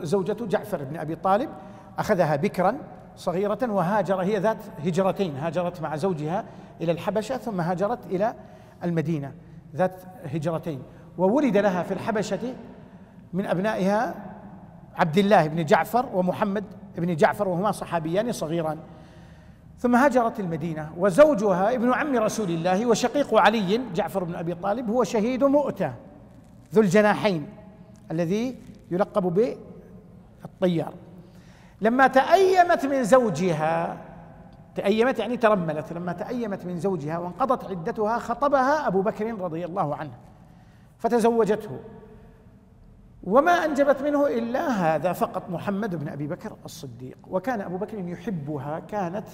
زوجة جعفر بن أبي طالب أخذها بكرا صغيرة وهاجر، هي ذات هجرتين، هاجرت مع زوجها إلى الحبشة ثم هاجرت إلى المدينة، ذات هجرتين. وولد لها في الحبشة من أبنائها عبد الله بن جعفر ومحمد بن جعفر، وهما صحابيان صغيران. ثم هاجرت المدينة، وزوجها ابن عم رسول الله وشقيق علي جعفر بن أبي طالب هو شهيد مؤتة ذو الجناحين الذي يلقب بالطيار. لما تأيمت من زوجها، تأيمت يعني ترملت، لما تأيمت من زوجها وانقضت عدتها خطبها أبو بكر رضي الله عنه فتزوجته، وما أنجبت منه إلا هذا فقط، محمد بن أبي بكر الصديق. وكان أبو بكر يحبها، كانت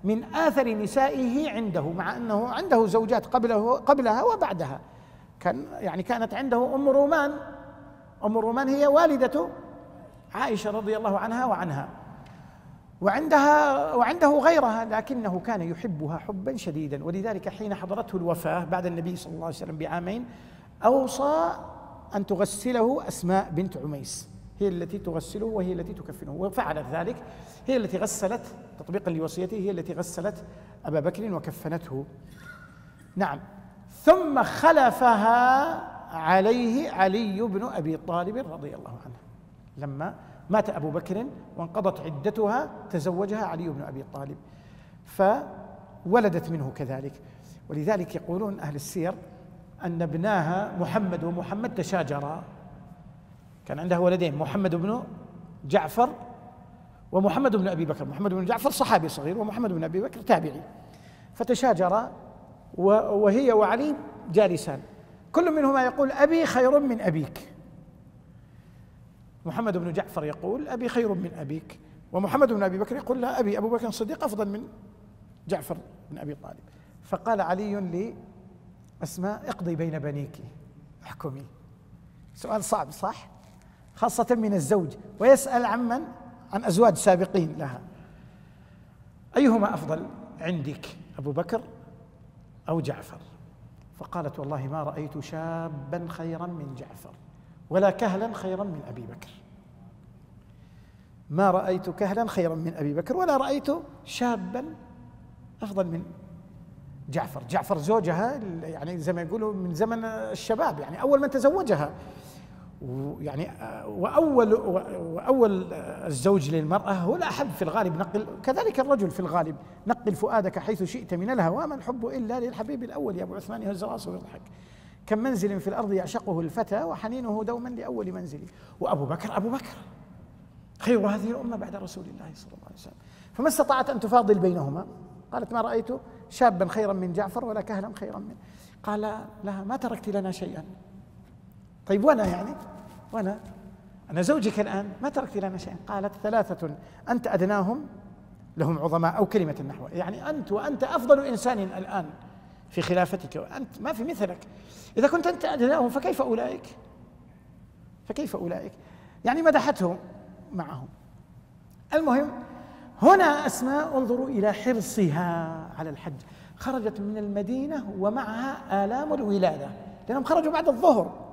من آثر نسائه عنده، مع أنه عنده زوجات قبلها وبعدها. كانت عنده أم رومان. أم رومان هي والدة عائشة رضي الله عنها وعنها، وعنده غيرها، لكنه كان يحبها حبا شديدا. ولذلك حين حضرته الوفاة بعد النبي صلى الله عليه وسلم بعامين أوصى أن تغسله أسماء بنت عميس، هي التي تغسله وهي التي تكفنه، وفعلت ذلك. هي التي غسلت تطبيقا لوصيته، هي التي غسلت أبا بكر وكفنته. نعم. ثم خلفها عليه علي بن أبي طالب رضي الله عنه، لما مات أبو بكر وانقضت عدتها تزوجها علي بن أبي طالب، فولدت منه كذلك. ولذلك يقولون أهل السير أن ابناها محمد ومحمد تشاجرا، كان عندها ولدين، محمد بن جعفر ومحمد بن أبي بكر. محمد بن جعفر صحابي صغير ومحمد بن أبي بكر تابعي، فتشاجرا وهي وعلي جالسان، كل منهما يقول: أبي خير من أبيك. محمد بن جعفر يقول: أبي خير من أبيك، ومحمد بن أبي بكر يقول: لا، أبو بكر الصديق أفضل من جعفر بن أبي طالب. فقال علي لأسماء: اقضي بين بنيك، احكمي، سؤال صعب صح؟ خاصة من الزوج، ويسأل عن أزواج سابقين لها. أيهما أفضل عندك، أبو بكر أو جعفر؟ فقالت والله ما رأيت شابا خيرا من جعفر ولا كهلا خيرا من أبي بكر. ما رأيت كهلا خيرا من أبي بكر ولا رأيت شابا أفضل من جعفر. جعفر زوجها يعني زي ما يقولوا من زمن الشباب، يعني أول من تزوجها، ويعني وأول الزوج للمرأة هو الأحب في الغالب. نقل كذلك الرجل في الغالب، نقل فؤادك حيث شئت من الهوى ما الحب إلا للحبيب الأول. يا أبو عثمان يهز راسه ويضحك. كم منزل في الأرض يعشقه الفتى وحنينه دوما لأول منزل. وأبو بكر أبو بكر خير هذه الأمة بعد رسول الله صلى الله عليه وسلم. فما استطاعت أن تفاضل بينهما. قالت ما رأيت شابا خيرا من جعفر ولا كهلا خيرا منه. قال لها ما تركت لنا شيئا. طيب وأنا يعني أنا زوجك الآن ما تركت لنا شيئا. قالت ثلاثة أنت أدناهم لهم عظماء، أو كلمة نحو يعني أنت أفضل إنسان الآن في خلافتك، وأنت ما في مثلك. إذا كنت أنت أدناهم فكيف أولئك؟ يعني مدحته معهم. المهم هنا أسماء انظروا إلى حرصها على الحج. خرجت من المدينة ومعها آلام الولادة، لأنهم خرجوا بعد الظهر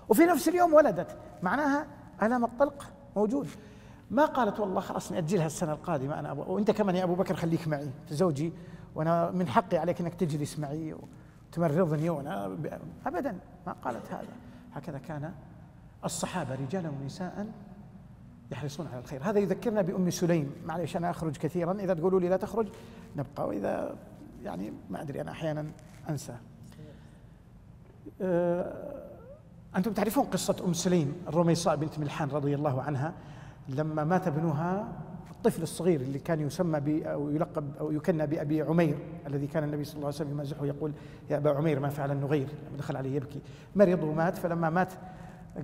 وفي نفس اليوم ولدت، معناها آلام الطلق موجود. ما قالت والله خلاص نأجلها السنة القادمة أنا وأنت كمان يا أبو بكر خليك معي زوجي، وأنا من حقي عليك أنك تجلس معي وتمرضني وأنا أبدا ما قالت هذا. هكذا كان الصحابة رجالا ونساء يحرصون على الخير. هذا يذكرنا بأم سليم. معليش أنا أخرج كثيرا، إذا تقولوا لي لا تخرج نبقى، وإذا يعني ما أدري أنا أحيانا أنسى. أنتم تعرفون قصة أم سليم الرميصاء بنت ملحان رضي الله عنها، لما مات ابنها الطفل الصغير اللي كان يسمى أو يلقب أو يكنى بأبي عمير، الذي كان النبي صلى الله عليه وسلم يمازحه يقول يا أبا عمير ما فعل النغير، لما دخل عليه يبكي. مرض ومات، فلما مات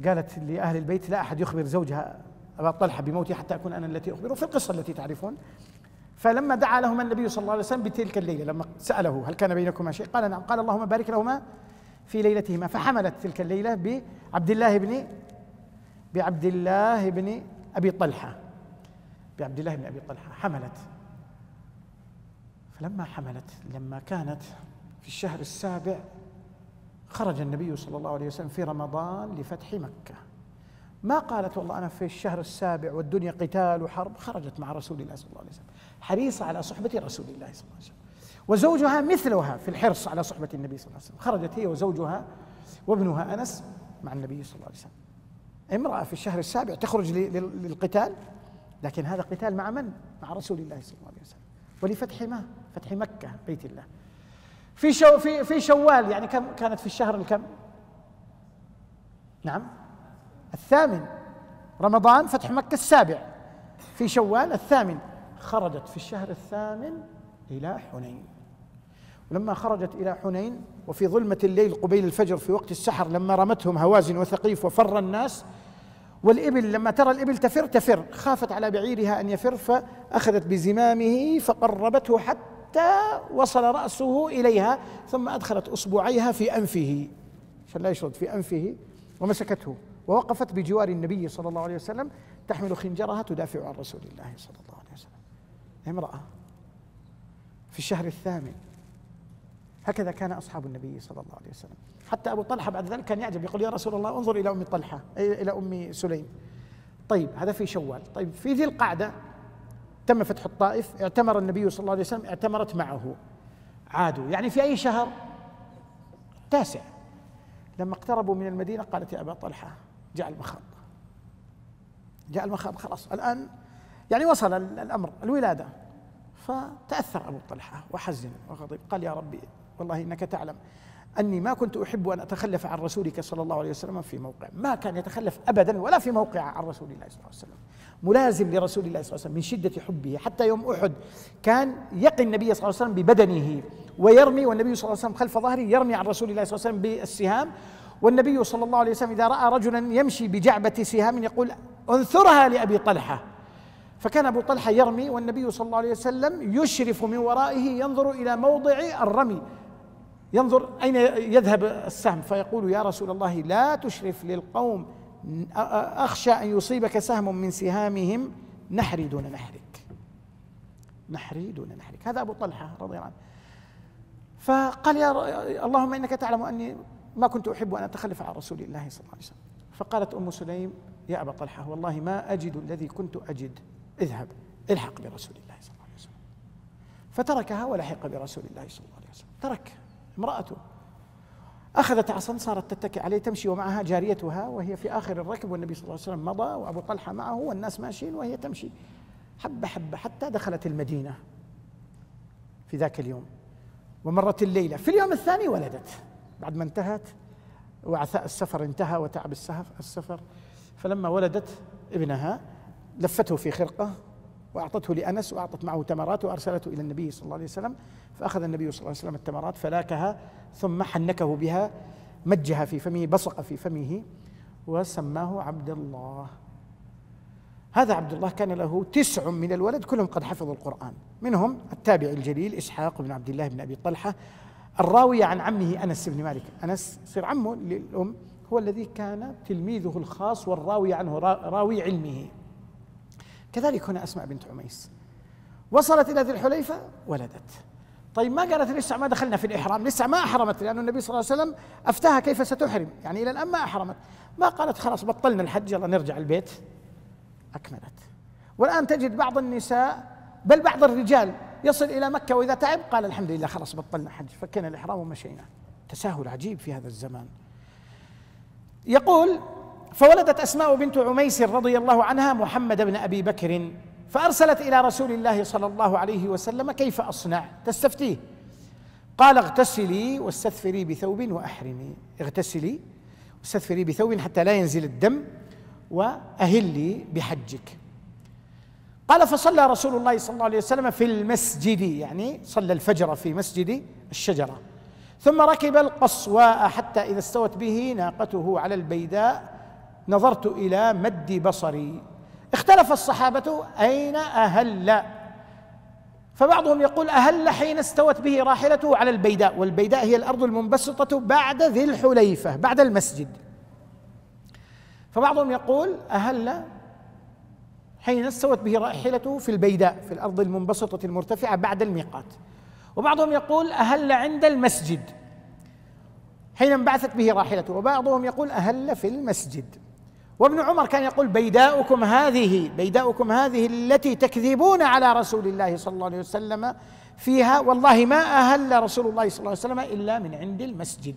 قالت لأهل البيت لا أحد يخبر زوجها أبا طلحة بموته حتى أكون أنا التي أخبره، في القصة التي تعرفون. فلما دعا لهما النبي صلى الله عليه وسلم بتلك الليلة، لما سأله هل كان بينكما شيء قال نعم، قال اللهم بارك لهما في ليلتهما. فحملت تلك الليلة بعبد الله بن أبي طلحة، حملت. فلما حملت لما كانت في الشهر السابع خرج النبي صلى الله عليه وسلم في رمضان لفتح مكة. ما قالت والله أنا في الشهر السابع والدنيا قتال وحرب، خرجت مع رسول الله صلى الله عليه وسلم حريصة على صحبة رسول الله صلى الله عليه وسلم، وزوجها مثلها في الحرص على صحبة النبي صلى الله عليه وسلم. خرجت هي وزوجها وابنها أنس مع النبي صلى الله عليه وسلم. امرأة في الشهر السابع تخرج للقتال، لكن هذا قتال مع من؟ مع رسول الله صلى الله عليه وسلم، ولفتح فتح مكة بيت الله في شوال. يعني كم كانت في الشهر الكم؟ نعم الثامن. رمضان فتح مكة السابع، في شوال الثامن. خرجت في الشهر الثامن إلى حنين. ولما خرجت إلى حنين وفي ظلمة الليل قبيل الفجر في وقت السحر، لما رمتهم هوازن وثقيف وفر الناس، والإبل لما ترى الإبل تفر خافت على بعيرها أن يفر، فأخذت بزمامه فقربته حتى وصل رأسه إليها، ثم أدخلت أصبعيها في أنفه عشان لا يشرد في أنفه ومسكته، ووقفت بجوار النبي صلى الله عليه وسلم تحمل خنجرها تدافع عن رسول الله صلى الله عليه وسلم. امرأة في الشهر الثامن. هكذا كان أصحاب النبي صلى الله عليه وسلم. حتى أبو طلحة بعد ذلك كان يعجب يقول يا رسول الله انظر إلى أم طلحة، إلى أم سليم. طيب هذا في شوال. طيب في ذي القعدة تم فتح الطائف، اعتمر النبي صلى الله عليه وسلم، اعتمرت معه، عادوا. يعني في أي شهر؟ التاسع. لما اقتربوا من المدينة قالت يا أبا طلحة جاء المخاض خلاص الآن يعني وصل الأمر الولادة. فتأثر أبو طلحة وحزن وغضب، قال يا ربي والله إنك تعلم أني ما كنت أحب أن أتخلف عن رسولك صلى الله عليه وسلم في موقع. ما كان يتخلف أبدا ولا في موقع عن رسول الله صلى الله عليه وسلم، ملازم لرسول الله صلى الله عليه وسلم من شدة حبه. حتى يوم أحد كان يقي النبي صلى الله عليه وسلم ببدنه ويرمي، والنبي صلى الله عليه وسلم خلف ظهره يرمي عن رسول الله صلى الله عليه وسلم بالسهام. والنبي صلى الله عليه وسلم إذا رأى رجلا يمشي بجعبة سهام يقول انثرها لأبي طلحة. فكان أبو طلحة يرمي والنبي صلى الله عليه وسلم يشرف من ورائه ينظر إلى موضع الرمي. ينظر أين يذهب السهم، فيقول يا رسول الله لا تشرف للقوم، أخشى أن يصيبك سهم من سهامهم، نحري دون نحرك، نحري دون نحرك. هذا أبو طلحة رضي الله عنه. فقال يا اللهم إنك تعلم أني ما كنت أحب أن أتخلف عن رسول الله صلى الله عليه وسلم. فقالت أم سليم يا أبا طلحة والله ما أجد الذي كنت أجد، اذهب الحق برسول الله صلى الله عليه وسلم. فتركها ولحق برسول الله صلى الله عليه وسلم. ترك امرأته، أخذت عصا صارت تتكئ عليه تمشي ومعها جاريتها، وهي في آخر الركب والنبي صلى الله عليه وسلم مضى وأبو طلحة معه والناس ماشيين وهي تمشي حبة حبة حتى دخلت المدينة في ذاك اليوم. ومرت الليلة. في اليوم الثاني ولدت بعد ما انتهت وعثاء السفر انتهى وتعب السفر. فلما ولدت ابنها لفته في خرقة وأعطته لأنس وأعطت معه تمرات وأرسلته إلى النبي صلى الله عليه وسلم. فأخذ النبي صلى الله عليه وسلم التمرات فلاكها ثم حنكه بها، مجها في فمه، بصق في فمه وسماه عبد الله. هذا عبد الله كان له 9 من الولد كلهم قد حفظوا القرآن، منهم التابع الجليل إسحاق بن عبد الله بن أبي طلحة الراوي عن عمه أنس بن مالك. أنس صير عمه للأم هو الذي كان تلميذه الخاص والراوي عنه راوي علمه. كذلك هنا أسماء بنت عميس وصلت إلى ذي الحليفة ولدت. طيب ما قالت لسه ما دخلنا في الإحرام، لسه ما أحرمت، لأن النبي صلى الله عليه وسلم أفتاها كيف ستحرم، يعني إلى الآن ما أحرمت. ما قالت خلاص بطلنا الحج يلا نرجع البيت، أكملت. والآن تجد بعض النساء بل بعض الرجال يصل إلى مكة وإذا تعب قال الحمد لله خلاص بطلنا حج، فكنا الإحرام ومشينا. تساهل عجيب في هذا الزمان. يقول فولدت أسماء بنت عميس رضي الله عنها محمد بن أبي بكر، فأرسلت إلى رسول الله صلى الله عليه وسلم كيف أصنع، تستفتيه. قال اغتسلي واستثفري بثوب وأحرمي، اغتسلي واستثفري بثوب حتى لا ينزل الدم وأهلي بحجك. قال فصلى رسول الله صلى الله عليه وسلم في المسجد، يعني صلى الفجر في مسجد الشجرة، ثم ركب القصواء حتى إذا استوت به ناقته على البيداء نظرت إلى مد بصري. اختلف الصحابة أين أهل، فبعضهم يقول أهل حين استوت به راحلته على البيداء، والبيداء هي الأرض المنبسطة بعد ذي الحليفة بعد المسجد. فبعضهم يقول أهل حين استوت به راحلته في البيداء في الأرض المنبسطة المرتفعة بعد الميقات، وبعضهم يقول أهل عند المسجد حين انبعثت به راحلته، وبعضهم يقول أهل في المسجد. وابن عمر كان يقول بيداؤكم هذه التي تكذبون على رسول الله صلى الله عليه وسلم فيها، والله ما أهل رسول الله صلى الله عليه وسلم إلا من عند المسجد.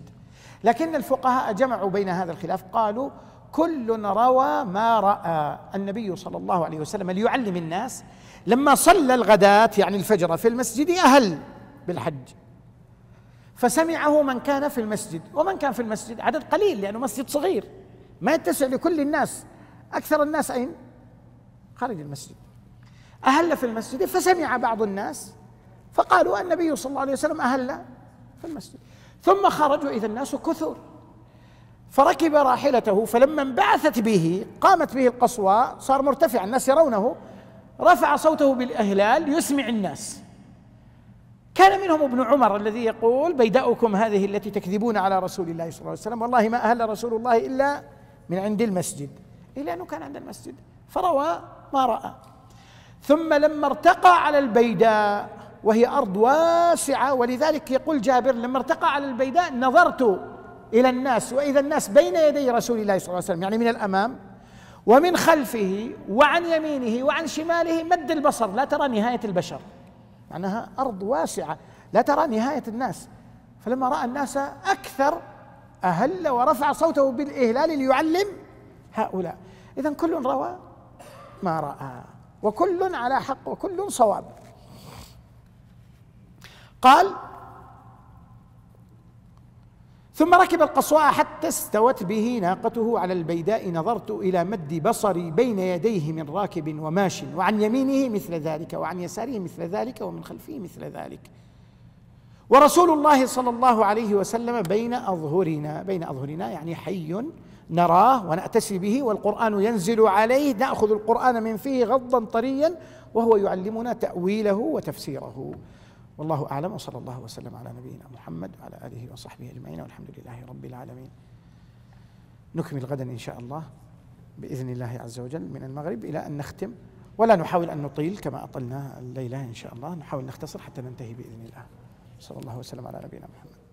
لكن الفقهاء جمعوا بين هذا الخلاف، قالوا كل روى ما رأى النبي صلى الله عليه وسلم ليعلم الناس. لما صلى الغداة يعني الفجر في المسجد أهل بالحج، فسمعه من كان في المسجد، ومن كان في المسجد عدد قليل لأنه مسجد صغير ما يتسع لكل الناس، أكثر الناس أين؟ خارج المسجد. أهل في المسجد، فسمع بعض الناس فقالوا النبي صلى الله عليه وسلم أهل في المسجد. ثم خرجوا إذا الناس كثر، فركب راحلته، فلما انبعثت به قامت به القصواء صار مرتفع الناس يرونه، رفع صوته بالإهلال يسمع الناس. كان منهم ابن عمر الذي يقول بيداؤكم هذه التي تكذبون على رسول الله صلى الله عليه وسلم، والله ما أهل رسول الله إلا من عند المسجد، إلا أنه كان عند المسجد فروى ما رأى. ثم لما ارتقى على البيداء وهي أرض واسعة، ولذلك يقول جابر لما ارتقى على البيداء نظرت إلى الناس وإذا الناس بين يدي رسول الله صلى الله عليه وسلم، يعني من الأمام ومن خلفه وعن يمينه وعن شماله مد البصر لا ترى نهاية البشر، معناها أرض واسعة لا ترى نهاية الناس. فلما رأى الناس أكثر أهل ورفع صوته بالإهلال ليعلم هؤلاء. إذن كل روى ما رأى وكل على حق وكل صواب. قال ثم ركب القصواء حتى استوت به ناقته على البيداء نظرت إلى مد بصري بين يديه من راكب وماش، وعن يمينه مثل ذلك وعن يساره مثل ذلك ومن خلفه مثل ذلك، ورسول الله صلى الله عليه وسلم بين أظهرنا يعني حي نراه ونأتسي به، والقرآن ينزل عليه نأخذ القرآن من فيه غضا طريا وهو يعلمنا تأويله وتفسيره. والله أعلم، وصلى الله وسلم على نبينا محمد وعلى آله وصحبه أجمعين، والحمد لله رب العالمين. نكمل غدا إن شاء الله بإذن الله عز وجل من المغرب إلى أن نختم، ولا نحاول أن نطيل كما أطلنا الليلة إن شاء الله، نحاول نختصر حتى ننتهي بإذن الله. صلى الله وسلم على نبينا محمد.